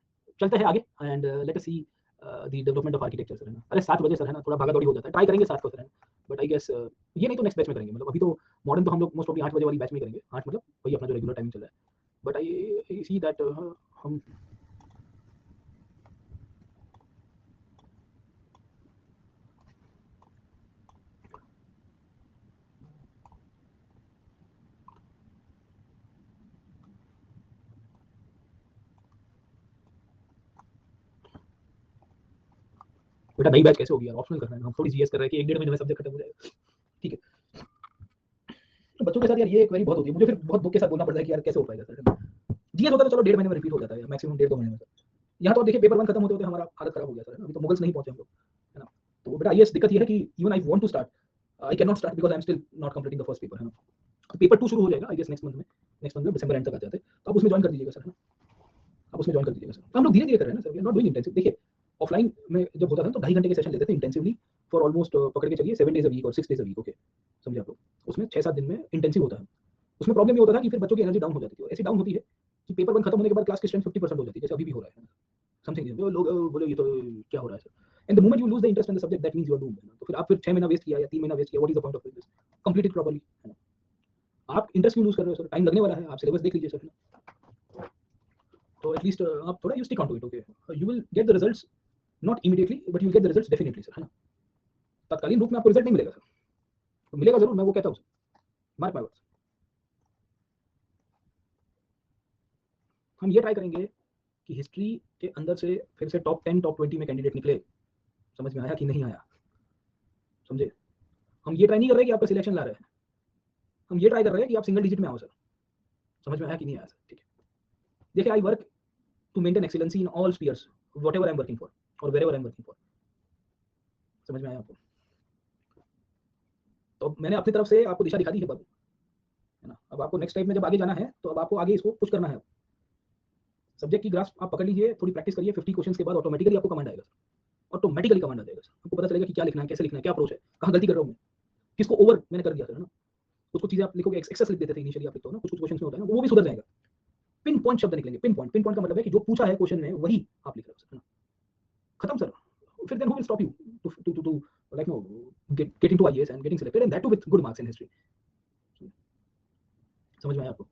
चलते हैं आगे and let us see the development of architecture sir, है ना। अरे 7 बजे सर, है ना, थोड़ा भागा दौड़ी हो जाता है, ट्राई करेंगे 7 को सर, बट आई गेस ये नहीं तो नेक्स्ट बैच में करेंगे। मतलब अभी तो मॉडर्न तो हम लोग मोस्ट ऑफ 8 बजे वाली बैच में करेंगे, 8 मतलब वही अपना जो रेगुलर टाइमिंग चल रहा है। बट आई सी दैट हम बेटा नई बैच कैसे होगी यार, ऑप्शनल करना है, हम थोड़ी जीएस कर रहे हैं कि 1-1.5 महीने में सब्जेक्ट खत्म हो जाएगा, ठीक है। तो बच्चों के साथ यार ये क्वेरी बहुत होती है, मुझे फिर बहुत दुख के साथ बोलना पड़ता है कि यार कैसे हो पाएगा सर। जीएस होता तो चलो 1.5 महीने में रिपीट हो जाता है, मैक्सिमम 1.5-2 महीने में सर। यहाँ तो देखिए पेपर 1 खत्म होते होते हमारा हालत खराब हो गया सर, अभी तो मुगल्स नहीं पहुंचे हम लोग, है ना। तो बेटा आईएएस दिक्कत ये है कि even I want to start, I can not start because I am still not completing the first paper, है ना। पेपर 2 शुरू हो जाएगा आई गेस नेक्स्ट मंथ में दिसंबर एंड तक आ जाते हैं, तो आप उसमें ज्वाइन कर दीजिएगा सर, है ना। आप उसमें ज्वाइन कर दीजिएगा सर। तो हम लोग धीरे-धीरे कर रहे हैं ना sir, we are not doing intensive. देखिए ऑफलाइन में जब होता था तो 2.5 घंटे के सेशन लेते थे इंटेंसिवली फॉर ऑलमोस्ट पकड़ के चलिए 7 डेज अ वीक और 6 डेज अ वीक, ओके, समझे आप लोग। उसमें 6-7 दिन में इंटेंसिव होता है। उसमें प्रॉब्लम ये होता था कि फिर बच्चों की एनर्जी डाउन हो जाती थी, ऐसी डाउन होती है कि पेपर 1 खत्म होने के बाद क्लास की स्ट्रेंथ 50% हो जाती है, जैसे अभी भी हो रहा है। समथिंग जो लोग बोले ये तो क्या हो रहा है sir. And the moment you lose the interest in the subject that means you are doomed, है ना। तो फिर आप फिर 6 महीना वेस्ट किया या 3 महीना वेस्ट किया, what is the point of this, complete it properly, है ना। आप इंटरेस्ट क्यों लूज कर रहे हो सर, टाइम लगने वाला है, आप सिलेबस देख लीजिए सर, है ना। तो एटलीस्ट आप थोड़ा you stick on to it, okay, you will get the results, not immediately but you will get the results definitely sir, है ना। तत्कालीन रूप में आपको रिजल्ट नहीं मिलेगा सर, तो मिलेगा जरूर, मैं वो कहता हूँ सर, मार्क माय वर्ड्स। हम ये ट्राई करेंगे कि हिस्ट्री के अंदर से फिर से टॉप 10 टॉप 20 में कैंडिडेट निकले, समझ में आया कि नहीं आया, समझे। हम ये ट्राई नहीं कर रहे कि आपका सिलेक्शन ला रहे हैं, हम ये ट्राई कर रहे हैं कि आप सिंगल डिजिट में आओ सर, समझ में आया कि नहीं आया सर, ठीक है। देखिए I work to maintain excellency in all spheres whatever I am working for और wherever I am working for, समझ में आया आपको। तो मैंने अपनी तरफ से आपको दिशा दिखा दी है बाबू, है ना। अब आपको नेक्स्ट टाइम में जब आगे जाना है तो अब आपको आगे इसको पुश करना है। सब्जेक्ट की ग्रास्प आप पकड़ लीजिए, थोड़ी प्रैक्टिस करिए, 50 क्वेश्चंस के बाद ऑटोमेटिकली आपको कमांड आएगा, ऑटोमेटिकली कमांड आ जाएगा सर। आपको पता चलेगा कि क्या लिखना है, कैसे लिखना है, क्या अप्रोच है, कहाँ गलती कर रहा हूँ मैं, किसको ओवर मैंने कर दिया सर, है ना। कुछ चीजें आप लिखोगे, एक्सेस लिख देते थे इनिशियली आप लिखते हो ना, कुछ क्वेश्चंस में होता है ना, वो भी सुधर जाएगा। पिन पॉइंट शब्द निकलेंगे, पिन पॉइंट का मतलब है कि जो पूछा है क्वेश्चन में वही आप लिख रहे हो सर, है ना। खत्म सर। फिर then who will stop you to like no get into IAS and getting selected and that too with good marks in history, समझ में आया आपको।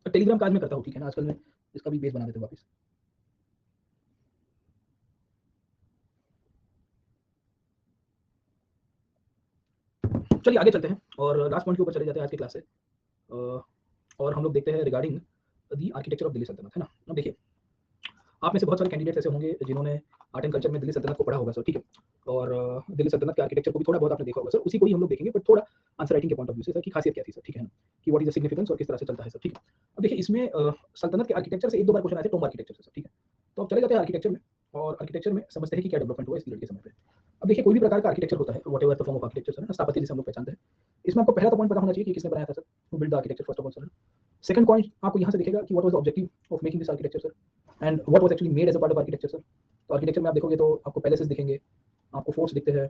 टेलीग्राम का आज मैं करता हूँ, ठीक है ना, आजकल मैं इसका भी बेस बना देते वापस। चलिए आगे चलते हैं और लास्ट पॉइंट के ऊपर चले जाते हैं आज की क्लास से। और हम लोग देखते हैं regarding the architecture of Delhi सल्तनत, है ना। अब देखिए आप में से बहुत सारे कैंडिडेट्स ऐसे होंगे जिन्होंने आर्ट एंड कल्चर में दिल्ली सल्तनत को पढ़ा होगा सर, ठीक है। और दिल्ली सल्तनत के आर्किटेक्चर को भी थोड़ा बहुत आपने देखा होगा सर, उसी को ही हम लोग देखेंगे, बट थोड़ा आंसर राइटिंग के पॉइंट ऑफ व्यू से सर, की खासियत क्या थी सर, ठीक है ना, कि व्हाट इज द सिग्निफिकेंस और किस तरह से चलता है सर, ठीक है। अब देखिए इसमें सल्तनत के आर्किटेक्चर से 1-2 बार क्वेश्चन आए थे टॉम्ब आर्किटेक्चर से सर, ठीक है। तो अब चले जाते हैं आर्किटेक्चर में और आर्किटेक्चर में समझते हैं कि क्या डेवलपमेंट हुआ इस पीरियड के समय पे। अब देखिए कोई भी प्रकार का आर्किटेक्चर होता है, whatever the form of architecture, है ना, स्थापत्य जिसे हम लोग पहचानते हैं। इसमें आपको पहला तो पॉइंट पता होना चाहिए कि किसने बनाया था sir, who build the architecture first of all sir. Second point आपको यहाँ से दिखेगा कि what was the objective of making this architecture sir and what was actually made as a part of architecture sir. तो architecture में आप देखोगे तो आपको पैलेसेस दिखेंगे, आपको फोर्ट्स दिखते हैं,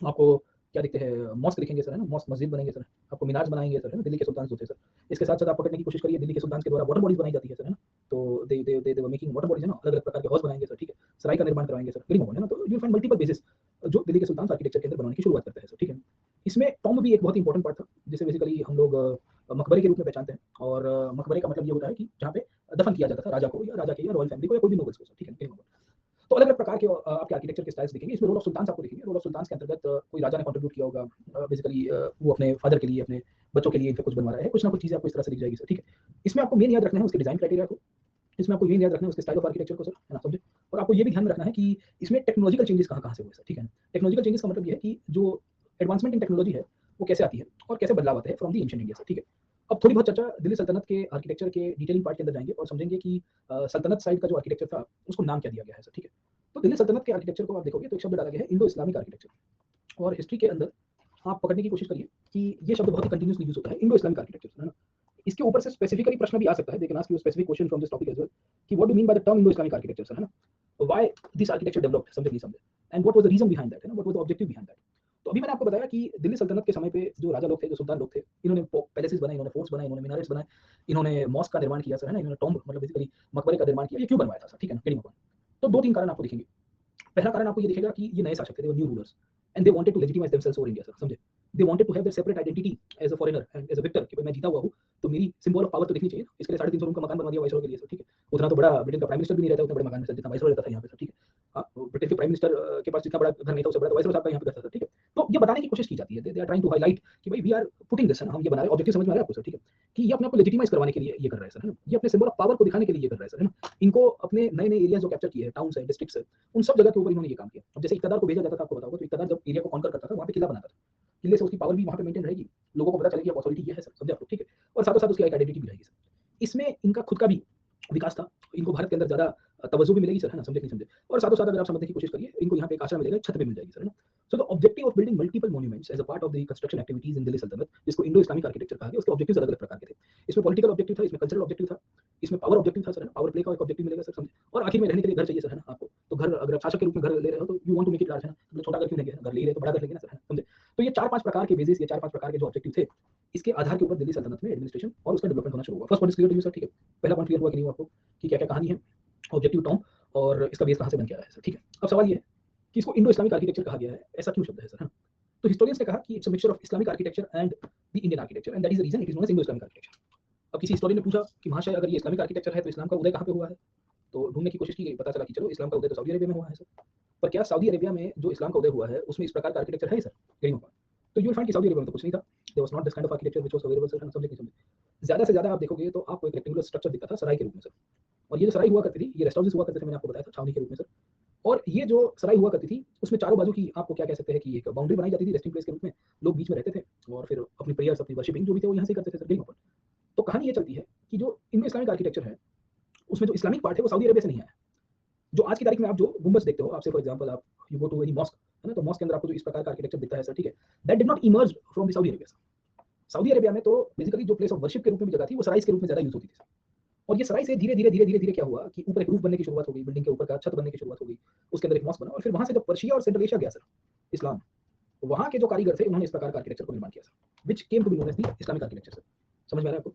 आपको क्या दिखते हैं, मॉस्क दिखेंगे सर, है ना, मॉस्क मस्जिद बनेंगे सर, आपको मीनार्स बनाएंगे सर, है ना, दिल्ली के सुल्तान होते हैं सर। इसके साथ साथ आप पकड़ने की कोशिश करिए, दिल्ली के सुल्तान के द्वारा वाटर बॉडीज बनाई जाती है सर, है ना, तो दे वर मेकिंग वाटर बॉडीज, है ना, अलग अलग प्रकार के हाउस बनाएंगे सर, ठीक है, सराय का निर्माण करवाएंगे सर, है ना, तो यू फाइंड मल्टीपल बेसिस जो दिल्ली के सुल्तान आर्किटेक्चर के अंदर बनाने की शुरुआत करते हैं सर, ठीक है। इसमें टॉम्ब भी एक बहुत ही इंपॉर्टेंट पार्ट था, जिसे बेसिकली हम लोग मकबरे के रूप में पहचानते हैं, और मकबरे का मतलब ये होता है कि जहाँ पे दफन किया जाता था राजा को या राजा के या रॉयल फैमिली को या कोई भी नोबल्स को, ठीक है। तो अलग अलग प्रकार के आपके आर्किटेक्चर के स्टाइल्स दिखेंगे। इसमें रोल ऑफ सुल्तान आपको दिखेंगे। रोल ऑफ सुल्तान के अंतर्गत कोई राजा ने कंट्रीब्यूट किया होगा, बेसिकली वो अपने फादर के लिए, अपने बच्चों के लिए कुछ बनवा रहा है, कुछ ना कुछ चीजें आपको इस तरह से दिख जाएगी सर, ठीक है। इसमें आपको मेन याद रखना है उसके डिजाइन क्राइटेरिया को, इसमें आपको ये याद रखना है उसके स्टाइल ऑफ आर्किटेक्चर को सर, है ना, समझे। और आपको ये भी ध्यान में रखना है कि इसमें टेक्नोलॉजिकल चेंजेस कहाँ कहाँ से हुए सर, ठीक है। टेक्नोलॉजिकल चेंजेस का मतलब ये है कि जो एडवांसमेंट इन टेक्नोलॉजी है वो कैसे आती है और कैसे बदलाव आते हैं from the ancient India sir, ठीक है। अब थोड़ी बहुत चर्चा दिल्ली सल्तनत के आर्किटेक्चर के डिटेलिंग पार्ट के अंदर जाएंगे और समझेंगे कि सल्तनत साइड का जो आर्किटेक्चर था उसको नाम क्या दिया गया है सर, ठीक है। तो दिल्ली सल्तनत के आर्किटेक्चर को आप देखोगे तो एक शब्द डाला गया है इंडो इस्लामिक आर्किटेक्चर, और हिस्ट्री के अंदर आप पकड़ने की कोशिश करिए कि ये शब्द बहुत ही कंटिन्यूसली यूज होता है, इंडो इस्लामिक आर्किटेक्चर, है ना। इसके ऊपर से स्पेसिफिकली प्रश्न भी आ सकता है, they can ask you specific question from this topic as well कि what do mean by the term Indo Islamic architecture, है ना, व्हाई दिस आर्किटेक्चर डेवलप्ड, समझे नहीं समझे, and what was the reason behind that, है ना, what was the objective behind that. तो अभी मैंने आपको बताया कि दिल्ली सल्तनत के समय पे जो राजा लोग थे, जो सुल्तान लोग थे, इन्होंने पैलेसेस बनाए, इन्होंने फोर्ट्स बनाए, इन्होंने मिनारेट्स बनाए, इन्होंने मॉस्क का निर्माण किया सर, है ना, इन्होंने टॉम्ब मतलब बेसिकली मकबरे का निर्माण किया। ये क्यों बनवाया था सर, ठीक है ना, किडिंग मकबरा। तो दो तीन कारण आपको दिखेंगे। पहला कारण आपको ये दिखेगा कि ये नए शासक थे, new rulers, and they wanted to legitimise themselves over India sir, समझे। They wanted to have their separate identity as a foreigner and as a victor, कि भाई मैं जीता हुआ हूं तो मेरी सिंबल ऑफ पावर तो दिखनी चाहिए। इसके लिए 350 रूम का मकान बनवा दिया वाइसरॉय के लिए सर, ठीक है। उतना तो बड़ा ब्रिटेन का प्राइम मिनिस्टर भी नहीं रहता उतने बड़े मकान में सर, जितना वाइसरॉय रहता था यहाँ पे सर, ठीक है। ब्रिटेन के प्राइम मिनिस्टर के पास जितना बड़ा घर नहीं था उससे बड़ा तो वाइसरॉय साहब का यहाँ पे घर था सर, ठीक है। तो ये बताने की कोशिश की जाती है, they are trying to highlight कि भाई वी आर पुटिंग दिस, हम ये बना रहे हैं, ऑब्जेक्टिव समझ में आ रहा है आपको सर, ठीक है, कि ये अपने आप को लेजिटिमाइज करवाने के लिए ये कर रहे हैं सर, है ना, ये अपने सिंबल ऑफ पावर को दिखाने के लिए ये कर रहे हैं सर, है ना। इनको अपने नए नए एरिया जो कैप्चर किए हैं, टाउन्स है, डिस्ट्रिक्ट्स है, उन सब जगह के ऊपर इन्होंने ये काम किया। अब जैसे इकतदार को भेजा जाता था, आपको बताऊंगा, तो इकतदार जब एरिया को कॉन्कर करता था वहाँ पे किला बनाता था, किले से उसकी पावर भी वहाँ पे मेंटेन रहेगी, लोगों को पता चलेगी अथॉरिटी ये है सर, समझे आप लोग, ठीक है। और साथों साथ उसकी एक आइडेंटिटी भी रहेगी सर। इसमें इनका खुद का भी विकास था, इनको भारत के अंदर ज्यादा तवज्जो भी मिलेगी सर, है ना, समझे नहीं समझे। और साथों साथ अगर आप समझने की कोशिश करिए, इनको यहाँ पे एक आश्रम मिलेगा, छत पे मिल जाएगी सर, है ना। So the objective of building multiple monuments as a part of the construction activities in Delhi Sultanate, जिसको इंडो इस्लामिक आर्किटेक्चर कहा गया, उसके ऑब्जेक्टिव्स अलग अलग प्रकार के थे। इसमें पॉलिटिकल ऑब्जेक्टिव था, इसमें कल्चरल ऑब्जेक्टिव था, इसमें पावर ऑब्जेक्टिव था सर, है ना, पावर प्ले का एक ऑब्जेक्टिव मिलेगा सर, समझे। और आखिर में रहने के लिए घर चाहिए सर, है ना, आपको तो घर, अगर आप शासक के रूप में घर ले रहे हो तो you want to make it large, है ना, तो छोटा घर क्यों लेंगे, घर ले रहे तो बड़ा घर लेंगे ना सर, है ना, समझे। तो ये 4-5 प्रकार के बेसिस, ये 4-5 प्रकार के जो ऑब्जेक्टिव थे, इसके आधार के ऊपर दिल्ली सल्तनत में एडमिनिस्ट्रेशन और उसका डेवलपमेंट होना शुरू हुआ। First point clear to you sir, ठीक है। पहला पॉइंट क्लियर हुआ कि नहीं आपको कि क्या क्या कहानी है ऑब्जेक्टिव टॉम और इसका बेस कहाँ से बन के आया है सर, ठीक है। अब सवाल ये है कि इसको इंडो इस्लामिक आर्किटेक्चर कहा गया है, ऐसा क्यों शब्द है सर, है ना। तो हिस्टोरियंस ने कहा कि it's a mixture of Islamic architecture and the Indian architecture, and that is the reason it is known as Indo Islamic architecture. अब किसी हिस्टोरियन ने पूछा कि महाशय अगर ये इस्लामिक आर्किटेक्चर है तो इस्लाम का उदय कहाँ पे हुआ है, तो ढूंढने की कोशिश की गई, पता चला कि चलो इस्लाम का उदय तो सऊदी अरेबिया में हुआ है सर। पर क्या सऊदी अरेबिया में जो इस्लाम का उदय हुआ है उसमें इस प्रकार का आर्किटेक्चर है सर, कहीं होगा। तो यू विल फाइंड कि सऊदी अरेबिया में तो कुछ नहीं था, there was not this kind of architecture which was available sir, समझे नहीं समझे। ज्यादा से ज्यादा आप देखोगे तो आपको एक रेक्टेंगुलर स्ट्रक्चर दिखता था सराय के रूप में सर, और ये जो सराय हुआ करती थी, ये रेस्ट हाउसेस हुआ करते थे, मैंने आपको बताया था, छावनी के रूप में सर। और ये जो सराय हुआ करती थी उसमें चारों बाजू की आपको क्या कह सकते हैं कि एक बाउंड्री बनाई जाती थी रेस्टिंग प्लेस के रूप में, लोग बीच में रहते थे और फिर अपनी प्रेयर्स, अपनी वर्शिपिंग जो भी थे वो यहाँ से करते थे सर, कहीं पर। तो कहानी ये चलती है कि जो इंडो इस्लामिक आर्किटेक्चर है उसमें जो इस्लामिक पार्ट है वो सऊदी अरेबिया से नहीं आया। जो आज की तारीख में आप जो गुंबज देखते हो, आपसे फॉर एग्जांपल आप you go to any mosque, है ना, तो मॉस्क के अंदर आपको जो इस प्रकार का आर्किटेक्चर दिखता है सर, ठीक है, that did not emerge from the Saudi Arabia sir. Saudi Arabia में तो बेसिकली जो प्लेस ऑफ वर्शिप के रूप में भी जगह थी वो सराइज के रूप में ज्यादा यूज होती थी। और ये सराय से धीरे धीरे धीरे धीरे धीरे क्या हुआ कि ऊपर एक रूफ बनने की शुरुआत हो गई, बिल्डिंग के ऊपर का छत बनने की शुरुआत हो गई, उसके अंदर एक मॉस्क बना, और फिर वहां से जब पर्शिया और सेंट्रल एशिया गया सर इस्लाम, वहां के जो कारीगर थे उन्होंने इस प्रकार का आर्किटेक्चर को निर्माण किया sir, which came to be known as the Islamic architecture sir. समझ में आ रहा है आपको।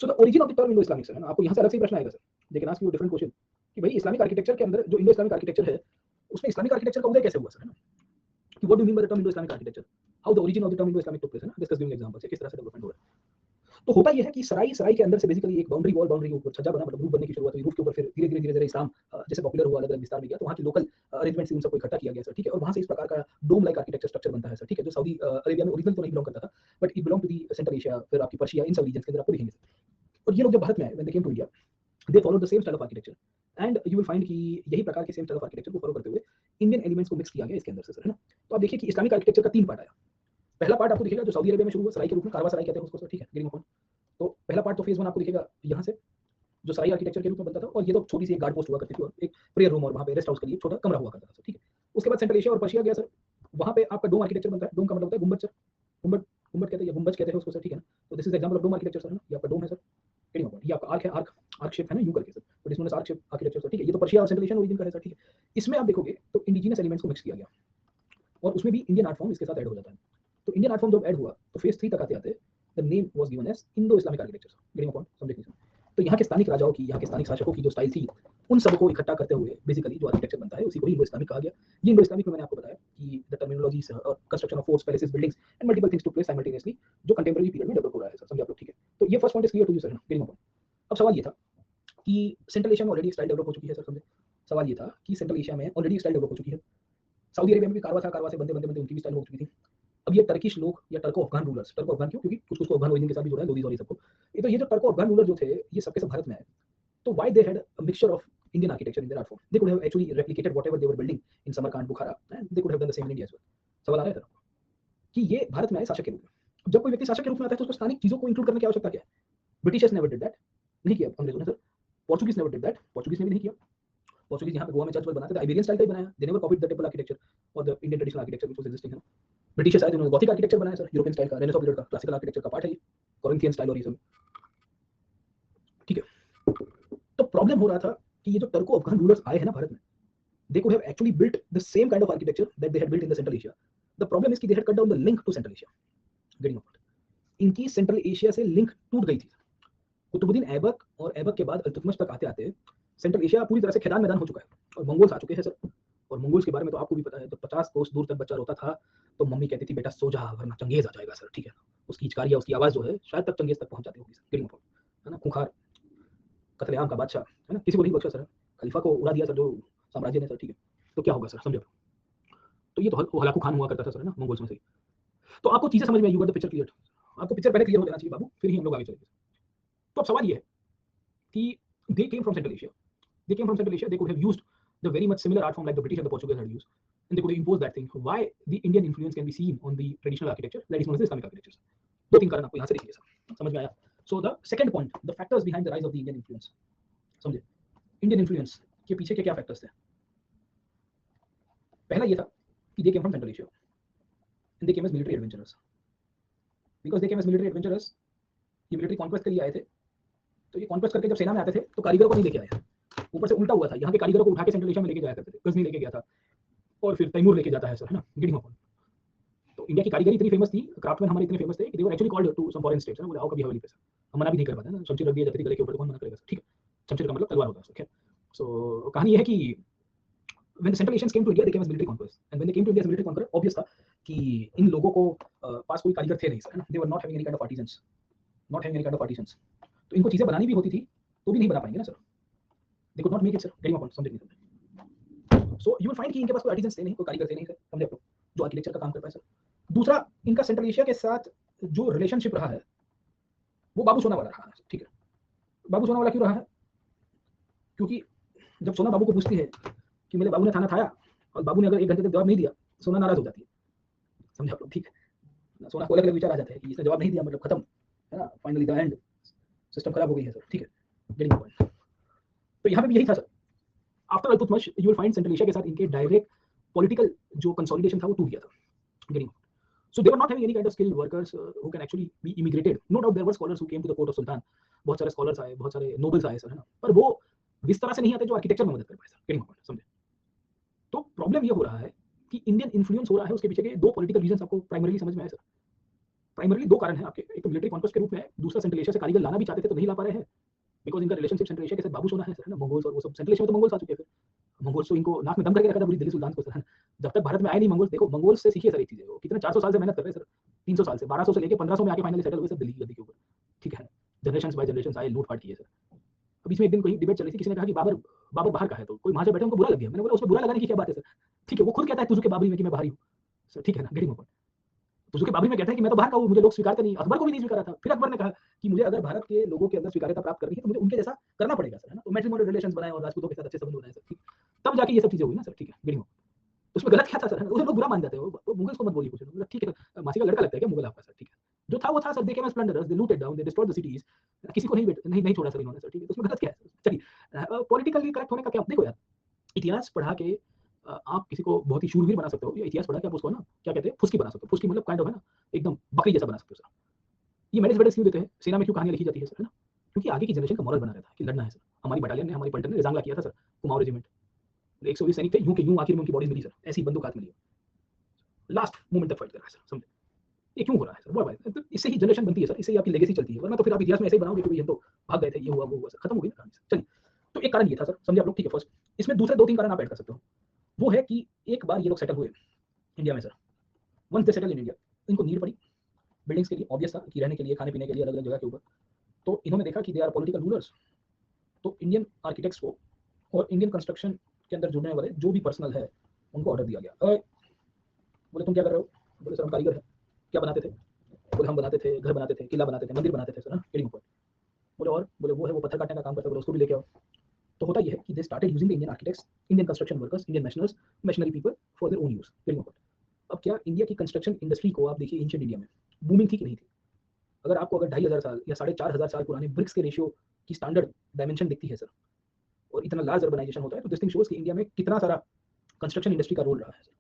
So the origin of the term Indo Islamic sir, आपको यहाँ से अलग से प्रश्न आएगा सर, लेकिन आस्क यू डिफरेंट क्वेश्चन कि भाई इस्लामिक आर्किटेक्चर के अंदर जो इंडो इस्लामिक आर्किटेक्चर है उसमें इस्लामिक आर्किटेक्चर का उदय कैसे हुआ सर, है ना, कि what do you mean by the term Indo Islamic architecture, how the origin of the term Indo Islamic took place, है ना, डिस्कस गिविंग एग्जांपल्स, किस तरह से डेवलपमेंट हो रहा है। तो होता यह है कि सराय के अंदर से बेसिकली एक बाउंड्री वॉल, बाउंड्री के ऊपर छज्जा बना, मतलब रूफ बनने की शुरुआत हुई, रूफ के ऊपर फिर धीरे धीरे धीरे इस्लाम जैसे पॉपुलर हुआ, अलग अलग विस्तार में गया, तो वहाँ की लोकल अरेंजमेंट से उन सबको इकट्ठा किया गया सर, ठीक है। और वहाँ से इस प्रकार का डोम लाइक आर्किटेक्चर स्ट्रक्चर बनता है सर, ठीक है, जो सऊदी अरेबिया में ओरिजिनल तो नहीं बिलोंग करता था, but it belong to the Central Asia, फिर आपकी पर्शिया, इन सब रीजन के अंदर आपको दिखेंगे। और ये लोग जब भारत में आए, when they came to India, they followed the same style of architecture, and you will find कि यही प्रकार के सेम स्टाइल ऑफ आर्किटेक्चर को फॉलो करते हुए इंडियन एलिमेंट्स को मिक्स किया गया इसके अंदर से सर, है ना। तो आप देखिए कि इस्लामिक आर्किटेक्चर का 3 पार्ट आया। पहला पार्ट आपको दिखेगा जो सऊदी अरेबिया में शुरू हुआ सराय के रूप में, कारवा सराय कहते हैं उसको सर, ठीक है, गिरिंग अपॉन। तो पहला पार्ट तो फेज 1 आपको दिखेगा यहाँ से, जो सराय आर्किटेक्चर के रूप में बनता था, और ये तो छोटी सी एक गार्ड पोस्ट हुआ करती थी और एक प्रेयर रूम और वहाँ पे रेस्ट हाउस के लिए छोटा कमरा हुआ करता था, ठीक है। उसके बाद सेंट्रल एशिया और पर्शिया गया सर, वहाँ पे आपका डोम आर्किटेक्चर बनता है, डोम का मतलब होता है गुंबद सर, गुंबद गुंबद कहते हैं या गुंबज कहते हैं उसको सर, ठीक है ना। तो this is example of dome architecture sir, है ना, ये आपका डोम है सर, ये आपका आर्क है, आर्क शेप है ना, यू करके सर, तो this known as arch shape architecture sir, ठीक है। ये तो पर्शिया और सेंट्रल एशियन ओरिजिन का है सर, ठीक है। इसमें आप देखोगे तो इंडिजिनस एलिमेंट्स को मिक्स किया गया और उसमें भी इंडियन आर्ट फॉर्म इसके साथ ऐड हो जाता है। तो इंडियन आर्ट फॉर्म जब ऐड हुआ तो फेज 3 तक आते आते the name was given as Indo Islamic architecture. Getting a point, समझे नहीं? तो यहाँ के स्थानिक राजाओं की, यहाँ के स्थानिक शासकों की जो स्टाइल थी, उन सबको इकट्ठा करते हुए बेसिकली जो आर्किटेक्चर बनता है उसी को इंडो इस्लामिक कहा गया। ये इंडो इस्लामिक में मैंने आपको बताया कि the terminologies construction of forts, palaces, buildings and multiple things took place simultaneously, जो कंटेम्परेरी पीरियड में डेवलप हो रहा है सर। समझे आप लोग? ठीक है, तो ये first point is clear to you sir. Getting a point. अब सवाल ये था कि सेंट्रल एशिया में ऑलरेडी स्टाइल डेवलप हो चुकी है सर। समझे? सवाल ये था कि सेंट्रल एशिया में ऑलरेडी स्टाइल डेवलप हो चुकी है। सऊदी अरेबिया में भी कारवा था, कारवा से बनते बनते बनते उनकी भी स्टाइल हो चुकी थी। अब ये टर्किश लोग या टर्को अफगान रूलर्स, टर्को अफगान क्यों? क्योंकि कुछ कुछ को अफगान ओरिजिन के साथ भी जोड़ा है, लोदीज और ये सबको। ये तो ये जो टर्को अफगान रूलर जो थे, ये सबके सब भारत में आए। तो why they had a mixture of Indian architecture in their art form? They could have actually replicated whatever they were building in Samarkand, Bukhara, and they could have done the same in India as well. सवाल आ रहा है sir कि ये भारत में आए शासक के रूप में। अब जब कोई व्यक्ति शासक के रूप में आता है तो उसको स्थानिक चीजों को इंक्लूड करने की आवश्यकता क्या है? ब्रिटिशर्स नेवर डिड दैट, नहीं किया अंग्रेजों ने sir. Portuguese never did that, Portuguese ने भी नहीं किया। पोर्चुगीज यहाँ पे गोवा में चर्च बनाते थे, आइबेरियन स्टाइल का ही बनाया। They never copied the temple architecture और the Indian traditional architecture which was existing. Britishers आए जिन्होंने गॉथिक आर्किटेक्चर बनाया सर, यूरोपियन स्टाइल का, रेनेसां पीरियड का क्लासिकल आर्किटेक्चर का पार्ट है ये, कोरिंथियन स्टाइल और ये सब। ठीक है, तो प्रॉब्लम हो रहा था कि ये जो टर्को अफगान रूलर्स आए हैं ना भारत में, they could have actually built the same kind of architecture that they had built in the Central Asia. The problem is कि they had cut down the link to Central Asia. Getting a point. इनकी central Asia से link टूट गई थी। कुतुबुद्दीन ऐबक और ऐबक के बाद अल्तुतमिश तक आते आते सेंट्रल एशिया पूरी तरह से खेदान मैदान हो चुका है और मंगोल्स आ चुके हैं सर। और मंगोल्स के बारे में तो आपको भी पता है, जब 50 कोस दूर तक बच्चा रोता था तो मम्मी कहती थी बेटा सो जा वरना चंगेज आ जाएगा सर। ठीक है, उसकी हिचकारियां, उसकी आवाज जो है शायद तक चंगेज तक पहुंच जाती होगी सर। गेटिंग अ पॉइंट, है ना? खूंखार कत्लेआम का बादशाह, है ना? किसी को नहीं बख्शा सर, खलीफा को उड़ा दिया सर जो साम्राज्य ने सर। ठीक है, तो क्या होगा सर? समझो। तो ये तो हलाकू खान हुआ करता था सर, ना, मंगोल्स में से। तो आपको चीजें समझ में आई, you got the picture clear. आपको पिक्चर पहले क्लियर हो जाना चाहिए बाबू, फिर ही हम लोग आगे चलेंगे। तो अब सवाल ये है कि they came from central Asia, they came from central Asia, they could have used the very much similar art form like the British and the Portuguese had used, and they could impose that thing. Why the Indian influence can be seen on the traditional architecture that is known as Islamic architecture? दो तीन कारण आपको यहां से दिखेंगे sir. समझ में आया? So the second point, the factors behind the rise of the Indian influence. समझे? इंडियन इन्फ्लुएंस के पीछे के क्या फैक्टर्स थे? पहला ये था कि they came from central Asia and they came as military adventurers. Because they came as military adventurers, ये मिलिट्री कॉन्क्वेस्ट के लिए आए थे। तो ये कॉन्क्वेस्ट करके जब सेना में आते थे तो कारीगरों को नहीं लेके आए, ऊपर से उल्टा हुआ था, यहाँ के कारीगरों को उठा के सेंट्रल एशिया में लेके जाया करते थे। गजनी लेके गया था और फिर तैमूर लेके जाता है सर, है ना? Getting a point. तो इंडिया की कारीगरी इतनी फेमस थी, क्राफ्टमैन हमारे इतने फेमस थे कि they were actually called to some foreign states, है ना? बोले आओ कभी हवेली पे सर। हम मना भी नहीं कर पाते ना, शमशीर रख दिया जाती थी गले के ऊपर, तो कौन मना करेगा सर? ठीक है, शमशीर का मतलब तलवार होता है सर। सो कहानी ये है कि when the Central Asians came to India, they came as military conquerors, and when they came to India as military conqueror, obvious था कि इन लोगों को पास कोई कारीगर थे नहीं सर, है ना? They were not having any kind of artisans, not having any kind of artisans. तो इनको चीजें बनानी भी होती थी तो भी नहीं बना पाएंगे ना sir. They could not make it sir, getting a point, समझे नहीं समझे? So you will find कि इनके पास कोई artisans थे नहीं, कोई कारीगर थे नहीं सर, समझे आप लोग, जो आर्किटेक्चर का काम कर पाए सर। दूसरा, इनका सेंट्रल एशिया के साथ जो रिलेशनशिप रहा है वो बाबू सोना वाला रहा है। ठीक है, बाबू सोना वाला क्यों रहा है? क्योंकि जब सोना बाबू को पूछती है कि मेरे बाबू ने खाना खाया, और बाबू ने अगर 1 घंटे तक जवाब नहीं दिया, सोना नाराज हो जाती है। समझे आप लोग? ठीक है, सोना को अलग-अलग विचार आ जाते हैं कि इसने जवाब नहीं दिया मतलब खत्म, है ना? फाइनली द एंड, सिस्टम खराब हो गई है सर। ठीक है, गेटिंग पॉइंट। तो यहाँ पे भी यही था sir. After Iltutmish you will find central Asia के साथ इनके डायरेक्ट पॉलिटिकल जो कंसोलिडेशन था वो टूट गया था। Getting, so they were not having any kind of skilled workers who can actually be immigrated. No doubt there were scholars who came to the court of sultan, बहुत सारे scholars आए, बहुत सारे नोबल्स आए सर, है ना? पर वो इस तरह से नहीं आते जो आर्किटेक्चर में मदद कर पाए सर। गेटिंग पॉइंट, समझे? तो प्रॉब्लम ये हो रहा है कि इंडियन इन्फ्लुएंस हो रहा है, उसके पीछे के दो पॉलिटिकल रीजंस आपको प्राइमरीली समझ में आए सर। प्राइमरीली दो कारण हैं आपके, एक तो मिलिट्री कॉन्क्वेस्ट के रूप में, दूसरा सेंट्रल एशिया से कारीगर लाना भी चाहते थे तो नहीं ला पा रहे हैं, बिकॉज़ इनका रिलेशनशिप सेंट्रल एशिया के साथ बाबू सोना है सर, है ना? मंगोल्स और वो सब सेंट्रल एशिया में तो मंगोल्स आ चुके थे। मंगोल्स तो इनको नाक में दम करके रखा था पूरी दिल्ली सुल्तान को सर, है ना? जब तक भारत में आए नहीं मंगोल्स, देखो मंगोल्स से सीखिए सर एक चीज़ है, वो कितने 400 साल से मेहनत कर रहे हैं सर, 300 साल से, 1200 से लेके 1500 में आके फाइनली सेटल हुए सर दिल्ली गद्दी के ऊपर। ठीक है, जनरेशंस बाय जनरेशंस आए, लूट-फाट किए सर। अब बीच में एक दिन कोई डिबेट चल रही थी, किसी ने कहा कि बाबर बाबर बाहर का है, तो कोई वहां से बैठे उनको बुरा लग गया। मैंने बोला उसमें बुरा लगाने की क्या बात है सर? ठीक है, वो खुद कहता है तुझे बाबरी में कि मैं बाहरी हूँ सर। ठीक है ना? Getting point. तुझे बाबरी में कहता है कि मैं तो बाहर का हूँ, मुझे लोग स्वीकारते नहीं, अकबर को भी नहीं स्वीकारा था। फिर अकबर ने कहा कि मुझे अगर भारत के लोगों के अंदर स्वीकार्यता प्राप्त करनी है तो मुझे उनके जैसा करना पड़ेगा सर, है ना? तो मैट्रिमोनियल रिलेशंस बनाए और राजपूतों के साथ अच्छे संबंध बनाए सर। ठीक, तब जाके ये सब चीजें हुई ना सर। ठीक है, गेटिंग, उसमें गलत क्या था सर? उसे लोग बुरा मान जाते हैं, वो मुगल्स को मत बोलिए कुछ, मतलब ठीक है, मासी का लड़का लगता है क्या मुगल आपका सर? ठीक है, जो था वो था sir. They came as plunderers, they looted down, they destroyed the cities, किसी को नहीं छोड़ा सर इन्होंने सर। ठीक है, उसमें गलत क्या है? चलिए, पॉलिटिकली करेक्ट होने का क्या? देखो यार, इतिहास पढ़ा के आप किसी को बहुत ही शूरवीर बना सकते हो, या इतिहास पढ़ा के आप उसको ना क्या कहते हैं, फुसकी बना सकते हो। फुसकी मतलब काइंड ऑफ, है ना, एकदम बकरी जैसा बना सकते हो सर। ये मेडल्स वेडल्स क्यों देते हैं? सेना में क्यों कहानियां लिखी जाती है सर, है ना? क्योंकि आगे की जनरेशन का मॉरल बना रहता है कि लड़ना है सर। हमारी बटालियन ने, हमारी पलटन ने रिजांगला किया था सर, कुमाऊं रेजिमेंट, 120 सैनिक थे, यूं के यूं आखिर में उनकी बॉडीज मिली सर, ऐसी बंदूक हाथ में लिए, लास्ट मोमेंट तक फाइट कर रहा है सर। समझे? ये क्यों हो रहा है सर? व्हाई? तो इससे ही जनरेशन बनती है सर, इससे ही आपकी लेगेसी चलती है, वरना तो फिर आप इतिहास में ऐसे ही बनाओगे कि भई हम तो भाग गए थे, ये हुआ, वो हुआ, सर खत्म हो गई ना कहानी सर। चलिए, तो एक कारण ये था सर, समझे आप लोग, ठीक है फर्स्ट। इसमें दूसरे 2-3 कारण आप ऐड कर सकते हो। वो है कि एक बार ये लोग सेटल हुए इंडिया में sir, once they settle in India, इनको नीड पड़ी बिल्डिंग्स के लिए, ऑब्वियस था कि रहने के लिए, खाने-पीने के लिए अलग-अलग जगह के ऊपर। तो इन्होंने देखा कि दे आर पॉलिटिकल रूलर्स, तो इंडियन आर्किटेक्ट्स को और इंडियन कंस्ट्रक्शन के अंदर जुड़ने वाले जो भी पर्सनल है, उनको ऑर्डर दिया गया। बोले तुम क्या कर रहे हो? बोले सर हम कारीगर हैं। क्या बनाते थे? बोले हम बनाते थे, घर बनाते थे, किला बनाते थे, मंदिर बनाते थे सर, गेटिंग पॉइंट। बोले और? बोले वो है, वो पत्थर काटने का काम करता है, बोले उसको भी लेके आओ। तो होता ये है कि they started using the Indian architects, Indian construction workers, Indian nationals, machinery people for their own use, getting point. अब क्या इंडिया की कंस्ट्रक्शन इंडस्ट्री को आप देखिए एंशिएंट इंडिया में बूमिंग थी कि नहीं थी? अगर आपको अगर 2500 साल या 4500 साल पुराने ब्रिक्स के रेशियो की स्टैंडर्ड डायमेंशन दिखती है सर, और इतना लार्ज अर्बनाइजेशन होता है, तो दिस थिंग शोज कि इंडिया में कितना सारा कंस्ट्रक्शन इंडस्ट्री का रोल रहा है सर।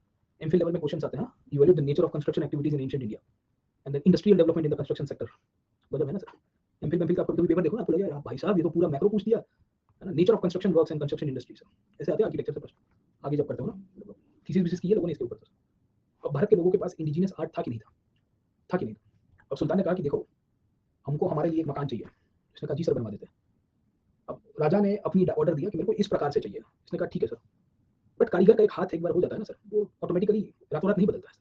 एमफिल लेवल में क्वेश्चंस आते हैं, evaluate the nature of construction activities in ancient India and the industrial development in the construction sector. मतलब है ना सर, एमफिल का कभी पेपर देखो ना, आपको लगेगा भाई साहब ये तो पूरा मैक्रो पूछ दिया है ना, nature of construction works and construction industry sir, ऐसे आते हैं आर्किटेक्चर से प्रश्न आगे जब करते हो ना, थीसिस विसिस की है लोगों ने इसके ऊपर सर। अब भारत के लोगों के पास इंडिजिनियस आर्ट था कि नहीं था? था कि नहीं था? अब सुल्तान ने कहा कि देखो हमको हमारे लिए एक मकान चाहिए, उसने कहा जी सर बनवा देते हैं। अब राजा ने अपनी ऑर्डर दिया कि मेरे को इस प्रकार से चाहिए, इसने कहा ठीक है सर। बट कारीगर का एक हाथ एक बार हो जाता है ना सर, वो ऑटोमेटिकली रातों रात नहीं बदलता है।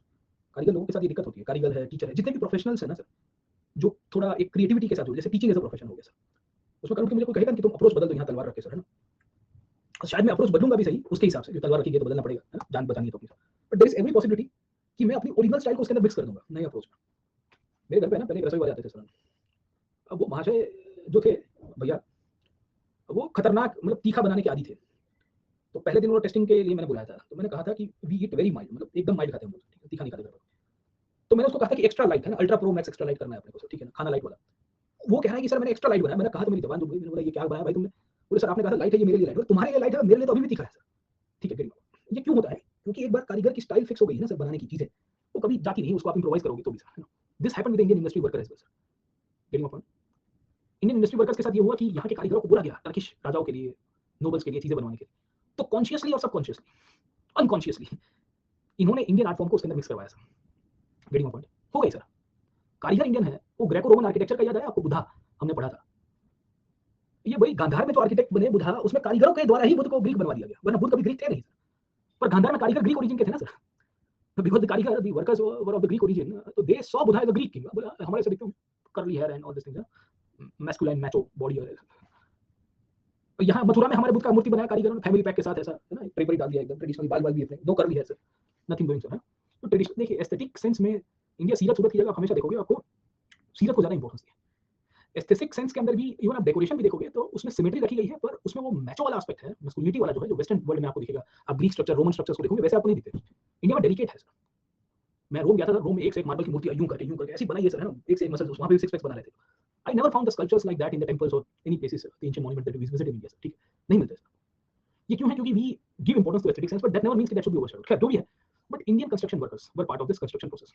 कारीगर लोगों के साथ ये दिक्कत होती है, कारीगर है, टीचर है, जितने भी प्रोफेशनल्स है ना सर, जो थोड़ा एक क्रिएटिविटी के साथ हो, जैसे टीचिंग एज अ प्रोफेशन हो गया सर, उसमें कल को मुझे कोई कहेगा कि तुम अप्रोच बदल दो यहाँ तलवार रख के सर, है ना? और शायद मैं अप्रोच बदलूंगा भी सही उसके हिसाब से, जो तलवार रखी है तो बदलना पड़ेगा, है ना? जान बचानी है तो अपनी। But there is every possibility कि मैं अपनी ओरिजिनल स्टाइल को उसके अंदर मिक्स कर दूंगा नए अप्रोच में। मेरे घर पे है ना पहले एक रसोई वाले आते थे सर, अब वो महाशय जो थे भैया, वो खतरनाक मतलब तीखा बनाने के आदी थे। तो पहले दिन वो टेस्टिंग के लिए मैंने बुलाया था, तो मैंने कहा था कि वी ईट वेरी माइल्ड, मतलब एकदम माइल्ड खाते हैं हम लोग, ठीक है? तीखा नहीं खाते घर पर। तो मैंने उसको कहा था कि एक्स्ट्रा लाइट है ना, ultra pro max extra light करना है अपने को सर, ठीक है ना, खाना लाइट वाला। वो कह रहा है कि सर मैंने एक्स्ट्रा लाइट बनाया। मैंने कहा तो मेरी जबान दुख गई, मैंने बोला ये क्या बनाया भाई तुमने? बोले सर आपने कहा था लाइट है, ये मेरे लिए लाइट है। तुम्हारे लिए लाइट है, मेरे लिए तो अभी भी तीखा है सर, ठीक है गिरी। ये क्यों होता है? क्योंकि एक बार कारीगर की स्टाइल फिक्स हो गई है ना सर बनाने की चीजें, वो कभी जाती नहीं, उसको आप इम्प्रोवाइज करोगे तो भी सर, है ना? This happened with Indian industry worker as well sir, getting my point? Indian industry workers के साथ ये हुआ कि यहाँ के कारीगरों को बोला गया टर्किश राजाओं के लिए, नोबल्स के लिए चीजें बनवाने के लिए, तो कॉन्शियसली और सबकॉन्शियसली, अनकॉन्शियसली इन्होंने इंडियन आर्ट फॉर्म को उसके अंदर मिक्स करवाया सर, गेटिंग माय पॉइंट? हो गई सर। कारीगर इंडियन है, वो ग्रेको रोमन आर्किटेक्चर का याद है आपको? बुधा हमने पढ़ा था। ये वही गांधार में जो आर्किटेक्ट बने बुधा, उसमें कारीगरों के द्वारा ही बुद्ध को ग्रीक बनवा दिया गया, वरना बुद्ध कभी ग्रीक थे नहीं। पर गांधार में कारीगर ग्रीक ओरिजिन के थे ना सर, बिकॉज द कारीगर the workers were of the Greek origin, तो they saw Buddha as a Greek king. बोला हमारे से देखते हो curly hair and all this things, masculine macho body. और यहाँ मथुरा में हमारे बुद्ध का मूर्ति बनाया कारीगरों ने, फैमिली पैक के साथ ऐसा, है ना, ड्रेपरी डाल दिया एकदम ट्रेडिशनल, बाल बाल भी अपने, no curly hair sir, nothing doing sir, है। तो ट्रेडिशनल देखिए एस्थेटिक सेंस में इंडिया सीरत सूरत की जगह आप हमेशा देखोगे, आपको सीरत को ज्यादा इंपॉर्टेंस दिया। एस्थेटिक सेंस के अंदर भी इवन आप डेकोरेशन भी देखोगे तो उसमें सिमेट्री रखी गई है, पर उसमें वो मैचो वाला एस्पेक्ट है, मस्कुलिनिटी वाला जो है, जो वेस्टर्न वर्ल्ड में आपको दिखेगा। आप ग्रीक स्ट्रक्चर, रोमन स्ट्रक्चर्स को देखोगे, वैसे आपको नहीं दिखते। इंडिया में डेलिकेट है सर। मैं रोम गया था, रोम में एक से एक मार्बल की मूर्ति यूं करके ऐसी बनाई है सर, है ना, एक से एक मसल्स, वहां पे सिक्स पैक्स बना रहे थे। I never found the sculptures like that in the temples और any places, the ancient monument that we visited in India sir, ठीक है? नहीं मिलते सर। ये क्यों है? क्योंकि we give importance to aesthetic sense, but that never means कि दैट शुड बी ओवरशैडोड। खैर जो भी है, but Indian construction workers were part of this construction process.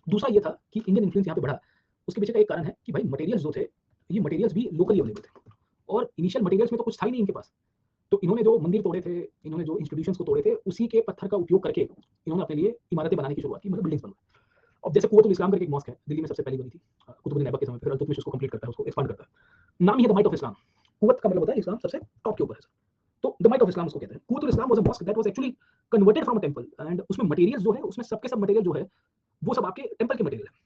दूसरा ये था कि इंडियन इन्फ्लुएंस यहाँ पे बढ़ा, उसके पीछे का एक कारण है कि भाई मटेरियल्स जो थे, ये मटेरियल्स भी लोकली अवेलेबल थे, और इनिशियल मटेरियल्स में तो कुछ था ही नहीं इनके पास। तो इन्होंने जो मंदिर तोड़े थे, इन्होंने जो इंस्टीट्यूशंस को तोड़े थे, उसी के पत्थर का उपयोग करके इन्होंने अपने लिए इमारतें बनाने की शुरुआत की, मतलब बिल्डिंग्स बनवाई। अब जैसे कुव्वतुल इस्लाम करके एक मॉस्क है, दिल्ली में सबसे पहली बनी थी कुतुबुद्दीन ऐबक के समय पे, फिर अल्तुतमिश उसको कंप्लीट करता है, उसको एक्सपांड करता है। नाम ही है द माइट ऑफ इस्लाम। कुव्वत का मतलब होता है इस्लाम सबसे टॉप के ऊपर है सर, तो द माइट ऑफ इस्लाम उसको कहते हैं। Quwwatul Islam was a mosque that was actually converted from a temple, and उसमें मटेरियल्स जो है, उसमें सबके सब मटेरियल जो है, वो सब आपके टेंपल के मटेरियल है।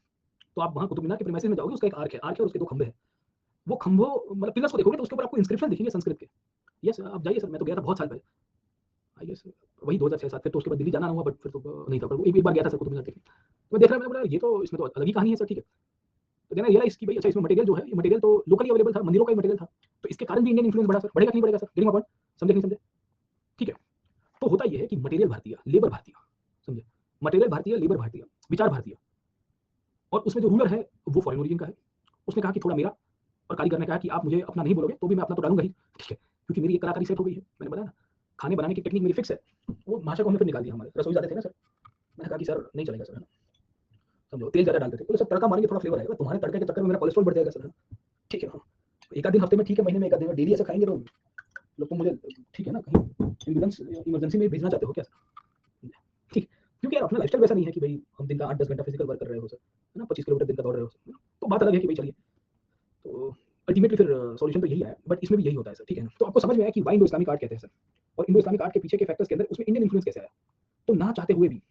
तो आप वहां कुतुब मीनार के प्रीमाइसेस में जाओगे, उसका एक आर्क है, आर्क है और उसके दो खंभे हैं। वो खंभों मतलब पिलर्स को देखोगे तो उसके ऊपर आपको इंस्क्रिप्शन दिखेंगे संस्कृत के। यस आप जाइए सर, मैं तो गया था बहुत साल पहले, आई गेस वही 2006-7, फिर तो उसके बाद दिल्ली जाना हुआ, बट फिर तो नहीं था, पर एक बार गया था सर कुतुब मीनार देखने। तो मैं देख रहा, मैंने बोला ये तो इसमें तो अलग ही कहानी है सर, ठीक है? तो देन आई रियलाइज कि भाई अच्छा, इसमें मटेरियल जो है, ये मटेरियल तो लोकली अवेलेबल था, मंदिरों का ही मटेरियल था, तो इसके कारण भी इंडियन इन्फ्लुएंस बढ़ा सर, बढ़ेगा कि नहीं बढ़ेगा सर? Getting my point? समझे नहीं समझे? ठीक है। तो होता ये है कि मटेरियल भारतीय, लेबर भारतीय, समझे? मटेरियल भारतीय, लेबर भारतीय, विचार भारतीय, और उसमें जो रूलर है वो फॉरेन ओरिजिन का है। उसने कहा कि थोड़ा मेरा, और कारीगर ने कहा कि आप मुझे अपना नहीं बोलोगे तो भी मैं अपना तो डालूंगा ही, ठीक है? क्योंकि मेरी एक कलाकारी सेट हो गई है, मैंने बताया ना, खाने बनाने की टेक्निक मेरी फिक्स है। वो भाषा को हमने फिर निकाल दिया, हमारे रसोई जाते थे ना सर, मैंने कहा कि सर नहीं चलेगा सर, है ना? समझो तेल ज़्यादा डालते थे, बोले सर तड़का मारेंगे थोड़ा फ्लेवर आएगा, तुम्हारे तड़के के चक्कर में मेरा कोलेस्ट्रॉल बढ़ जाएगा सर, है ना? ठीक है, हाँ, एक आध दिन हफ्ते में ठीक है, महीने में एक आध दिन, डेली ऐसा खाएंगे तो लोग तो मुझे, ठीक है ना, कहीं इमरजेंसी में भेजना चाहते हो क्या सर? ठीक, क्योंकि यार अपना लाइफस्टाइल वैसा नहीं है कि भाई हम दिन का 8-10 घंटा फिजिकल वर्क कर रहे हो सर, है ना? 25 किलोमीटर दिन का दौड़ रहे हो, तो बात अलग है कि भाई चलिए, तो अल्टीमेटली फिर सॉल्यूशन तो यही आया, बट इसमें भी यही होता है सर, ठीक है ना। तो आपको समझ में आया कि वाई इंडो इस्लामिक आर्ट कहते हैं सर, और इंडो इस्लामिक आर्ट के पीछे के फैक्टर्स के अंदर उसमें इंडियन इन्फ्लुएंस कैसे आया। तो ना चाहते हुए भी,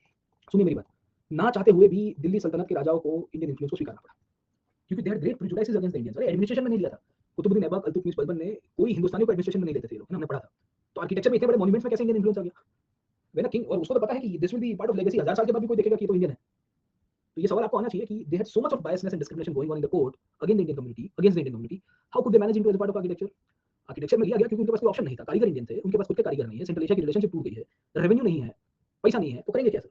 सुनिए मेरी बात, ना चाहते हुए भी दिल्ली सल्तनत के राजाओं को इंडियन इन्फ्लुएंस को स्वीकारना पड़ा, क्योंकि they had great prejudices against the Indians. अरे एडमिनिस्ट्रेशन में नहीं लिया था, कुतुबुद्दीन ऐबक, इल्तुतमिश बलबन ने कोई हिंदुस्तानियों को एडमिनिस्ट्रेशन में नहीं लेते थे ये लोग, हमने पढ़ा था। तो आर्किटेक्चर में इतने बड़े मॉन्यूमेंट्स में कैसे इंडियन इन्फ्लुएंस आ गया, वेन किंग, और उसको तो पता है कि this will be part of legacy, 1000 साल के बाद भी कोई देखेगा कि ये तो इंडियन है। तो ये सवाल आपको आना चाहिए कि they had so much of biasness and discrimination going on in the court against the Indian community, against the Indian community, how could they manage into as part of architecture. Architecture में लिया गया क्योंकि उनके पास कोई option नहीं था, कारीगर Indian थे, उनके पास खुद के कारीगर नहीं है, सेंट्रल एशिया की रिलेशनशिप टूट गई है, रेवेन्यू नहीं है, पैसा नहीं है, तो करेंगे क्या सर।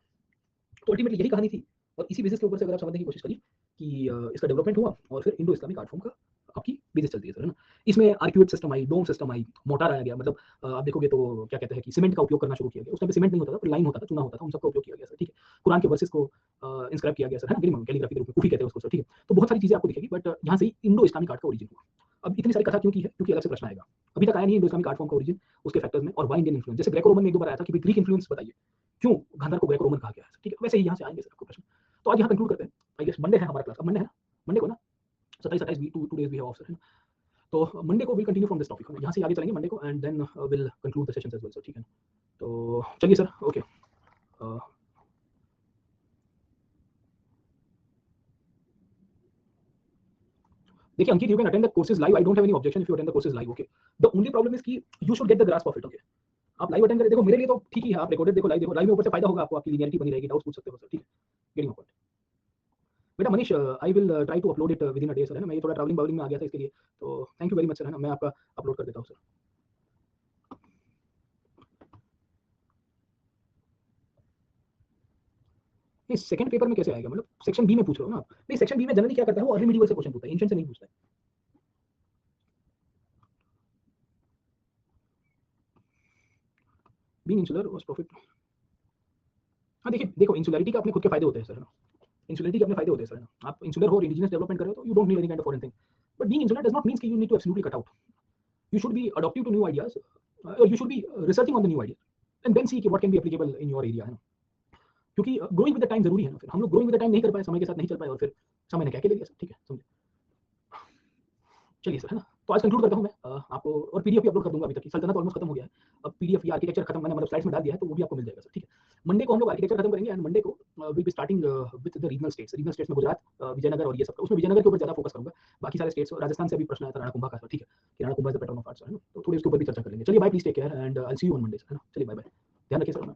तो अल्टीमेटली यही कहानी थी, और इसी बेसिस के ऊपर से अगर आप समझने की कोशिश करिए कि इसका डेवलपमेंट हुआ और फिर इंडो इस्लामिक आर्ट फॉर्म का आपकी बेसिस चलती है सर, है ना। इसमें आर्क्यूट सिस्टम आई, डोम सिस्टम आई, मोर्टार आया गया, मतलब आप देखोगे तो क्या कहते हैं कि सीमेंट का उपयोग करना शुरू किया गया। उस टाइम पे सीमेंट नहीं होता था, पर लाइन होता था, चूना होता था, उन सबका उपयोग किया गया सर, ठीक है। कुरान के वर्सेस को इंस्क्राइब किया गया सर, है ना, कैलीग्राफी के रूप में, कुफी कहते हैं उसको सर, ठीक है। तो बहुत सारी चीजें आपको दिखेगी, बट यहाँ से इंडो इस्लामिक आर्ट का ओरिजिन हुआ। अब इतनी सारी कथा क्यों की है, क्योंकि अलग से प्रश्न आएगा, अभी तक आया नहीं इंडो इस्लामिक आर्ट फॉर्म का ओरिजिन, उसके फैक्टर्स में, और वाई इंडियन इन्फ्लुएंस। जैसे ग्रेको रोमन में एक दो बार आया था कि ग्रीक इन्फ्लुएंस बताइए क्यों गांधार को ग्रेको रोमन कहा गया है, ठीक है। वैसे ही यहाँ से आएंगे सर आपको प्रश्न। तो आज यहाँ कंक्लूड करते हैं, आई गेस मंडे है हमारा क्लास, अब मंडे है ना, मंडे को ना 27 two days we have off sir, है ना। तो मंडे को will continue from this topic, यहाँ से आगे चलेंगे मंडे को, and then will conclude the sessions as well sir, ठीक है। तो चलिए सर, ओके। देखिए Ankit, you can attend the courses live, I don't have any objection if you attend the courses live, okay. The only problem is कि you should get the grasp of it, okay. आप live attend करें, देखो मेरे लिए तो ठीक ही है, आप रिकॉर्डेड देखो, लाइव देखो, लाइव में ऊपर से फायदा होगा आपको, आपकी लिनियरिटी बनी रहेगी, डाउट्स पूछ सकते हो सर, ठीक है, गेटिंग अ पॉइंट। बेटा Manish, I will try to upload it within a day sir, है ना। मैं ये थोड़ा ट्रैवलिंग बावलिंग में आ गया था इसके लिए, तो thank you very much sir, है ना, मैं आपका अपलोड कर देता हूँ सर। नहीं सेकंड पेपर में कैसे आएगा, मतलब सेक्शन बी में पूछ रहे हो ना आप। नहीं सेक्शन बी में जनरली क्या करता है, वो अर्ली मीडिएवल से क्वेश्चन पूछता है, एंशिएंट से नहीं पूछता है। Being insular was profit. हाँ देखिए, देखो इंसुलरिटी का अपने खुद के फायदे होते हैं सर, है ना। इंसुलरिटी के अपने फायदे होते हैं सर, है ना। आप इंसुलर हो, इंडिजिनस डेवलपमेंट कर रहे हो, तो you don't need any kind of foreign thing, but being insular does not mean कि you need to absolutely cut out. You should be adaptive to new ideas, or you should be researching on the new ideas, and then see कि what can be applicable in your area, है ना। क्योंकि growing with the time जरूरी है ना, फिर हम लोग ग्रोइंग विद द टाइम नहीं कर पाए, समय के साथ नहीं चल पाए, और फिर समय ने क्या ले लिया सर, ठीक है, समझे। चलिए सर, है ना। तो आज कंक्लूड करता हूँ मैं, आपको और पीडीएफ भी अपलोड कर दूंगा, अभी तक की सल्तनत ऑलमोस्ट खत्म हो गया है, अब पीडीएफ या आर्किटेक्चर खत्म, मैंने मतलब स्लाइड्स में डाल दिया है, तो वो भी आपको मिल जाएगा सर, ठीक है। मंडे को हम लोग आर्किटेक्चर खत्म करेंगे, एंड मंडे को will be starting with the regional states. Regional states में गुजरात, विजयनगर और ये सब, उसमें विजयनगर के ऊपर ज्यादा फोकस करूंगा। बाकी सारे स्टेट्स, राजस्थान से भी प्रश्न आया था, राणा कुंभा का, ठीक है, कि Rana Kumbha is the pattern of arts, है ना, तो थोड़ी उसके ऊपर भी चर्चा कर लेंगे। चलिए bye, please take care, and I will see you on Monday, है ना। चलिए बाय बाय, ध्यान रखिए सर।